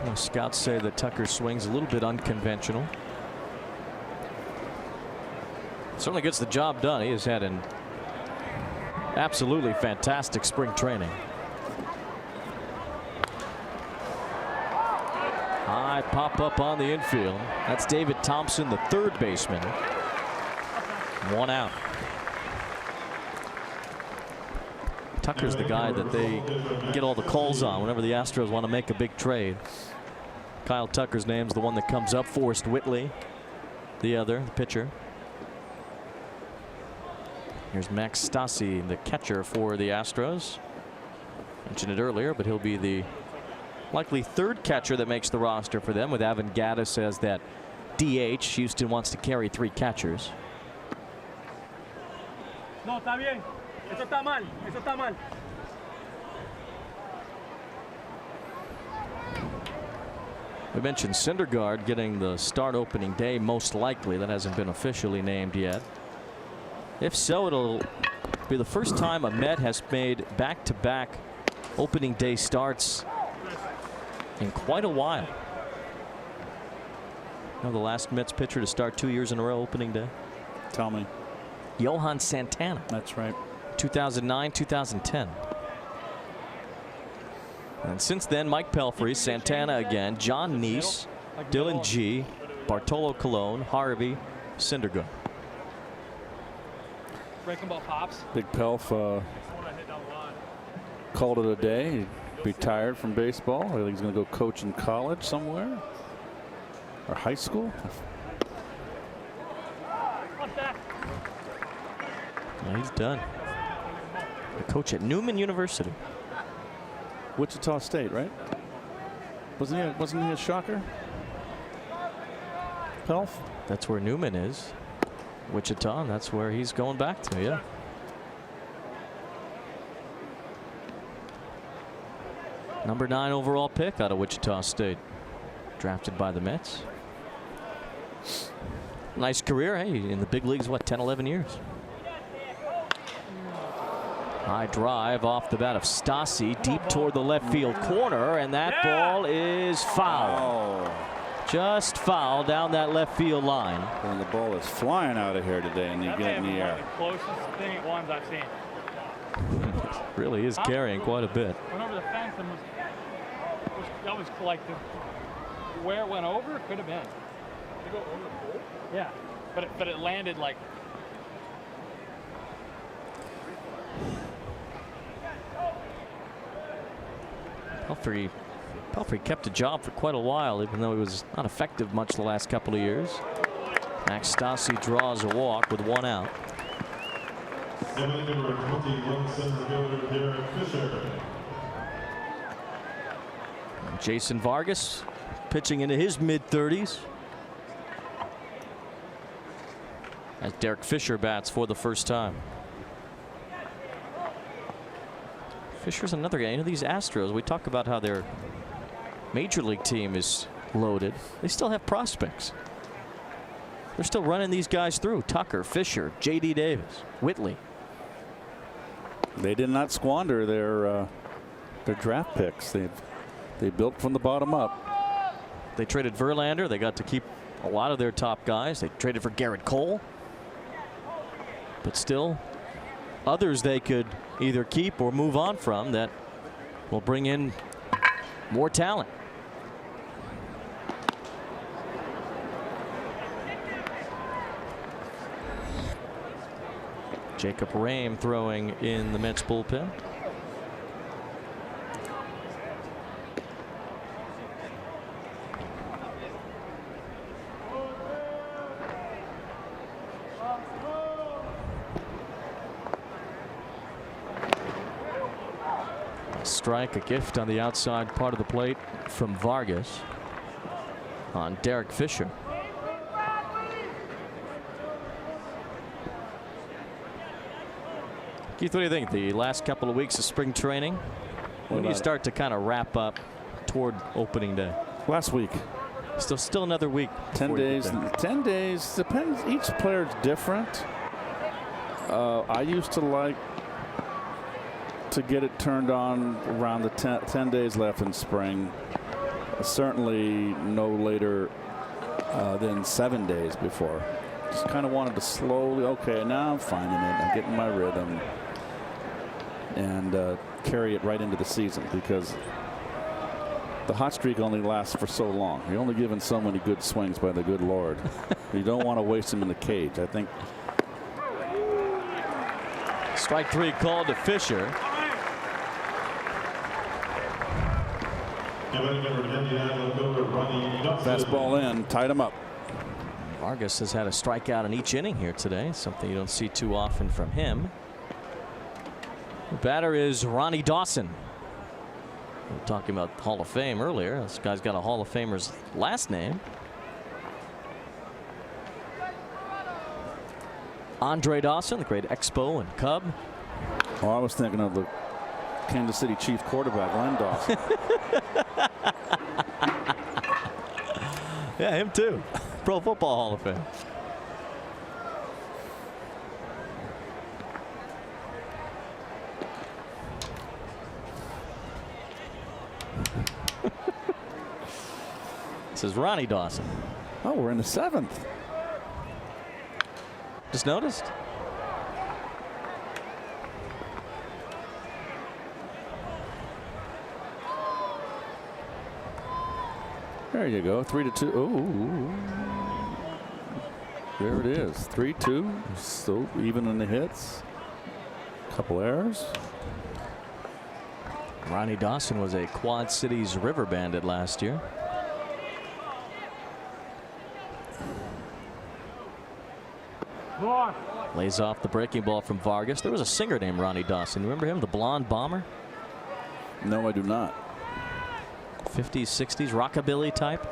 [SPEAKER 1] Well, scouts say that Tucker's swing's a little bit unconventional. Certainly gets the job done. He has had an absolutely fantastic spring training. High pop up on the infield. That's David Thompson, the third baseman. 1 out. Tucker's the guy that they get all the calls on whenever the Astros want to make a big trade. Kyle Tucker's name's the one that comes up. Forrest Whitley, the other, the pitcher. Here's Max Stassi, the catcher for the Astros. Mentioned it earlier, but he'll be the likely third catcher that makes the roster for them, with Evan Gattis as that DH. Houston wants to carry 3 catchers.
[SPEAKER 4] No, está bien. Eso está mal. Eso está mal.
[SPEAKER 1] We mentioned Syndergaard getting the start opening day, most likely. That hasn't been officially named yet. If so, it'll be the first time a Met has made back-to-back opening day starts in quite a while. You know the last Mets pitcher to start 2 years in a row opening day?
[SPEAKER 5] Tell me.
[SPEAKER 1] Johan Santana.
[SPEAKER 5] That's right.
[SPEAKER 1] 2009, 2010. And since then, Mike Pelfrey, Santana again, John Neese, Dylan G, Bartolo Colon, Harvey, Syndergaard.
[SPEAKER 4] Breaking ball pops.
[SPEAKER 5] Big Pelf called it a day. He retired from baseball. I think he's going to go coach in college somewhere or high school.
[SPEAKER 1] Well, he's done. A coach at Newman University.
[SPEAKER 5] Wichita State, right? Wasn't he a shocker? Pelf?
[SPEAKER 1] That's where Newman is. Wichita, and that's where he's going back to, yeah. Number 9 overall pick out of Wichita State. Drafted by the Mets. Nice career, hey, in the big leagues, what, 10, 11 years? High drive off the bat of Stassi, deep toward the left field corner, and that ball is foul.
[SPEAKER 5] Oh.
[SPEAKER 1] Just foul down that left field line.
[SPEAKER 5] And the ball is flying out of here today, and you get it in the air.
[SPEAKER 4] One of the closest thing ones I've seen.
[SPEAKER 1] Really is carrying quite a bit.
[SPEAKER 4] Went over the fence and that was like where it went over. It could have been. Did it go over the pole? Yeah, but it landed like.
[SPEAKER 1] Pelfrey kept a job for quite a while, even though he was not effective much the last couple of years. Max Stassi draws a walk with 1 out.
[SPEAKER 6] Number 21, center fielder Derek Fisher.
[SPEAKER 1] Jason Vargas pitching into his mid-30s. As Derek Fisher bats for the first time. Fisher's another guy. You know, these Astros, we talk about how their major league team is loaded. They still have prospects. They're still running these guys through. Tucker, Fisher, J.D. Davis, Whitley.
[SPEAKER 5] They did not squander their draft picks. They built from the bottom up.
[SPEAKER 1] They traded Verlander. They got to keep a lot of their top guys. They traded for Garrett Cole. But still, others they could either keep or move on from that will bring in more talent. Jacob Rame throwing in the Mets bullpen. Strike, a gift on the outside part of the plate from Vargas on Derek Fisher. Keith, what do you think? The last couple of weeks of spring training, when do you start to kind of wrap up toward opening day?
[SPEAKER 5] Last week.
[SPEAKER 1] Still another week.
[SPEAKER 5] 10 days. 10 days. Depends. Each player's different. I used to like to get it turned on around the 10 days left in spring. Certainly no later than 7 days before. Just kind of wanted to slowly, okay, now I'm finding it. I'm getting my rhythm. And carry it right into the season, because the hot streak only lasts for so long. You're only given so many good swings by the good Lord. You don't want to waste them in the cage. I think.
[SPEAKER 1] Strike 3 called to Fisher.
[SPEAKER 5] Fastball in, tied him up.
[SPEAKER 1] Vargas has had a strikeout in each inning here today, something you don't see too often from him. The batter is Ronnie Dawson. We were talking about Hall of Fame earlier. This guy's got a Hall of Famer's last name. Andre Dawson, the great Expo and Cub.
[SPEAKER 5] Oh, I was thinking of the Kansas City Chiefs quarterback, Len Dawson.
[SPEAKER 1] Yeah, him too. Pro Football Hall of Fame. This is Ronnie Dawson.
[SPEAKER 5] Oh, we're in the 7th.
[SPEAKER 1] Just noticed.
[SPEAKER 5] There you go. 3-2. Oh, there it is. 3-2. So even in the hits. Couple errors.
[SPEAKER 1] Ronnie Dawson was a Quad Cities River Bandit last year. Lays off the breaking ball from Vargas. There was a singer named Ronnie Dawson. Remember him, the blonde bomber?
[SPEAKER 5] No, I do not.
[SPEAKER 1] 50s, 60s, rockabilly type.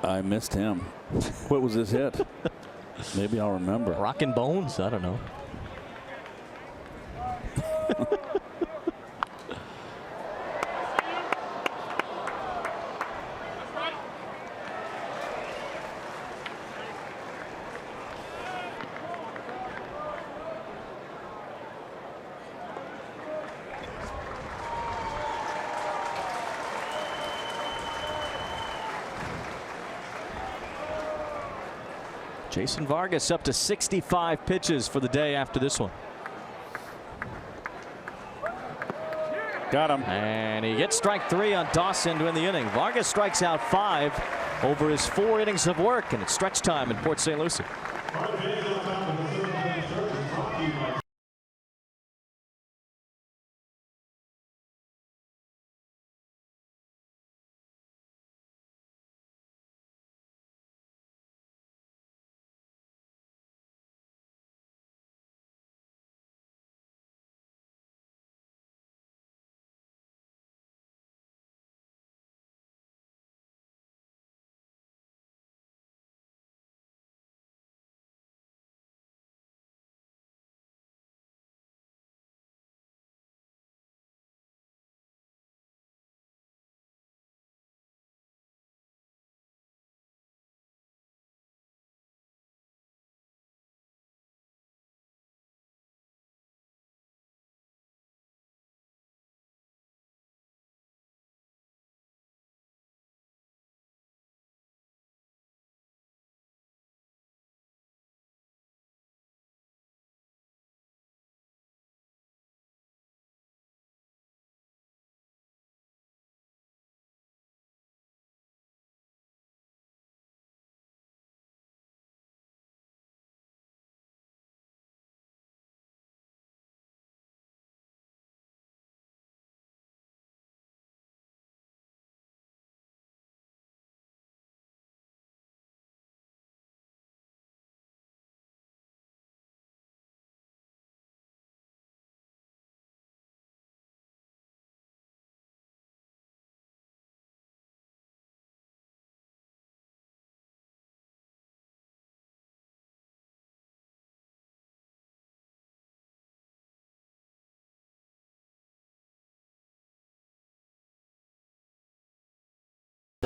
[SPEAKER 5] I missed him. What was his hit? Maybe I'll remember.
[SPEAKER 1] Rockin' Bones? I don't know. Jason Vargas up to 65 pitches for the day after this one.
[SPEAKER 5] Got him.
[SPEAKER 1] And he gets strike 3 on Dawson to end the inning. Vargas strikes out 5 over his 4 innings of work, and it's stretch time in Port St. Lucie.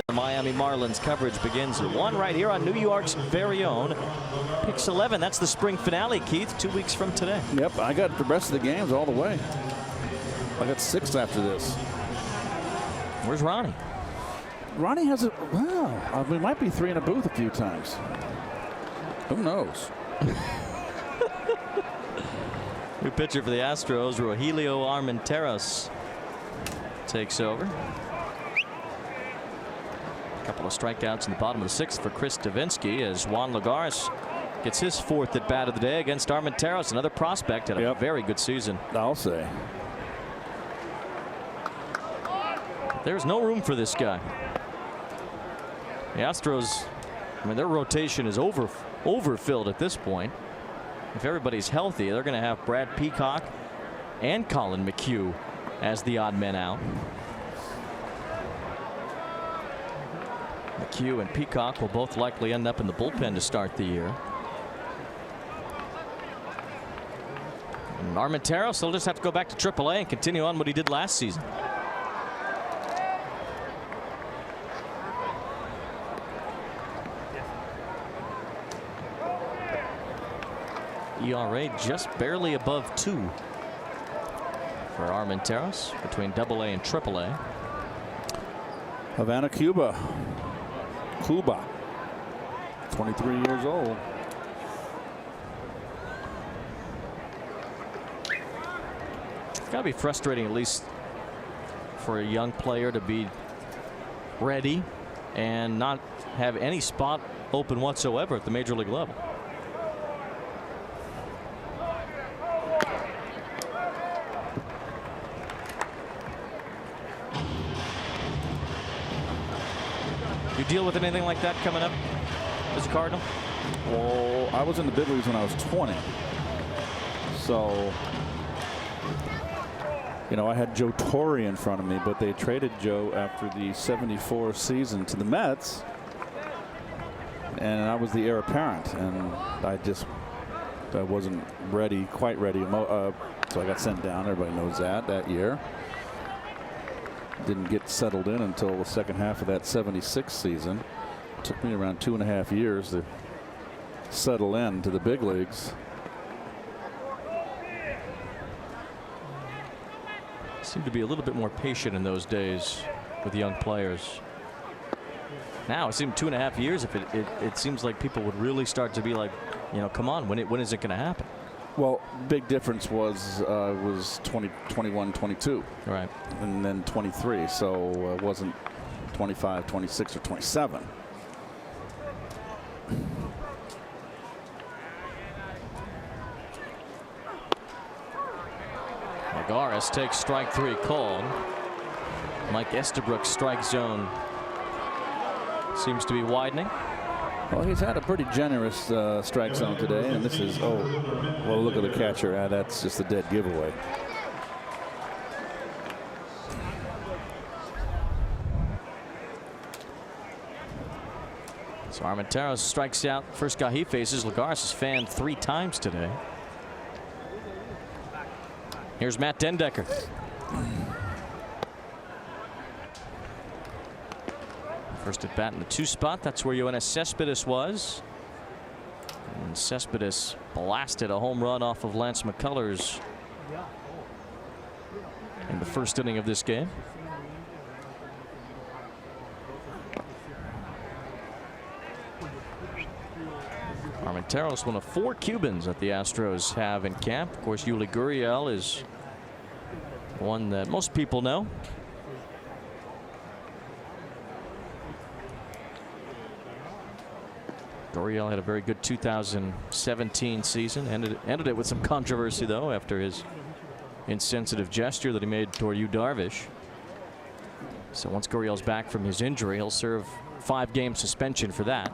[SPEAKER 1] The Miami Marlins coverage begins at 1 right here on New York's very own Pix 11. That's the spring finale, Keith, 2 weeks from today.
[SPEAKER 5] Yep, I got the rest of the games all the way. I got 6 after this.
[SPEAKER 1] Where's Ronnie?
[SPEAKER 5] Ronnie has a, well, we might be 3 in a booth a few times. Who knows?
[SPEAKER 1] New pitcher for the Astros, Rogelio Armenteros, takes over. A couple of strikeouts in the bottom of the 6th for Chris Davinsky as Juan Lagares gets his 4th at bat of the day against Armenteros, another prospect, had a very good season.
[SPEAKER 5] I'll say.
[SPEAKER 1] There's no room for this guy. The Astros, I mean, their rotation is overfilled at this point. If everybody's healthy, they're going to have Brad Peacock and Colin McHugh as the odd men out. McHugh and Peacock will both likely end up in the bullpen to start the year. And Armenteros will just have to go back to AAA and continue on what he did last season. ERA just barely above 2 for Armenteros between AA and AAA.
[SPEAKER 5] Havana, Cuba. 23 years old.
[SPEAKER 1] It's got to be frustrating, at least for a young player, to be ready and not have any spot open whatsoever at the major league level. You deal with anything like that coming up as a Cardinal?
[SPEAKER 5] Well, I was in the big leagues when I was 20. So, you know, I had Joe Torre in front of me, but they traded Joe after the '74 season to the Mets. And I was the heir apparent, and I wasn't ready, quite ready. So I got sent down. Everybody knows that year. Didn't get settled in until the second half of that '76 season. Took me around 2.5 years to settle in to the big leagues.
[SPEAKER 1] Seemed to be a little bit more patient in those days with young players. Now it seems 2.5 years. If it seems like people would really start to be like, you know, come on, when is it going to happen?
[SPEAKER 5] Well, big difference was 20, 21, 22.
[SPEAKER 1] Right.
[SPEAKER 5] And then 23. So it wasn't 25, 26, or 27.
[SPEAKER 1] Lagares takes strike 3 called. Mike Estabrook's strike zone seems to be widening.
[SPEAKER 5] Well, he's had a pretty generous strike zone today, and this is, well, look at the catcher. That's just a dead giveaway.
[SPEAKER 1] So Armenteros strikes out first guy he faces. Lagares has fanned 3 times today. Here's Matt Dendecker. First at bat in the 2 spot. That's where Yoenis Cespedes was. And Cespedes blasted a home run off of Lance McCullers in the first inning of this game. Armenteros, one of 4 Cubans that the Astros have in camp. Of course, Yuli Gurriel is one that most people know. Gurriel had a very good 2017 season. Ended it with some controversy, though, after his insensitive gesture that he made toward Yu Darvish. So once Gurriel's back from his injury, he'll serve 5-game suspension for that.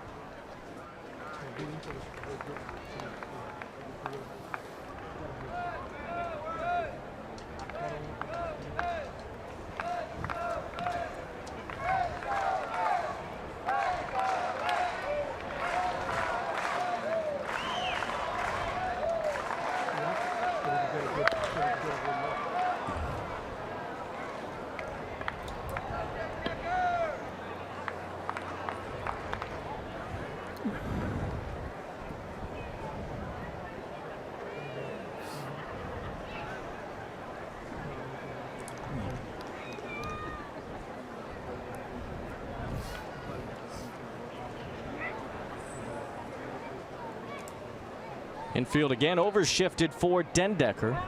[SPEAKER 1] Infield again, overshifted for Dendecker.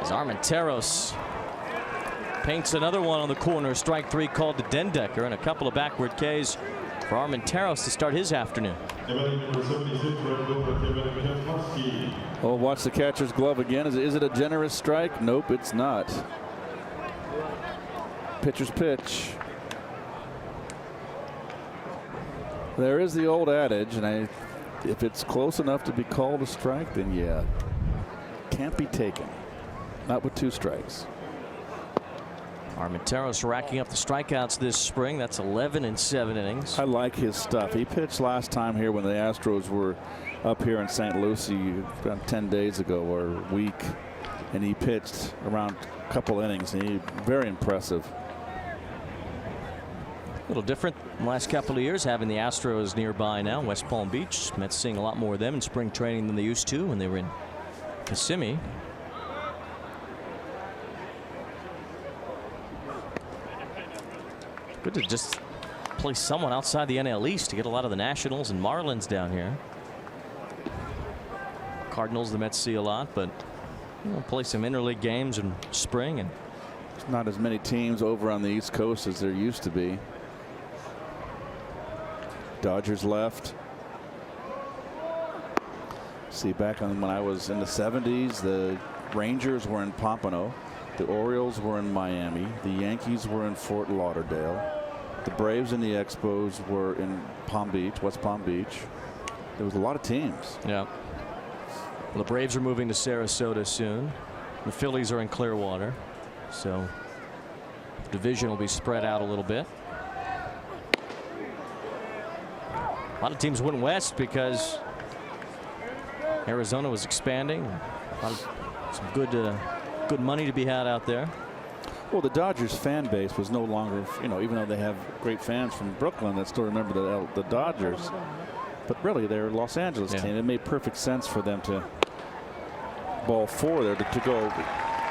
[SPEAKER 1] As Armenteros paints another one on the corner. Strike 3 called to Dendecker, and a couple of backward Ks for Armenteros to start his afternoon.
[SPEAKER 5] Oh, watch the catcher's glove again. Is it a generous strike? Nope, it's not. Pitcher's pitch. There is the old adage, and if it's close enough to be called a strike, then yeah, can't be taken. Not with 2 strikes.
[SPEAKER 1] Armenteros racking up the strikeouts this spring. That's 11 in 7 innings.
[SPEAKER 5] I like his stuff. He pitched last time here when the Astros were up here in St. Lucie about 10 days ago or a week, and he pitched around a couple innings, and he very impressive.
[SPEAKER 1] A little different in the last couple of years, having the Astros nearby now, West Palm Beach. Mets seeing a lot more of them in spring training than they used to when they were in Kissimmee. Good to just play someone outside the NL East to get a lot of the Nationals and Marlins down here. Cardinals, the Mets see a lot, but play some interleague games in spring. And
[SPEAKER 5] there's not as many teams over on the East Coast as there used to be. Dodgers left. See, back on when I was in the 70s, the Rangers were in Pompano. The Orioles were in Miami. The Yankees were in Fort Lauderdale. The Braves and the Expos were in Palm Beach, West Palm Beach. There was a lot of teams.
[SPEAKER 1] Yeah. Well, the Braves are moving to Sarasota soon. The Phillies are in Clearwater. So the division will be spread out a little bit. A lot of teams went west because Arizona was expanding. Some good money to be had out there.
[SPEAKER 5] Well, the Dodgers fan base was no longer, even though they have great fans from Brooklyn that still remember the Dodgers, but really they're a Los Angeles team. It made perfect sense for them to ball four there to go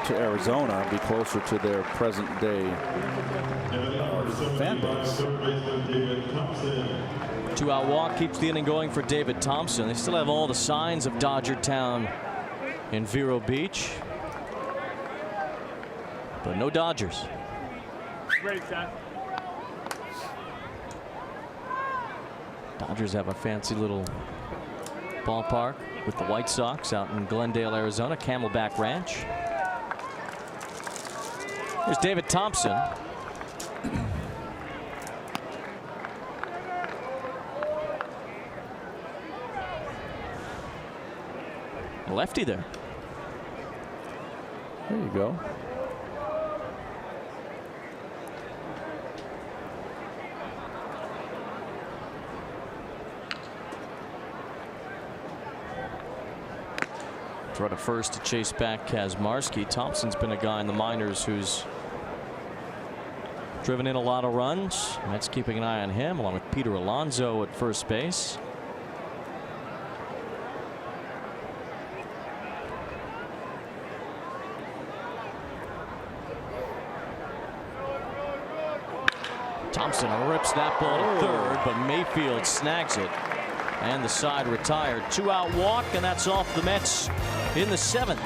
[SPEAKER 5] to Arizona and be closer to their present day fan base.
[SPEAKER 1] 2-out walk keeps the inning going for David Thompson. They still have all the signs of Dodger Town in Vero Beach, but no Dodgers. Dodgers have a fancy little ballpark with the White Sox out in Glendale, Arizona, Camelback Ranch. Here's David Thompson. Lefty there.
[SPEAKER 5] There you go.
[SPEAKER 1] Throw to first to chase back Kazmarski. Thompson's been a guy in the minors who's driven in a lot of runs. Mets keeping an eye on him along with Peter Alonso at first base. Thompson rips that ball to third, but Mayfield snags it, and the side retired. 2-out walk, and that's off the Mets in the 7th.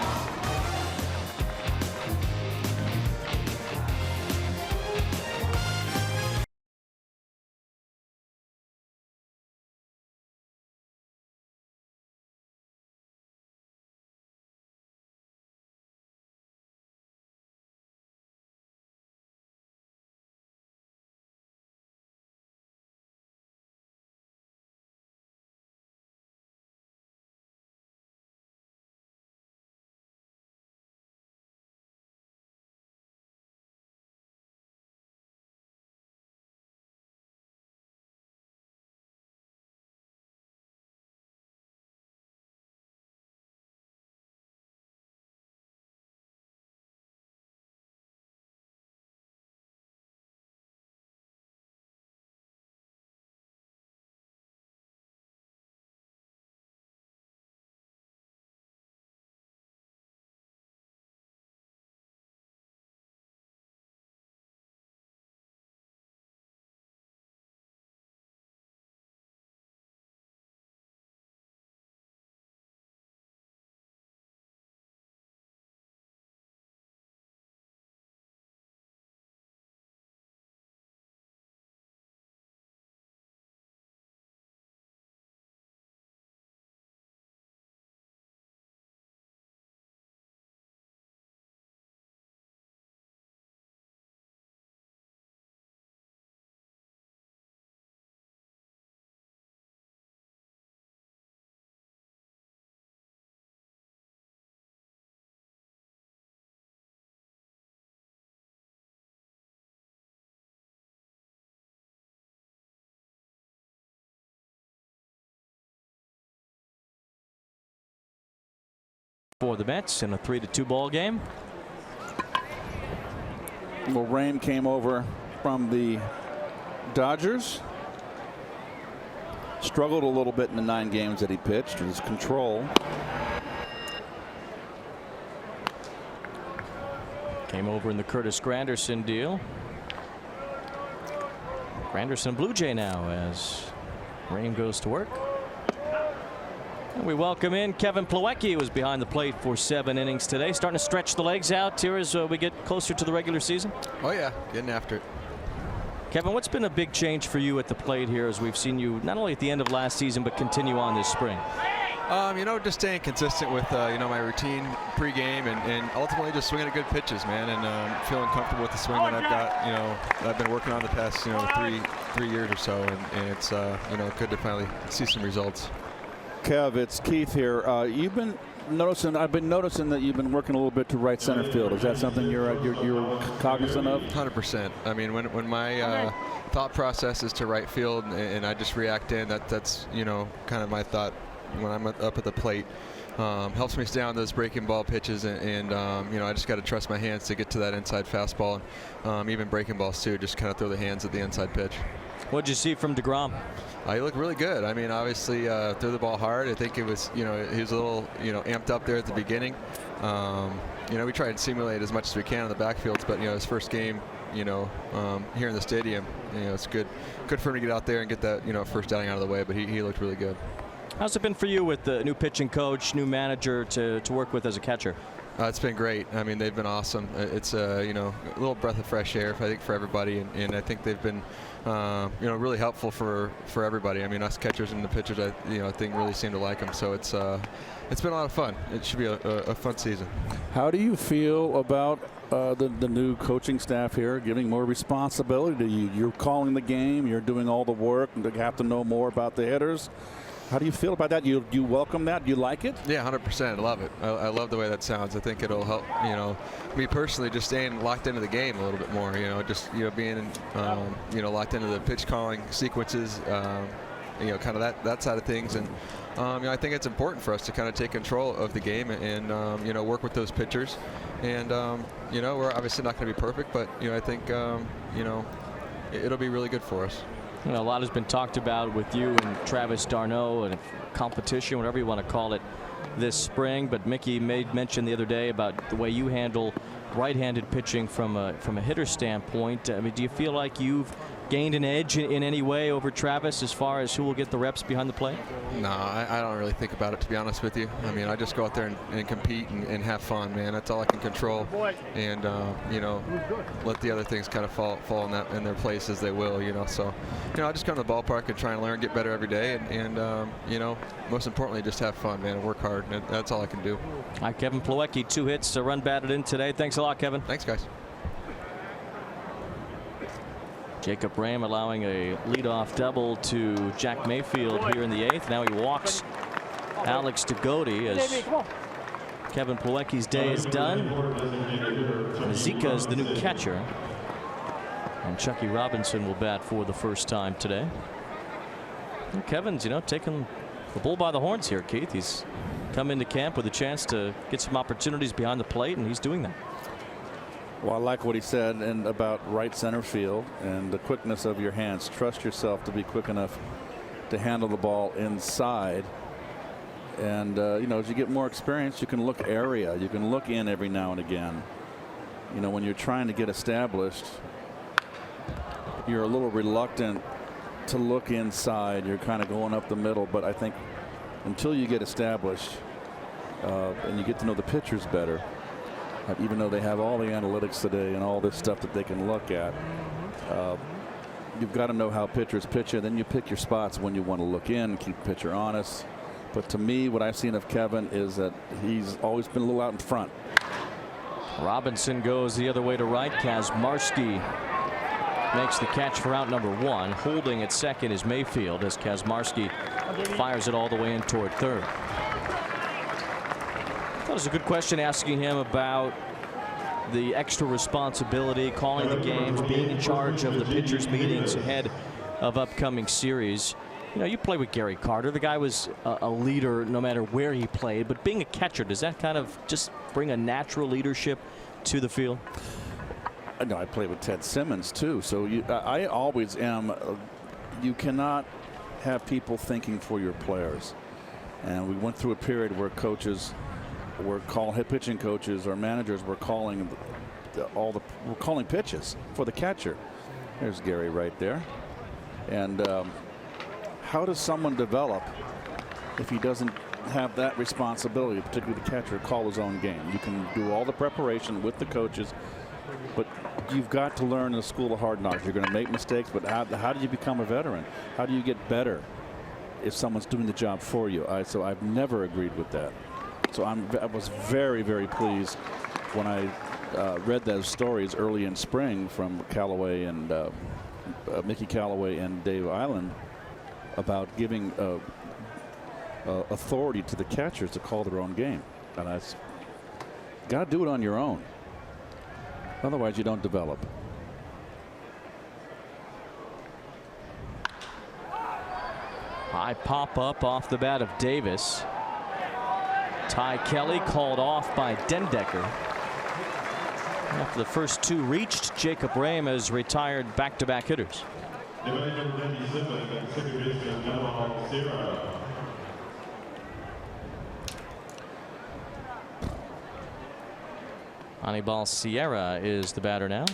[SPEAKER 1] for the Mets in a 3-2 ball game.
[SPEAKER 5] Well, rain came over from the Dodgers. Struggled a little bit in the 9 games that he pitched. His control.
[SPEAKER 1] Came over in the Curtis Granderson deal. Granderson Blue Jay now as rain goes to work. And we welcome in Kevin Plawecki, who was behind the plate for 7 innings today. Starting to stretch the legs out here as we get closer to the regular season.
[SPEAKER 8] Oh yeah, getting after it.
[SPEAKER 1] Kevin, what's been a big change for you at the plate here as we've seen you not only at the end of last season but continue on this spring?
[SPEAKER 8] You know, just staying consistent with you know, my routine pregame and ultimately just swinging at good pitches, man, and feeling comfortable with the swing that I've got, you know, that I've been working on the past, you know, three years or so, and it's you know, good to finally see some results.
[SPEAKER 5] Kev, it's Keith here. You've been noticing. I've been noticing that you've been working a little bit to right center field. Is that something you're cognizant of?
[SPEAKER 8] 100%. I mean, when my thought process is to right field and I just react in, that's you know, kind of my thought when I'm up at the plate. Helps me stay on those breaking ball pitches, and you know, I just got to trust my hands to get to that inside fastball, and even breaking balls too. Just kind of throw the hands at the inside pitch.
[SPEAKER 1] What'd you see from DeGrom?
[SPEAKER 8] He looked really good. I mean, obviously threw the ball hard. I think it was, you know, he was a little, you know, amped up there at the beginning. You know, we try and simulate as much as we can on the backfields, but you know, his first game, you know, here in the stadium, you know, it's good for him to get out there and get that, you know, first outing out of the way. But he looked really good.
[SPEAKER 1] How's it been for you with the new pitching coach, new manager to work with as a catcher?
[SPEAKER 8] It's been great. I mean, they've been awesome. It's you know, a little breath of fresh air, I think, for everybody, and I think they've been you know, really helpful for everybody. I mean, us catchers and the pitchers, I think really seem to like them. So it's been a lot of fun. It should be a fun season.
[SPEAKER 5] How do you feel about the new coaching staff here, giving more responsibility to you? You're calling the game. You're doing all the work. You have to know more about the hitters. How do you feel about that? You welcome that? You like it?
[SPEAKER 8] Yeah, 100%. I love it. I love the way that sounds. I think it'll help, you know, me personally just staying locked into the game a little bit more. You know, just, you know, being you know, locked into the pitch calling sequences. You know, kind of that side of things, and you know, I think it's important for us to kind of take control of the game and you know, work with those pitchers. And you know, we're obviously not going to be perfect, but you know, I think you know, it'll be really good for us.
[SPEAKER 1] You know, a lot has been talked about with you and Travis d'Arnaud and competition, whatever you want to call it, this spring. But Mickey made mention the other day about the way you handle right-handed pitching from a hitter standpoint. I mean, do you feel like you've gained an edge in any way over Travis as far as who will get the reps behind the plate?
[SPEAKER 8] No, I don't really think about it, to be honest with you. I mean, I just go out there and compete and have fun, man. That's all I can control. And you know, let the other things kind of fall in their place as they will, you know. So, you know, I just come to the ballpark and try and learn, get better every day, and you know, most importantly, just have fun, man, and work hard. And that's all I can do.
[SPEAKER 1] All right, Kevin Plawecki, 2 hits, a run batted in today. Thanks a lot, Kevin.
[SPEAKER 8] Thanks, guys.
[SPEAKER 1] Jacob Ram allowing a leadoff double to Jack Mayfield here in the 8th. Now he walks Alex Degody as Kevin Plawecki's day is done. Mazika is the new catcher. And Chucky Robinson will bat for the first time today. And Kevin's, you know, taking the bull by the horns here, Keith. He's come into camp with a chance to get some opportunities behind the plate, and he's doing that.
[SPEAKER 5] Well, I like what he said and about right center field and the quickness of your hands. Trust yourself to be quick enough to handle the ball inside. And you know, as you get more experience, you can look area. You can look in every now and again. You know, when you're trying to get established, you're a little reluctant to look inside. You're kind of going up the middle. But I think until you get established and you get to know the pitchers better, even though they have all the analytics today and all this stuff that they can look at, you've got to know how pitchers pitch it. Then you pick your spots when you want to look in, keep the pitcher honest. But to me, what I've seen of Kevin is that he's always been a little out in front.
[SPEAKER 1] Robinson goes the other way to right. Kazmarski makes the catch for out number 1. Holding at second is Mayfield as Kazmarski fires it all the way in toward third. That was a good question asking him about the extra responsibility, calling the games, being in charge of the pitchers' meetings ahead of upcoming series. You know, you play with Gary Carter. The guy was a leader no matter where he played. But being a catcher, does that kind of just bring a natural leadership to the field?
[SPEAKER 5] No, I played with Ted Simmons too. So I always am. You cannot have people thinking for your players. And we went through a period where coaches were pitching coaches or managers were calling pitches for the catcher. There's Gary right there. And how does someone develop if he doesn't have that responsibility, particularly the catcher, call his own game? You can do all the preparation with the coaches, but you've got to learn in the school of hard knocks. You're going to make mistakes, but how do you become a veteran? How do you get better if someone's doing the job for you? So I've never agreed with that. So I was very, very pleased when I read those stories early in spring from Callaway and Mickey Callaway and Dave Island about giving authority to the catchers to call their own game. And I got to do it on your own. Otherwise, you don't develop.
[SPEAKER 1] High pop up off the bat of Davis. Ty Kelly called off by Dendecker. After the first two reached, Jacob Rame has retired back-to-back hitters. Anibal Sierra is the batter now.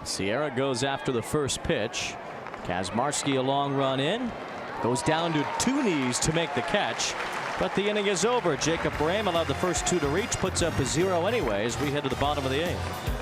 [SPEAKER 1] Sierra goes after the first pitch. Kazmarski a long run in. Goes down to two knees to make the catch. But the inning is over. Jacob Rame allowed the first two to reach. Puts up a 0 anyway as we head to the bottom of the 8th.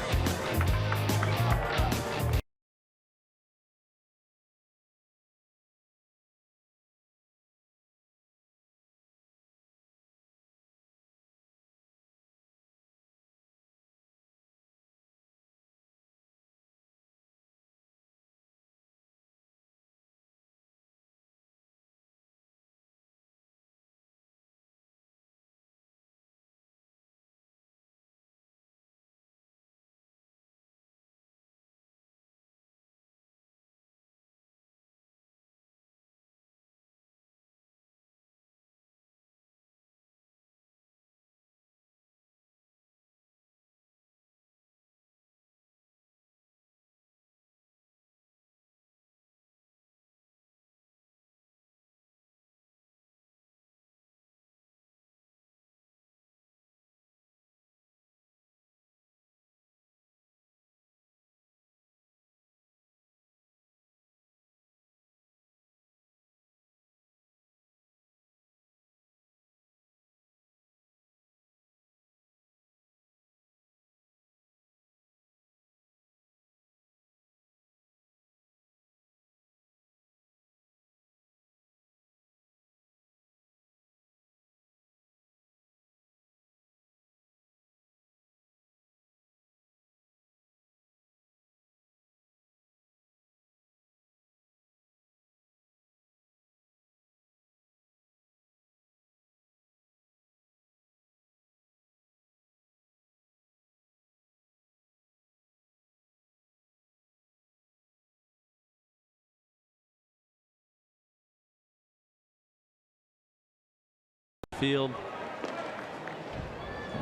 [SPEAKER 1] Field.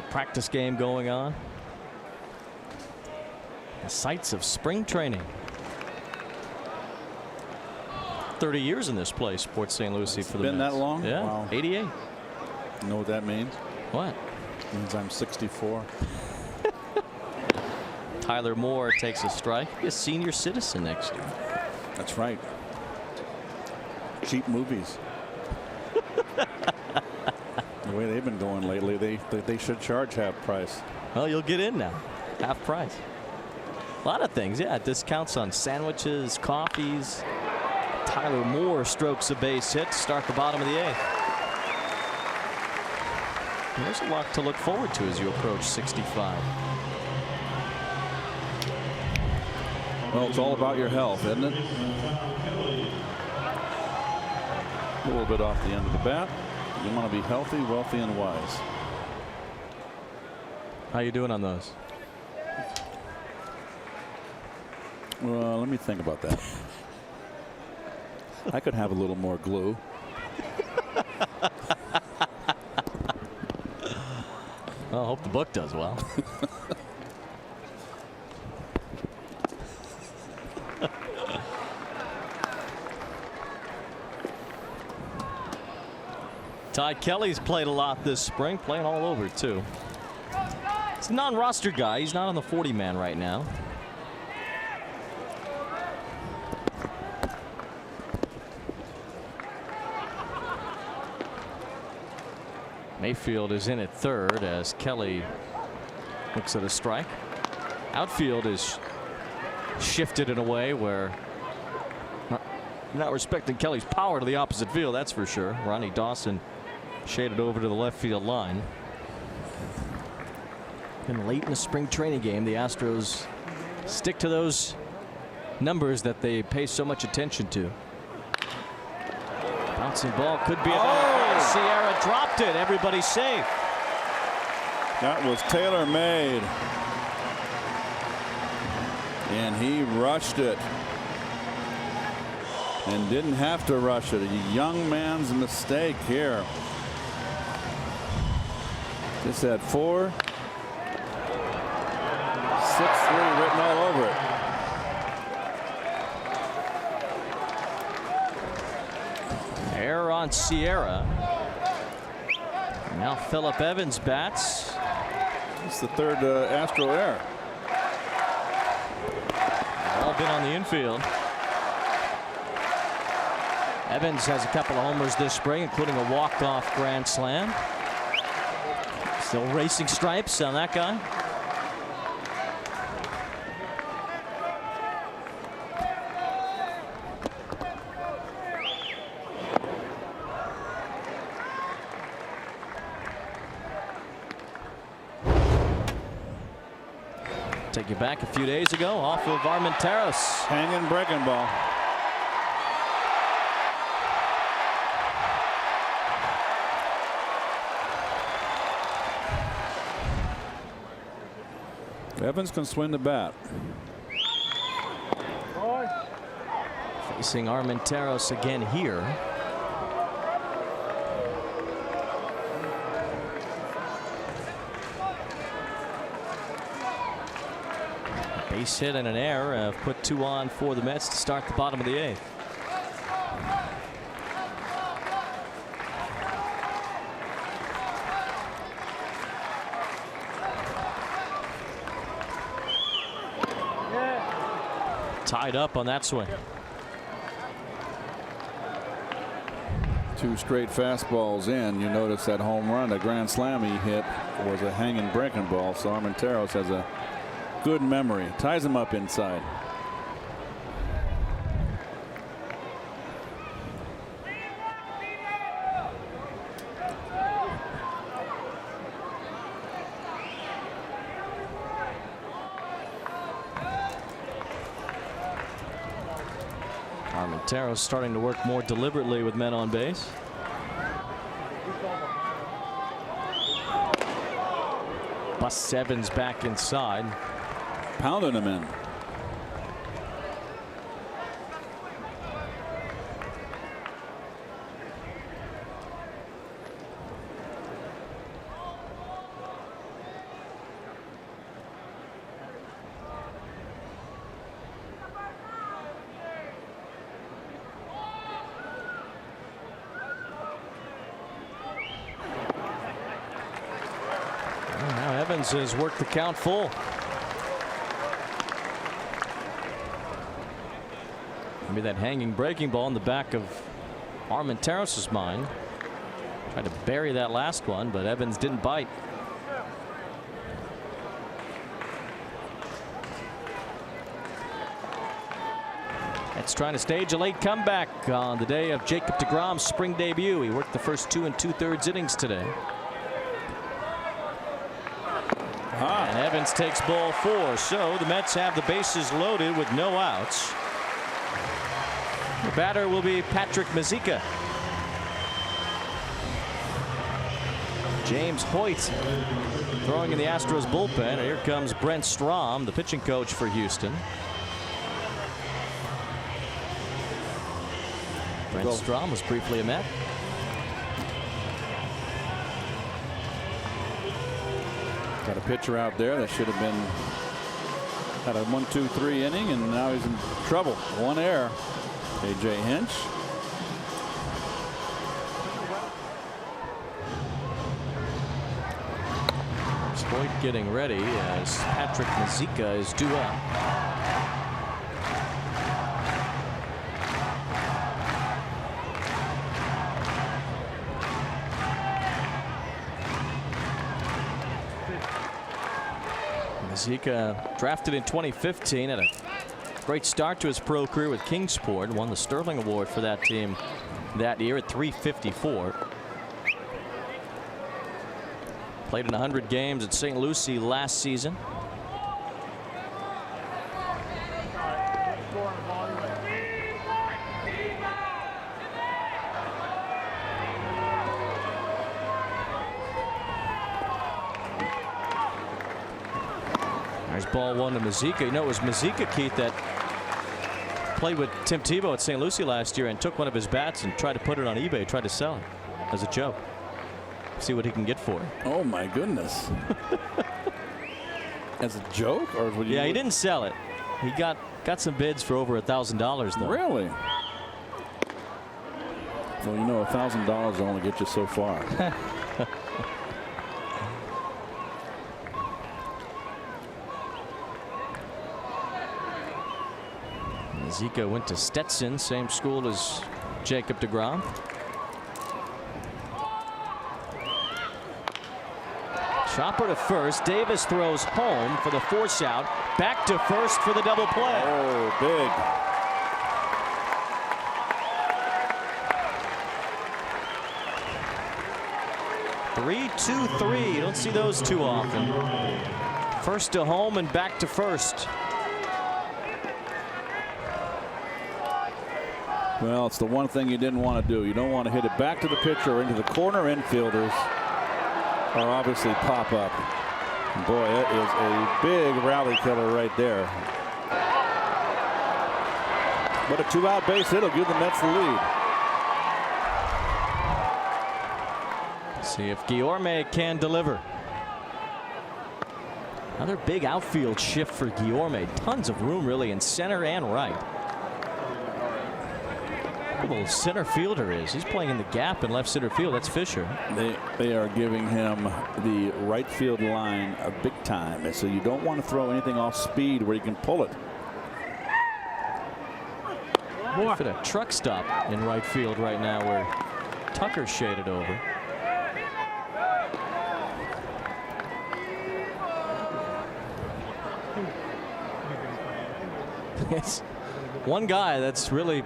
[SPEAKER 1] Practice game going on. The sights of spring training. 30 years in this place, Port St. Lucie for the
[SPEAKER 5] been
[SPEAKER 1] Mets.
[SPEAKER 5] That long?
[SPEAKER 1] Yeah,
[SPEAKER 5] wow.
[SPEAKER 1] 88.
[SPEAKER 5] You know what that means?
[SPEAKER 1] What?
[SPEAKER 5] It means I'm 64.
[SPEAKER 1] Tyler Moore takes a strike. He'll be a senior citizen next year.
[SPEAKER 5] That's right. Cheap movies. The way they've been going lately, they should charge half price.
[SPEAKER 1] Well, you'll get in now. Half price. A lot of things, yeah. Discounts on sandwiches, coffees. Tyler Moore strokes a base hit to start the bottom of the 8th. There's a lot to look forward to as you approach 65.
[SPEAKER 5] Well, it's all about your health, isn't it? A little bit off the end of the bat. You want to be healthy, wealthy, and wise.
[SPEAKER 1] How you doing on those?
[SPEAKER 5] Well, let me think about that. I could have a little more glue.
[SPEAKER 1] Well, I hope the book does well. Ty Kelly's played a lot this spring, playing all over too. He's a non-roster guy. He's not on the 40-man right now. Mayfield is in at third as Kelly looks at a strike. Outfield is shifted in a way where not respecting Kelly's power to the opposite field, that's for sure. Ronnie Dawson shaded over to the left field line. And late in the spring training game, the Astros stick to those numbers that they pay so much attention to. Bouncing ball could be a Sierra dropped it. Everybody's safe.
[SPEAKER 5] That was tailor-made. And he rushed it. And didn't have to rush it. A young man's mistake here. This had 4. 6-3 written all over it.
[SPEAKER 1] Error on Sierra. Now Phillip Evans bats.
[SPEAKER 5] It's the third Astro error.
[SPEAKER 1] All been on the infield. Evans has a couple of homers this spring, including a walk-off grand slam. Still racing stripes on that guy. Take you back a few days ago off of Armenteros.
[SPEAKER 5] Hanging breaking ball. Evans can swing the bat.
[SPEAKER 1] Facing Armenteros again here. Base hit and an error have put 2 on for the Mets to start the bottom of the 8th. Tied up on that swing.
[SPEAKER 5] 2 straight fastballs in. You notice that home run, the grand slam he hit was a hanging breaking ball. So Armenteros has a good memory. Ties him up inside.
[SPEAKER 1] Armenteros starting to work more deliberately with men on base. Busts Evans back inside.
[SPEAKER 5] Pounding him in.
[SPEAKER 1] Now Evans has worked the count full. Maybe that hanging breaking ball in the back of Armenteros' mind. Tried to bury that last one, but Evans didn't bite. It's trying to stage a late comeback on the day of Jacob deGrom's spring debut. He worked the first 2 2/3 innings today. And Evans takes ball 4, so the Mets have the bases loaded with no outs. The batter will be Patrick Mazeika. James Hoyt throwing in the Astros bullpen. And here comes Brent Strom, the pitching coach for Houston. Brent Strom was briefly a Met.
[SPEAKER 5] Got a pitcher out there that should have been had a 1-2-3 inning, and now he's in trouble. One error. A.J. Hinch.
[SPEAKER 1] Hoyt getting ready as Patrick Mazeika is due up. Mazeika drafted in 2015, had a great start to his pro career with Kingsport. Won the Sterling Award for that team that year at .354. Played in 100 games at St. Lucie last season. There's ball one to Mazeika. You know, it was Mazeika, Keith, that played with Tim Tebow at St. Lucie last year and took one of his bats and tried to put it on eBay, tried to sell it as a joke. See what he can get for it.
[SPEAKER 5] Oh my goodness. As a joke, or would you?
[SPEAKER 1] Yeah, he didn't sell it. He got some bids for over $1,000 though.
[SPEAKER 5] Really? Well, you know, $1,000 will only get you so far.
[SPEAKER 1] Mazeika went to Stetson, same school as Jacob deGrom. Chopper to first. Davis throws home for the force out. Back to first for the double play.
[SPEAKER 5] Oh, big.
[SPEAKER 1] Three, 2-3. You don't see those too often. First to home and back to first.
[SPEAKER 5] Well, it's the one thing you didn't want to do. You don't want to hit it back to the pitcher or into the corner infielders, or obviously pop up. And boy, that is a big rally killer right there. But a 2-out base hit will give the Mets the lead.
[SPEAKER 1] See if Guillorme can deliver. Another big outfield shift for Guillorme. Tons of room really in center and right. Little center fielder is. He's playing in the gap in left center field. That's Fisher.
[SPEAKER 5] They are giving him the right field line a big time. So you don't want to throw anything off speed where you can pull it.
[SPEAKER 1] At a truck stop in right field right now where Tucker's shaded over. It's one guy that's really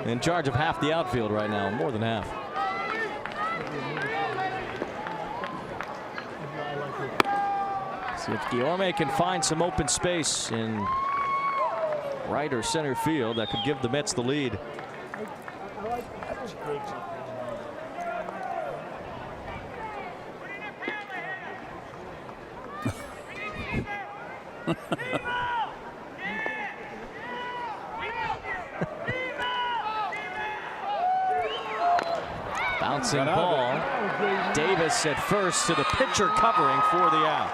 [SPEAKER 1] in charge of half the outfield right now, more than half. See if Guillorme can find some open space in right or center field. That could give the Mets the lead. Bouncing ball. Davis at first to the pitcher covering for the out.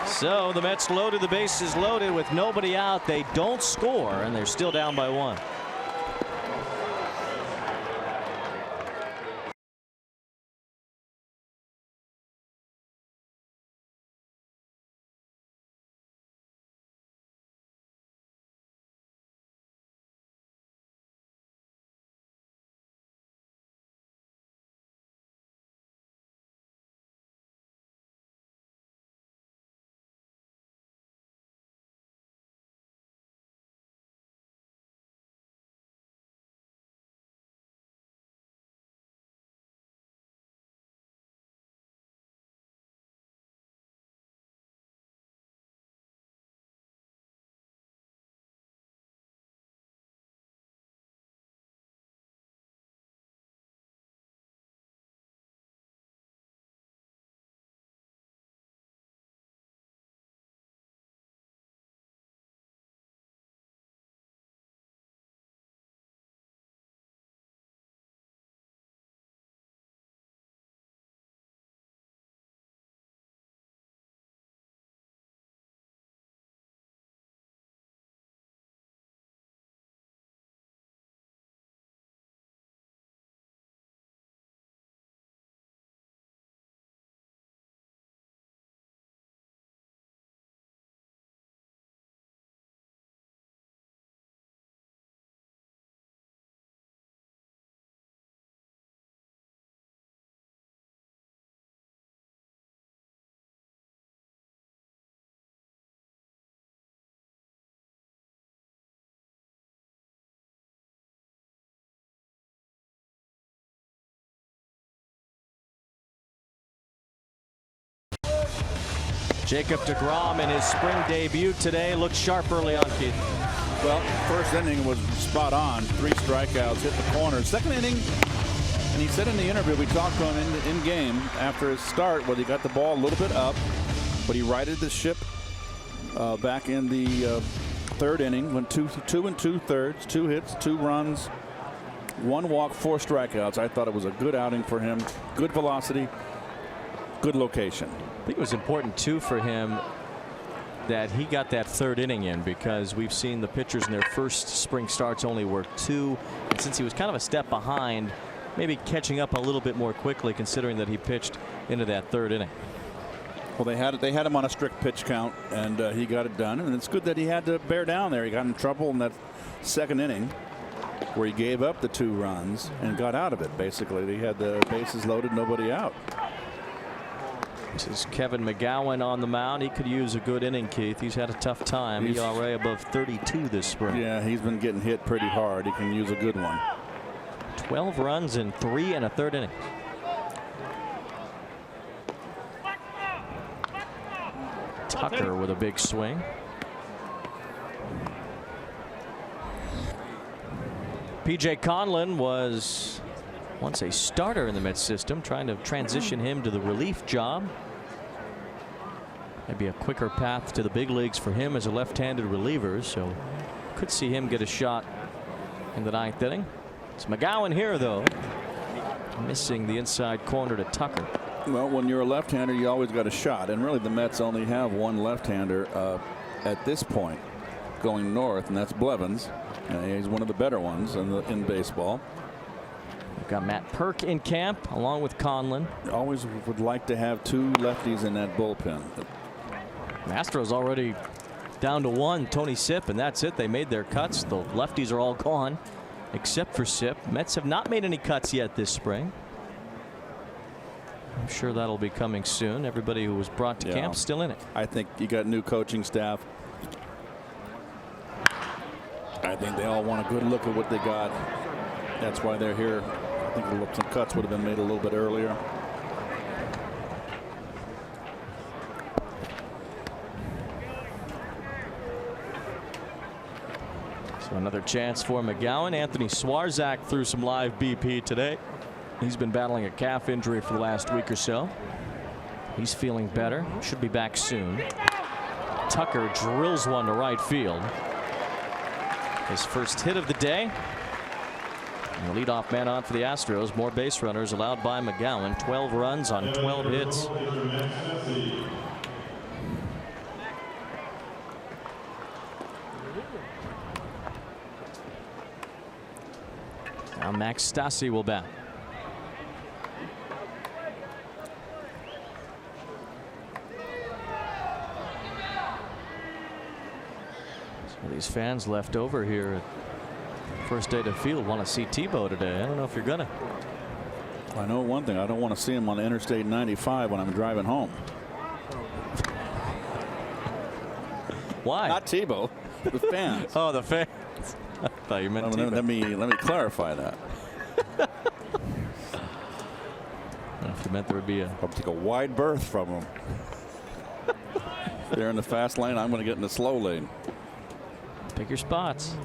[SPEAKER 1] So the Mets loaded, the bases loaded with nobody out. They don't score and they're still down by 1. Jacob deGrom in his spring debut today looked sharp early on, Keith.
[SPEAKER 5] Well, first inning was spot on. 3 strikeouts, hit the corner. Second inning, and he said in the interview, we talked to him in game after his start, where he got the ball a little bit up, but he righted the ship back in the third inning. Went 2 2/3, 2 hits, 2 runs, 1 walk, 4 strikeouts. I thought it was a good outing for him. Good velocity, good location.
[SPEAKER 1] I think it was important too for him that he got that third inning in, because we've seen the pitchers in their first spring starts only work 2, and since he was kind of a step behind, maybe catching up a little bit more quickly, considering that he pitched into that third inning.
[SPEAKER 5] Well, they had him on a strict pitch count, and he got it done. And it's good that he had to bear down there. He got in trouble in that second inning, where he gave up the 2 runs and got out of it. Basically, he had the bases loaded, nobody out.
[SPEAKER 1] This is Kevin McGowan on the mound. He could use a good inning, Keith. He's had a tough time. ERA above 32 this spring.
[SPEAKER 5] Yeah, he's been getting hit pretty hard. He can use a good one.
[SPEAKER 1] 12 runs in 3 1/3 innings. Tucker with a big swing. P.J. Conlon was once a starter in the Mets system, trying to transition him to the relief job. Maybe a quicker path to the big leagues for him as a left-handed reliever, so could see him get a shot in the 9th inning. It's McGowan here, though, missing the inside corner to Tucker.
[SPEAKER 5] Well, when you're a left-hander, you always got a shot, and really the Mets only have one left-hander at this point going north, and that's Blevins. He's one of the better ones in baseball.
[SPEAKER 1] We've got Matt Perk in camp along with Conlon.
[SPEAKER 5] Always would like to have 2 lefties in that bullpen.
[SPEAKER 1] Astros already down to 1, Tony Sipp, and that's it. They made their cuts. The lefties are all gone except for Sipp. Mets have not made any cuts yet this spring. I'm sure that'll be coming soon. Everybody who was brought to camp still in it.
[SPEAKER 5] I think you got new coaching staff. I think they all want a good look at what they got. That's why they're here. I think some cuts would have been made a little bit earlier.
[SPEAKER 1] So another chance for McGowan. Anthony Swarzak threw some live BP today. He's been battling a calf injury for the last week or so. He's feeling better. Should be back soon. Tucker drills one to right field. His first hit of the day. And the leadoff man on for the Astros. More base runners allowed by McGowan. 12 runs on 12 hits. Now Max Stassi will bat. These fans left over here at first day to field want to see Tebow today. I don't know if you're gonna.
[SPEAKER 5] I know one thing. I don't want to see him on Interstate 95 when I'm driving home.
[SPEAKER 1] Why?
[SPEAKER 5] Not Tebow. The fans.
[SPEAKER 1] Oh, the fans. I thought you meant Tebow.
[SPEAKER 5] Let me clarify that.
[SPEAKER 1] I don't know if you meant there would be
[SPEAKER 5] I'll take a wide berth from them. They're in the fast lane. I'm going to get in the slow lane.
[SPEAKER 1] Pick your spots.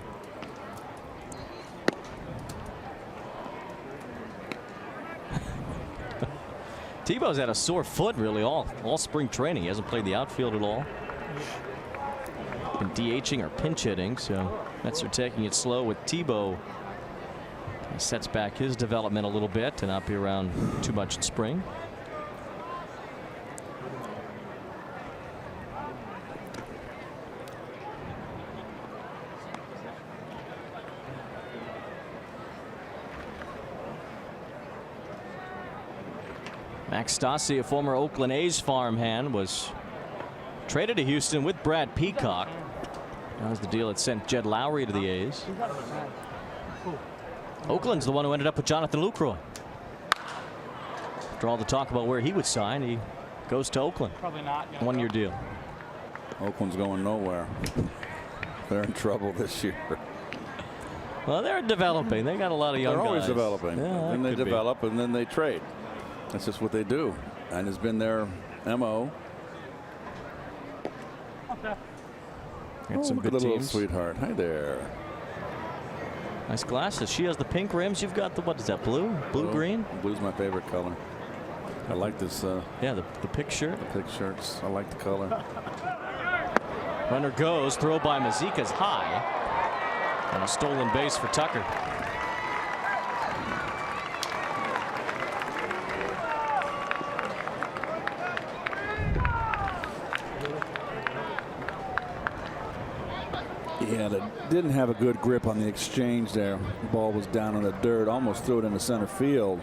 [SPEAKER 1] Tebow's had a sore foot really all spring training. He hasn't played the outfield at all. Been DHing or pinch hitting, so Mets are taking it slow with Tebow. He sets back his development a little bit to not be around too much in spring. Max Stassi, a former Oakland A's farmhand, was traded to Houston with Brad Peacock. That was the deal that sent Jed Lowry to the A's. Oakland's the one who ended up with Jonathan Lucroy. After all the talk about where he would sign, he goes to Oakland.
[SPEAKER 4] Probably not.
[SPEAKER 1] One-year deal.
[SPEAKER 5] Oakland's going nowhere. They're in trouble this year.
[SPEAKER 1] Well, they're developing. They got a lot of young guys.
[SPEAKER 5] They're always developing.
[SPEAKER 1] Yeah,
[SPEAKER 5] and they develop and then they trade. That's just what they do. And it's been their MO.
[SPEAKER 1] Got some
[SPEAKER 5] look
[SPEAKER 1] good
[SPEAKER 5] at the little
[SPEAKER 1] teams.
[SPEAKER 5] sweetheart. Hi there.
[SPEAKER 1] Nice glasses. She has the pink rims. You've got the, what is that, blue? Blue-green?
[SPEAKER 5] Blue's my favorite color. I like this.
[SPEAKER 1] Yeah, the pink shirt.
[SPEAKER 5] The pink shirts. I like the color.
[SPEAKER 1] Runner goes. Throw by Mazika's high. And a stolen base for Tucker.
[SPEAKER 5] Yeah, that didn't have a good grip on the exchange there. The ball was down in the dirt. Almost threw it into center field.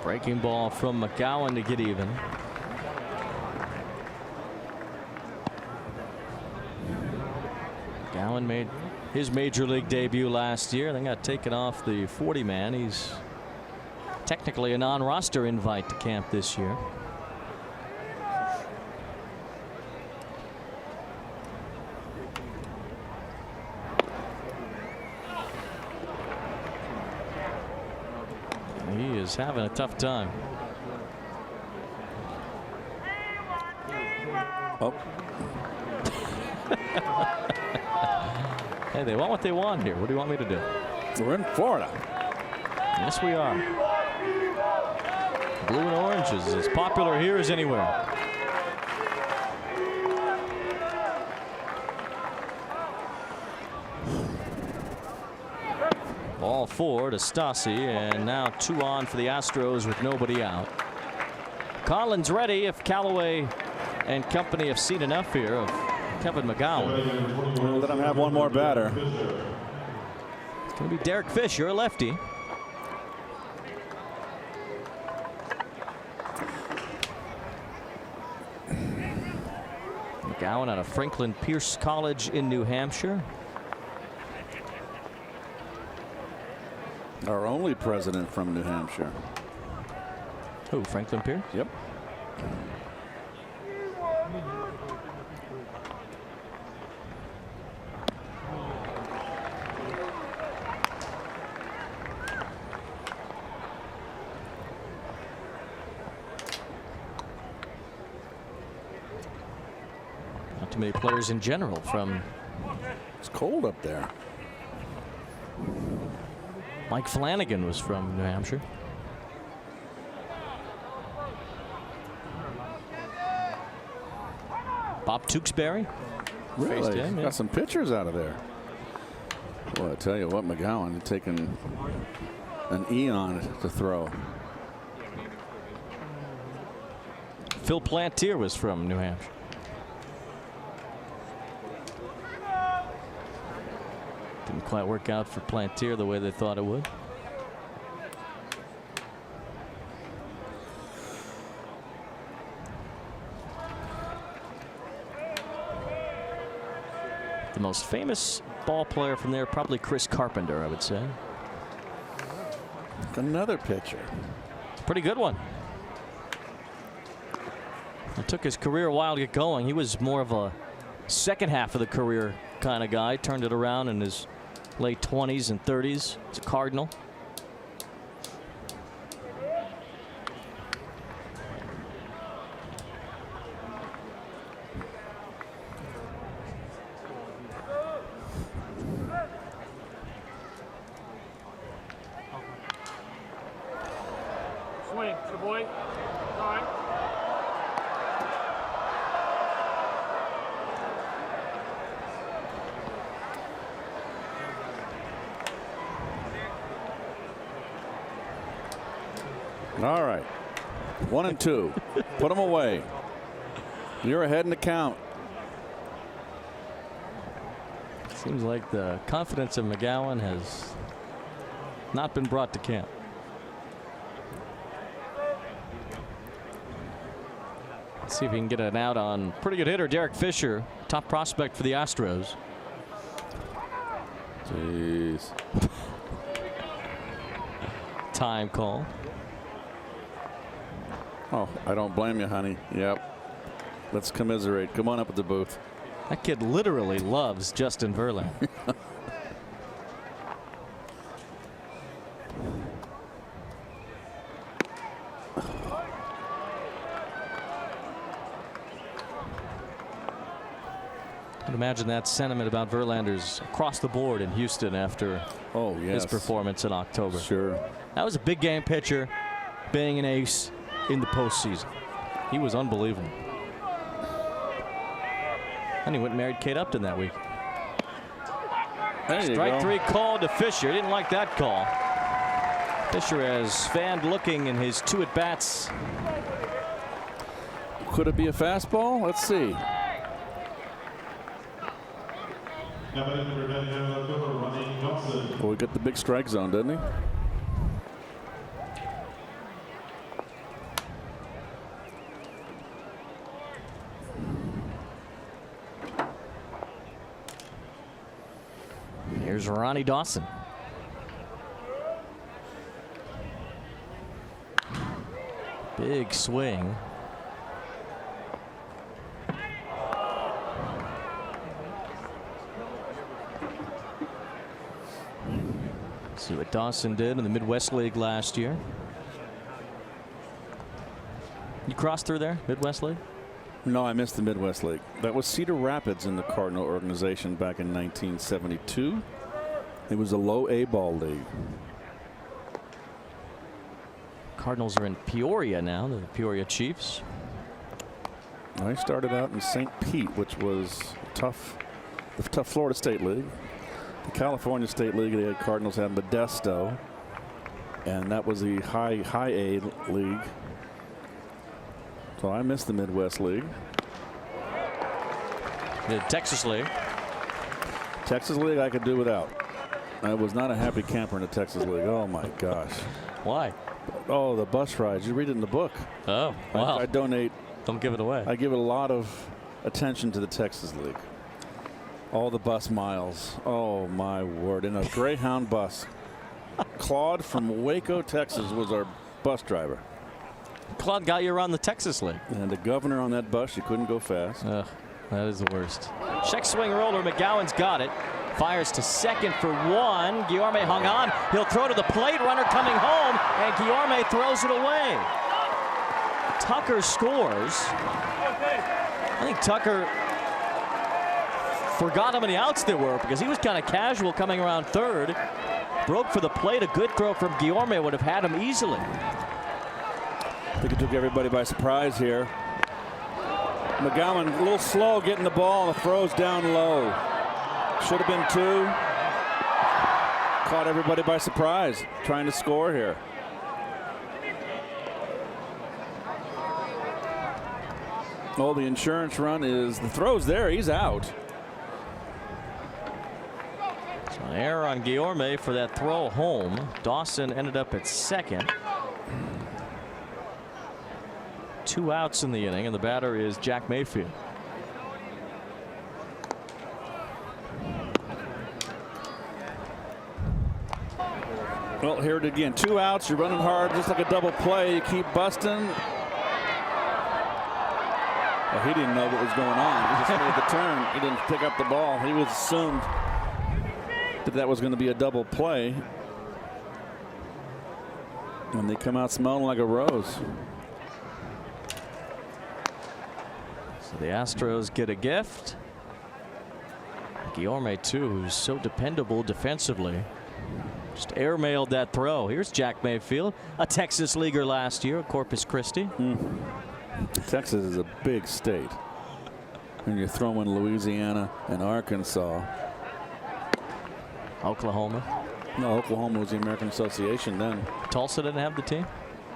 [SPEAKER 1] Breaking ball from McGowan to get even. McGowan made his major league debut last year, then got taken off the 40-man. He's technically a non-roster invite to camp this year. He is having a tough time.
[SPEAKER 5] Oh.
[SPEAKER 1] Hey, they want what they want here. What do you want me to do?
[SPEAKER 5] We're in Florida.
[SPEAKER 1] Yes, we are. Blue and orange is as popular here as anywhere. Ball 4 to Stassi, and now 2 on for the Astros with nobody out. Collins ready if Callaway and company have seen enough here of Kevin McGowan.
[SPEAKER 5] We'll let him have one more batter.
[SPEAKER 1] It's going to be Derek Fisher, a lefty. McGowan out of Franklin Pierce College in New Hampshire.
[SPEAKER 5] Our only president from New Hampshire.
[SPEAKER 1] Who, Franklin Pierce?
[SPEAKER 5] Yep.
[SPEAKER 1] Not too many players in general from.
[SPEAKER 5] It's cold up there.
[SPEAKER 1] Mike Flanagan was from New Hampshire. Bob Tewksbury.
[SPEAKER 5] Really?
[SPEAKER 1] Faced him, yeah.
[SPEAKER 5] Got some pictures out of there. Well, I tell you what, McGowan had taken an eon to throw.
[SPEAKER 1] Phil Plantier was from New Hampshire. Didn't quite work out for Plantier the way they thought it would. The most famous ball player from there, probably Chris Carpenter, I would say.
[SPEAKER 5] Another pitcher.
[SPEAKER 1] Pretty good one. It took his career a while to get going. He was more of a second half of the career kind of guy. Turned it around in his late 20s and 30s. He's a Cardinal.
[SPEAKER 4] Swing, good boy. All right.
[SPEAKER 5] All right. 1 and 2. Put them away. You're ahead in the count.
[SPEAKER 1] Seems like the confidence of McGowan has not been brought to camp. Let's see if he can get an out on pretty good hitter Derek Fisher, top prospect for the Astros.
[SPEAKER 5] Jeez.
[SPEAKER 1] Time call.
[SPEAKER 5] Oh, I don't blame you, honey. Yep. Let's commiserate. Come on up at the booth.
[SPEAKER 1] That kid literally loves Justin Verlander. I'd imagine that sentiment about Verlander's across the board in Houston after his performance in October.
[SPEAKER 5] Sure.
[SPEAKER 1] That was a big game pitcher being an ace in the postseason. He was unbelievable. And he went and married Kate Upton that week. Strike 3 called to Fisher. Didn't like that call. Fisher has fanned looking in his 2 at-bats.
[SPEAKER 5] Could it be a fastball? Let's see. Well, we got the big strike zone, didn't he?
[SPEAKER 1] Here's Ronnie Dawson. Big swing. See what Dawson did in the Midwest League last year. You crossed through there, Midwest League?
[SPEAKER 5] No, I missed the Midwest League. That was Cedar Rapids in the Cardinal organization back in 1972. It was a low A ball league.
[SPEAKER 1] Cardinals are in Peoria now, the Peoria Chiefs.
[SPEAKER 5] I started out in St. Pete, which was the tough Florida State League. The California State League, the Cardinals had Modesto, and that was the high A league. So I missed the Midwest League.
[SPEAKER 1] The Texas League.
[SPEAKER 5] Texas League I could do without. I was not a happy camper in the Texas League. Oh my gosh.
[SPEAKER 1] Why?
[SPEAKER 5] Oh, the bus rides. You read it in the book.
[SPEAKER 1] Oh, wow.
[SPEAKER 5] I donate.
[SPEAKER 1] Don't give it away.
[SPEAKER 5] I give it a lot of attention to the Texas League. All the bus miles. Oh my word. In a Greyhound bus. Claude from Waco, Texas was our bus driver.
[SPEAKER 1] Claude got you around the Texas League.
[SPEAKER 5] And the governor on that bus, you couldn't go fast.
[SPEAKER 1] Ugh, that is the worst. Check swing roller. McGowan's got it. Fires to second for 1. Guillorme hung on. He'll throw to the plate. Runner coming home. And Guillorme throws it away. Tucker scores. I think Tucker forgot how many outs there were because he was kind of casual coming around third. Broke for the plate. A good throw from Guillorme would have had him easily.
[SPEAKER 5] I think it took everybody by surprise here. McGowan a little slow getting the ball. The throw's down low. Should have been 2. Caught everybody by surprise trying to score here. Oh, the insurance run is the throw's there. He's out.
[SPEAKER 1] So an error on Guillorme for that throw home. Dawson ended up at second. 2 outs in the inning, and the batter is Jack Mayfield.
[SPEAKER 5] Well, here it again. 2 outs. You're running hard, just like a double play. You keep busting. Well, he didn't know what was going on. He just made the turn. He didn't pick up the ball. He was assumed that was going to be a double play. And they come out smelling like a rose.
[SPEAKER 1] So the Astros get a gift. Guillorme, too, who's so dependable defensively. Just airmailed that throw. Here's Jack Mayfield, a Texas leaguer last year at Corpus Christi.
[SPEAKER 5] Texas is a big state. And you throw in Louisiana and Arkansas.
[SPEAKER 1] Oklahoma.
[SPEAKER 5] No, Oklahoma was the American Association then.
[SPEAKER 1] Tulsa didn't have the team?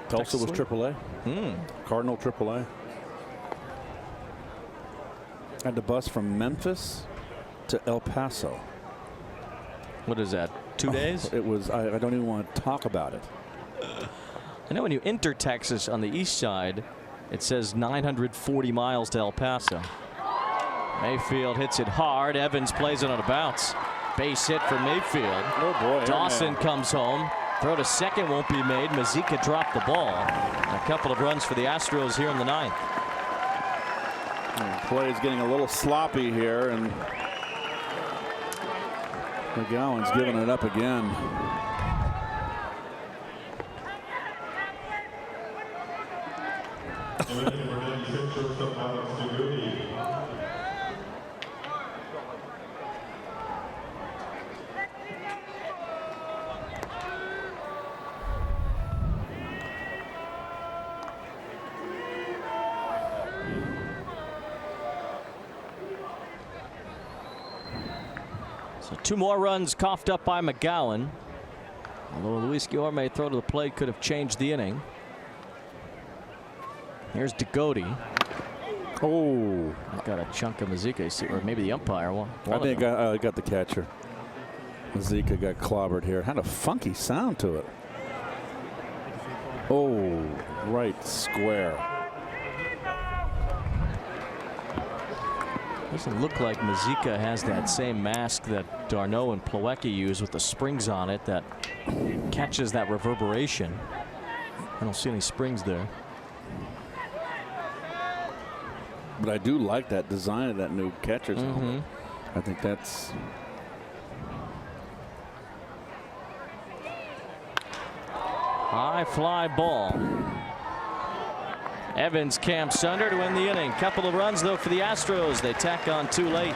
[SPEAKER 5] Tulsa was AAA. Cardinal AAA. Had the bus from Memphis to El Paso.
[SPEAKER 1] What is that, 2 days?
[SPEAKER 5] It was, I don't even want to talk about it.
[SPEAKER 1] I know when you enter Texas on the east side, it says 940 miles to El Paso. Mayfield hits it hard. Evans plays it on a bounce. Base hit for Mayfield.
[SPEAKER 5] Oh boy.
[SPEAKER 1] Dawson comes home. Throw to second won't be made. Mazika dropped the ball. A couple of runs for the Astros here in the 9th.
[SPEAKER 5] Play is getting a little sloppy here, and McGowan's giving it up again.
[SPEAKER 1] So 2 more runs coughed up by McGowan. Although Luis Guillorme throw to the plate could have changed the inning. Here's DeGote.
[SPEAKER 5] Oh,
[SPEAKER 1] got a chunk of Mazika, or maybe the umpire.
[SPEAKER 5] I think I got the catcher. Mazika got clobbered here. Had a funky sound to it. Oh, right square.
[SPEAKER 1] Doesn't look like Mazika has that same mask that Darno and Plawecki use with the springs on it that catches that reverberation. I don't see any springs there.
[SPEAKER 5] But I do like that design of that new catcher's helmet. I think that's.
[SPEAKER 1] High fly ball. Evans camps under to win the inning. Couple of runs though for the Astros. They tack on too late.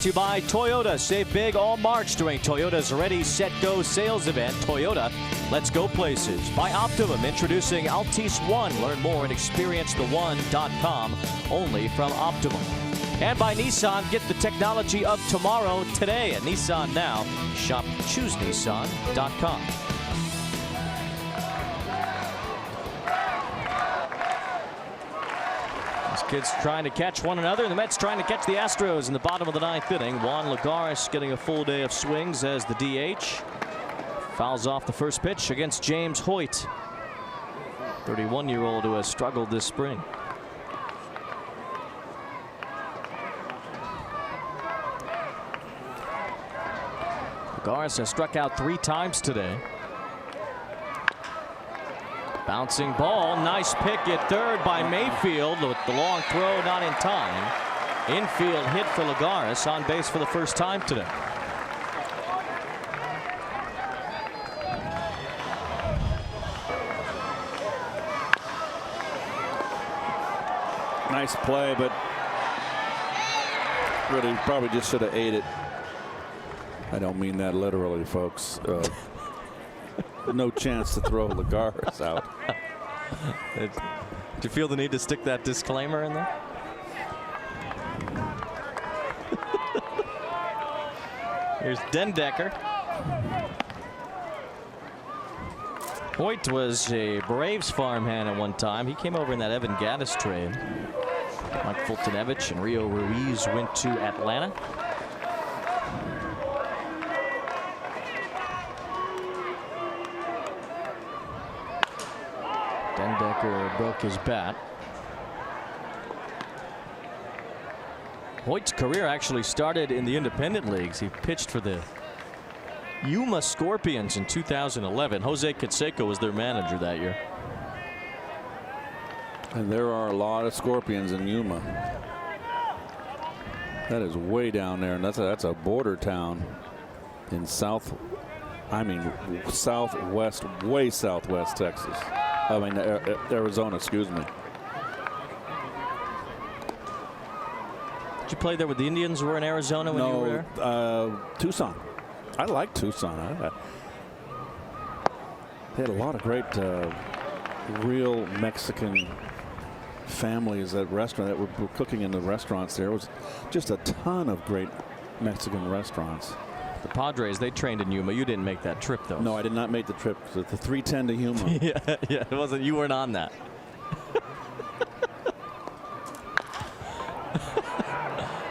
[SPEAKER 1] To buy Toyota. Save big all March during Toyota's Ready, Set, Go sales event. Toyota, let's go places. By Optimum, introducing Altis One. Learn more at experiencetheone.com. Only from Optimum. And by Nissan, get the technology of tomorrow today at Nissan Now. Shop ChooseNissan.com. Kids trying to catch one another, and the Mets trying to catch the Astros in the bottom of the 9th inning. Juan Lagares getting a full day of swings as the DH. Fouls off the first pitch against James Hoyt, 31-year-old who has struggled this spring. Lagares has struck out 3 times today. Bouncing ball, nice pick at third by Mayfield with the long throw not in time. Infield hit for Lagares, on base for the first time today.
[SPEAKER 5] Nice play, but really probably just should have ate it. I don't mean that literally, folks. No chance to throw Lagares out.
[SPEAKER 1] Did you feel the need to stick that disclaimer in there? Here's Dendecker. Hoyt was a Braves farmhand at one time. He came over in that Evan Gattis trade. Mike Fultonevich and Rio Ruiz went to Atlanta. Dendecker broke his bat. Hoyt's career actually started in the independent leagues. He pitched for the Yuma Scorpions in 2011. Jose Canseco was their manager that year.
[SPEAKER 5] And there are a lot of Scorpions in Yuma. That is way down there, and that's a border town in southwest, way southwest Texas. I mean, Arizona, excuse me.
[SPEAKER 1] Did you play there with the Indians who were in Arizona when you were there?
[SPEAKER 5] Tucson. I like Tucson. They had a lot of great real Mexican families at restaurant that were cooking in the restaurants. There was just a ton of great Mexican restaurants.
[SPEAKER 1] The Padres, they trained in Yuma. You didn't make that trip, though.
[SPEAKER 5] No, I did not make the trip. The 310 to Yuma.
[SPEAKER 1] yeah, it wasn't. You weren't on that.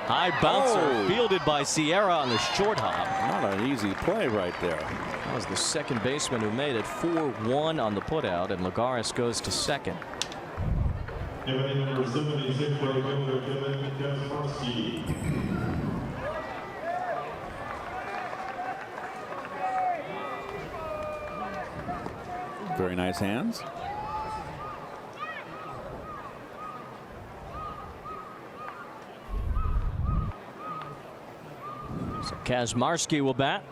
[SPEAKER 1] High bouncer fielded by Sierra on the short hop.
[SPEAKER 5] Not an easy play right there.
[SPEAKER 1] That was the second baseman who made it. 4-1 on the putout, and Lagares goes to second.
[SPEAKER 6] Number 76, right fielder Kevin Kasparski.
[SPEAKER 5] Very nice hands.
[SPEAKER 1] So Kazmarski will bat.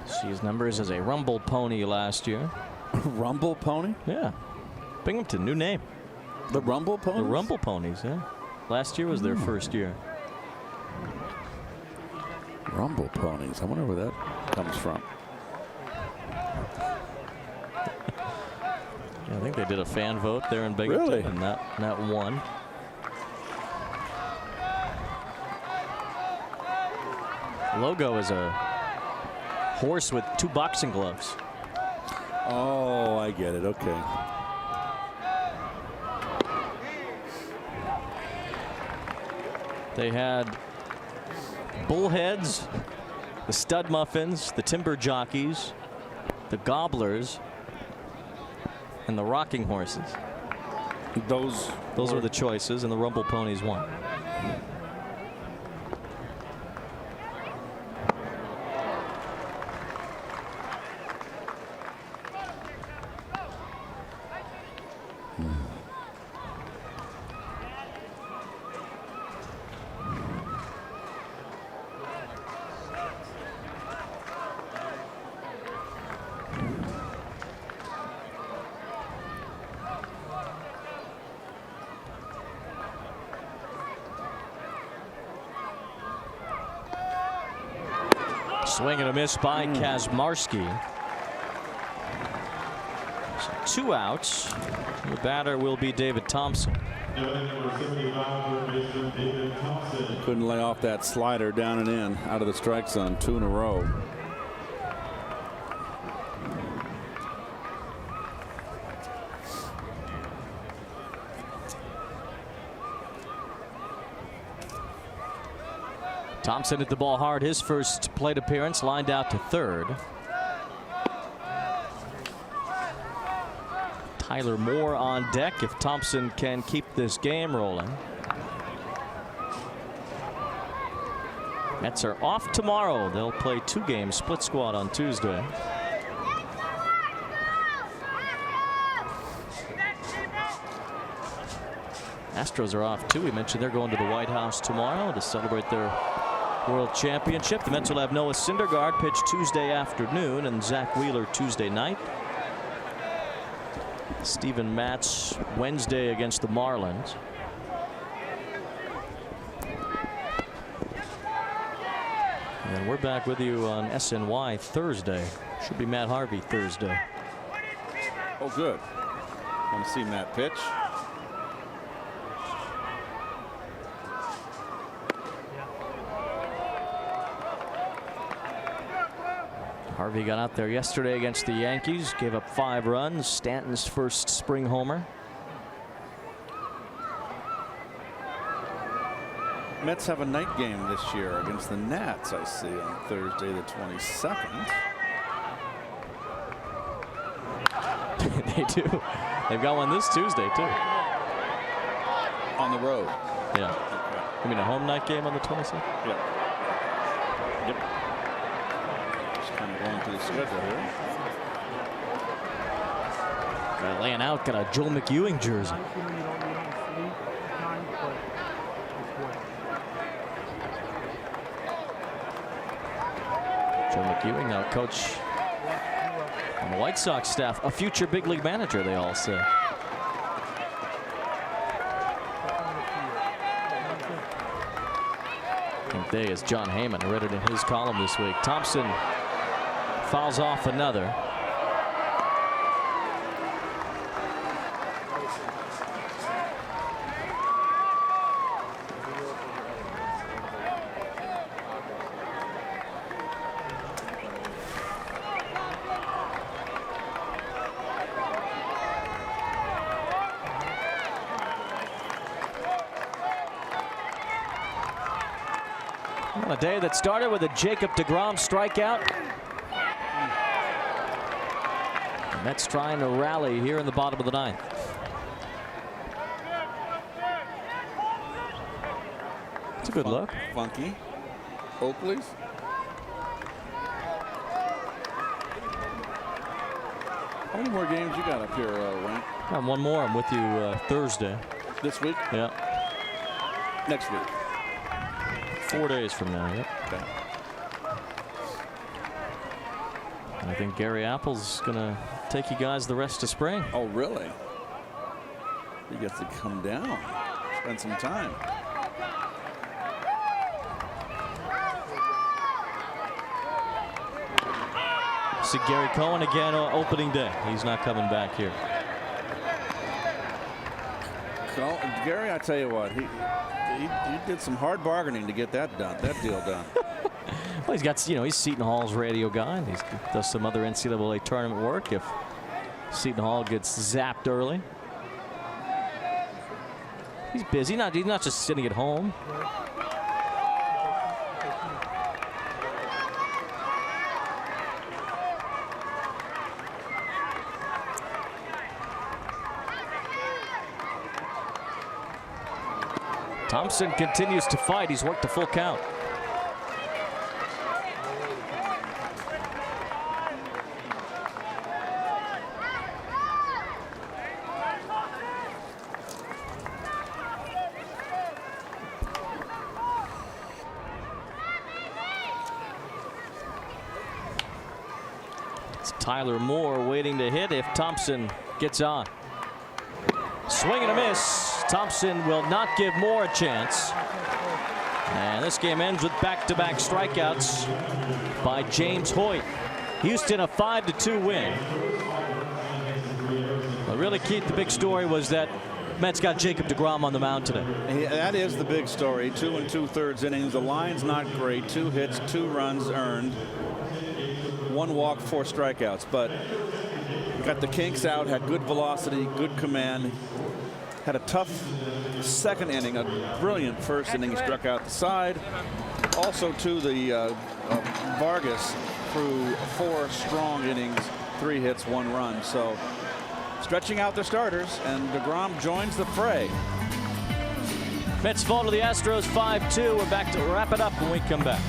[SPEAKER 1] See his numbers as a Rumble Pony last year.
[SPEAKER 5] Rumble Pony?
[SPEAKER 1] Yeah. Binghamton, new name.
[SPEAKER 5] The Rumble Ponies?
[SPEAKER 1] The Rumble Ponies, yeah. Last year was their first year.
[SPEAKER 5] Rumble Ponies. I wonder where that comes from.
[SPEAKER 1] I think they did a fan vote there in Binghamton,
[SPEAKER 5] Really?
[SPEAKER 1] and that won. Logo is a horse with 2 boxing gloves.
[SPEAKER 5] Oh, I get it. Okay.
[SPEAKER 1] They had bullheads, the stud muffins, the timber jockeys, the gobblers, and the rocking horses.
[SPEAKER 5] Those
[SPEAKER 1] were the choices, and the Rumble Ponies won. Swing and a miss by Kazmarski. So 2 outs. The batter will be David Thompson.
[SPEAKER 6] Number 75, baseman David Thompson.
[SPEAKER 5] couldn't lay off that slider down and in out of the strike zone 2 in a row.
[SPEAKER 1] Thompson hit the ball hard his first plate appearance, lined out to third. Tyler Moore on deck if Thompson can keep this game rolling. Mets are off tomorrow. They'll play 2 games, split squad on Tuesday. Astros are off too. We mentioned they're going to the White House tomorrow to celebrate their World Championship. The Mets will have Noah Syndergaard pitch Tuesday afternoon and Zach Wheeler Tuesday night. Steven Matz Wednesday against the Marlins. And we're back with you on SNY Thursday. Should be Matt Harvey Thursday.
[SPEAKER 5] Oh, good. Want to see Matt pitch.
[SPEAKER 1] Harvey got out there yesterday against the Yankees, gave up 5 runs. Stanton's first spring homer.
[SPEAKER 5] Mets have a night game this year against the Nats, I see, on Thursday the 22nd.
[SPEAKER 1] They do. They've got one this Tuesday, too.
[SPEAKER 5] On the road.
[SPEAKER 1] Yeah.
[SPEAKER 5] Okay.
[SPEAKER 1] You mean a home night game on the 22nd?
[SPEAKER 5] Yep. Yep. Just kind of going through the schedule here.
[SPEAKER 1] Laying out, got a Joel McEwing jersey. Joe McEwing, now coach on the White Sox staff, a future big league manager, they all say. And they, as John Heyman read it in his column this week. Thompson fouls off another. A day that started with a Jacob deGrom strikeout. The Mets trying to rally here in the bottom of the 9th. It's a good look.
[SPEAKER 5] Funky. Oakley's. How many more games you got up here, Wayne?
[SPEAKER 1] I have one more. I'm with you Thursday.
[SPEAKER 5] This week?
[SPEAKER 1] Yeah.
[SPEAKER 5] Next week.
[SPEAKER 1] 4 days from now. Yep.
[SPEAKER 5] Okay.
[SPEAKER 1] I think Gary Apple's gonna take you guys the rest of spring.
[SPEAKER 5] Oh, really? He gets to come down, spend some time.
[SPEAKER 1] See Gary Cohen again on opening day. He's not coming back here.
[SPEAKER 5] Gary, I tell you what, he did some hard bargaining to get that done, that deal done.
[SPEAKER 1] Well, he's got, you know, he's Seton Hall's radio guy, and he does some other NCAA tournament work if Seton Hall gets zapped early. He's busy. He's not just sitting at home. Thompson continues to fight. He's worked a full count. It's Tyler Moore waiting to hit if Thompson gets on. Swing and a miss. Thompson will not give Moore a chance. And this game ends with back-to-back strikeouts by James Hoyt. Houston a 5-2 win. But really, Keith, the big story was that Mets got Jacob deGrom on the mound today.
[SPEAKER 5] That is the big story. 2 2/3 innings. The line's not great. 2 hits, 2 runs earned. 1 walk, 4 strikeouts. But got the kinks out, had good velocity, good command. Had a tough second inning, a brilliant first inning. He struck out the side. Also, to the Vargas threw 4 strong innings, 3 hits, 1 run. So stretching out their starters, and deGrom joins the fray.
[SPEAKER 1] Mets fall to the Astros 5-2. We're back to wrap it up when we come back.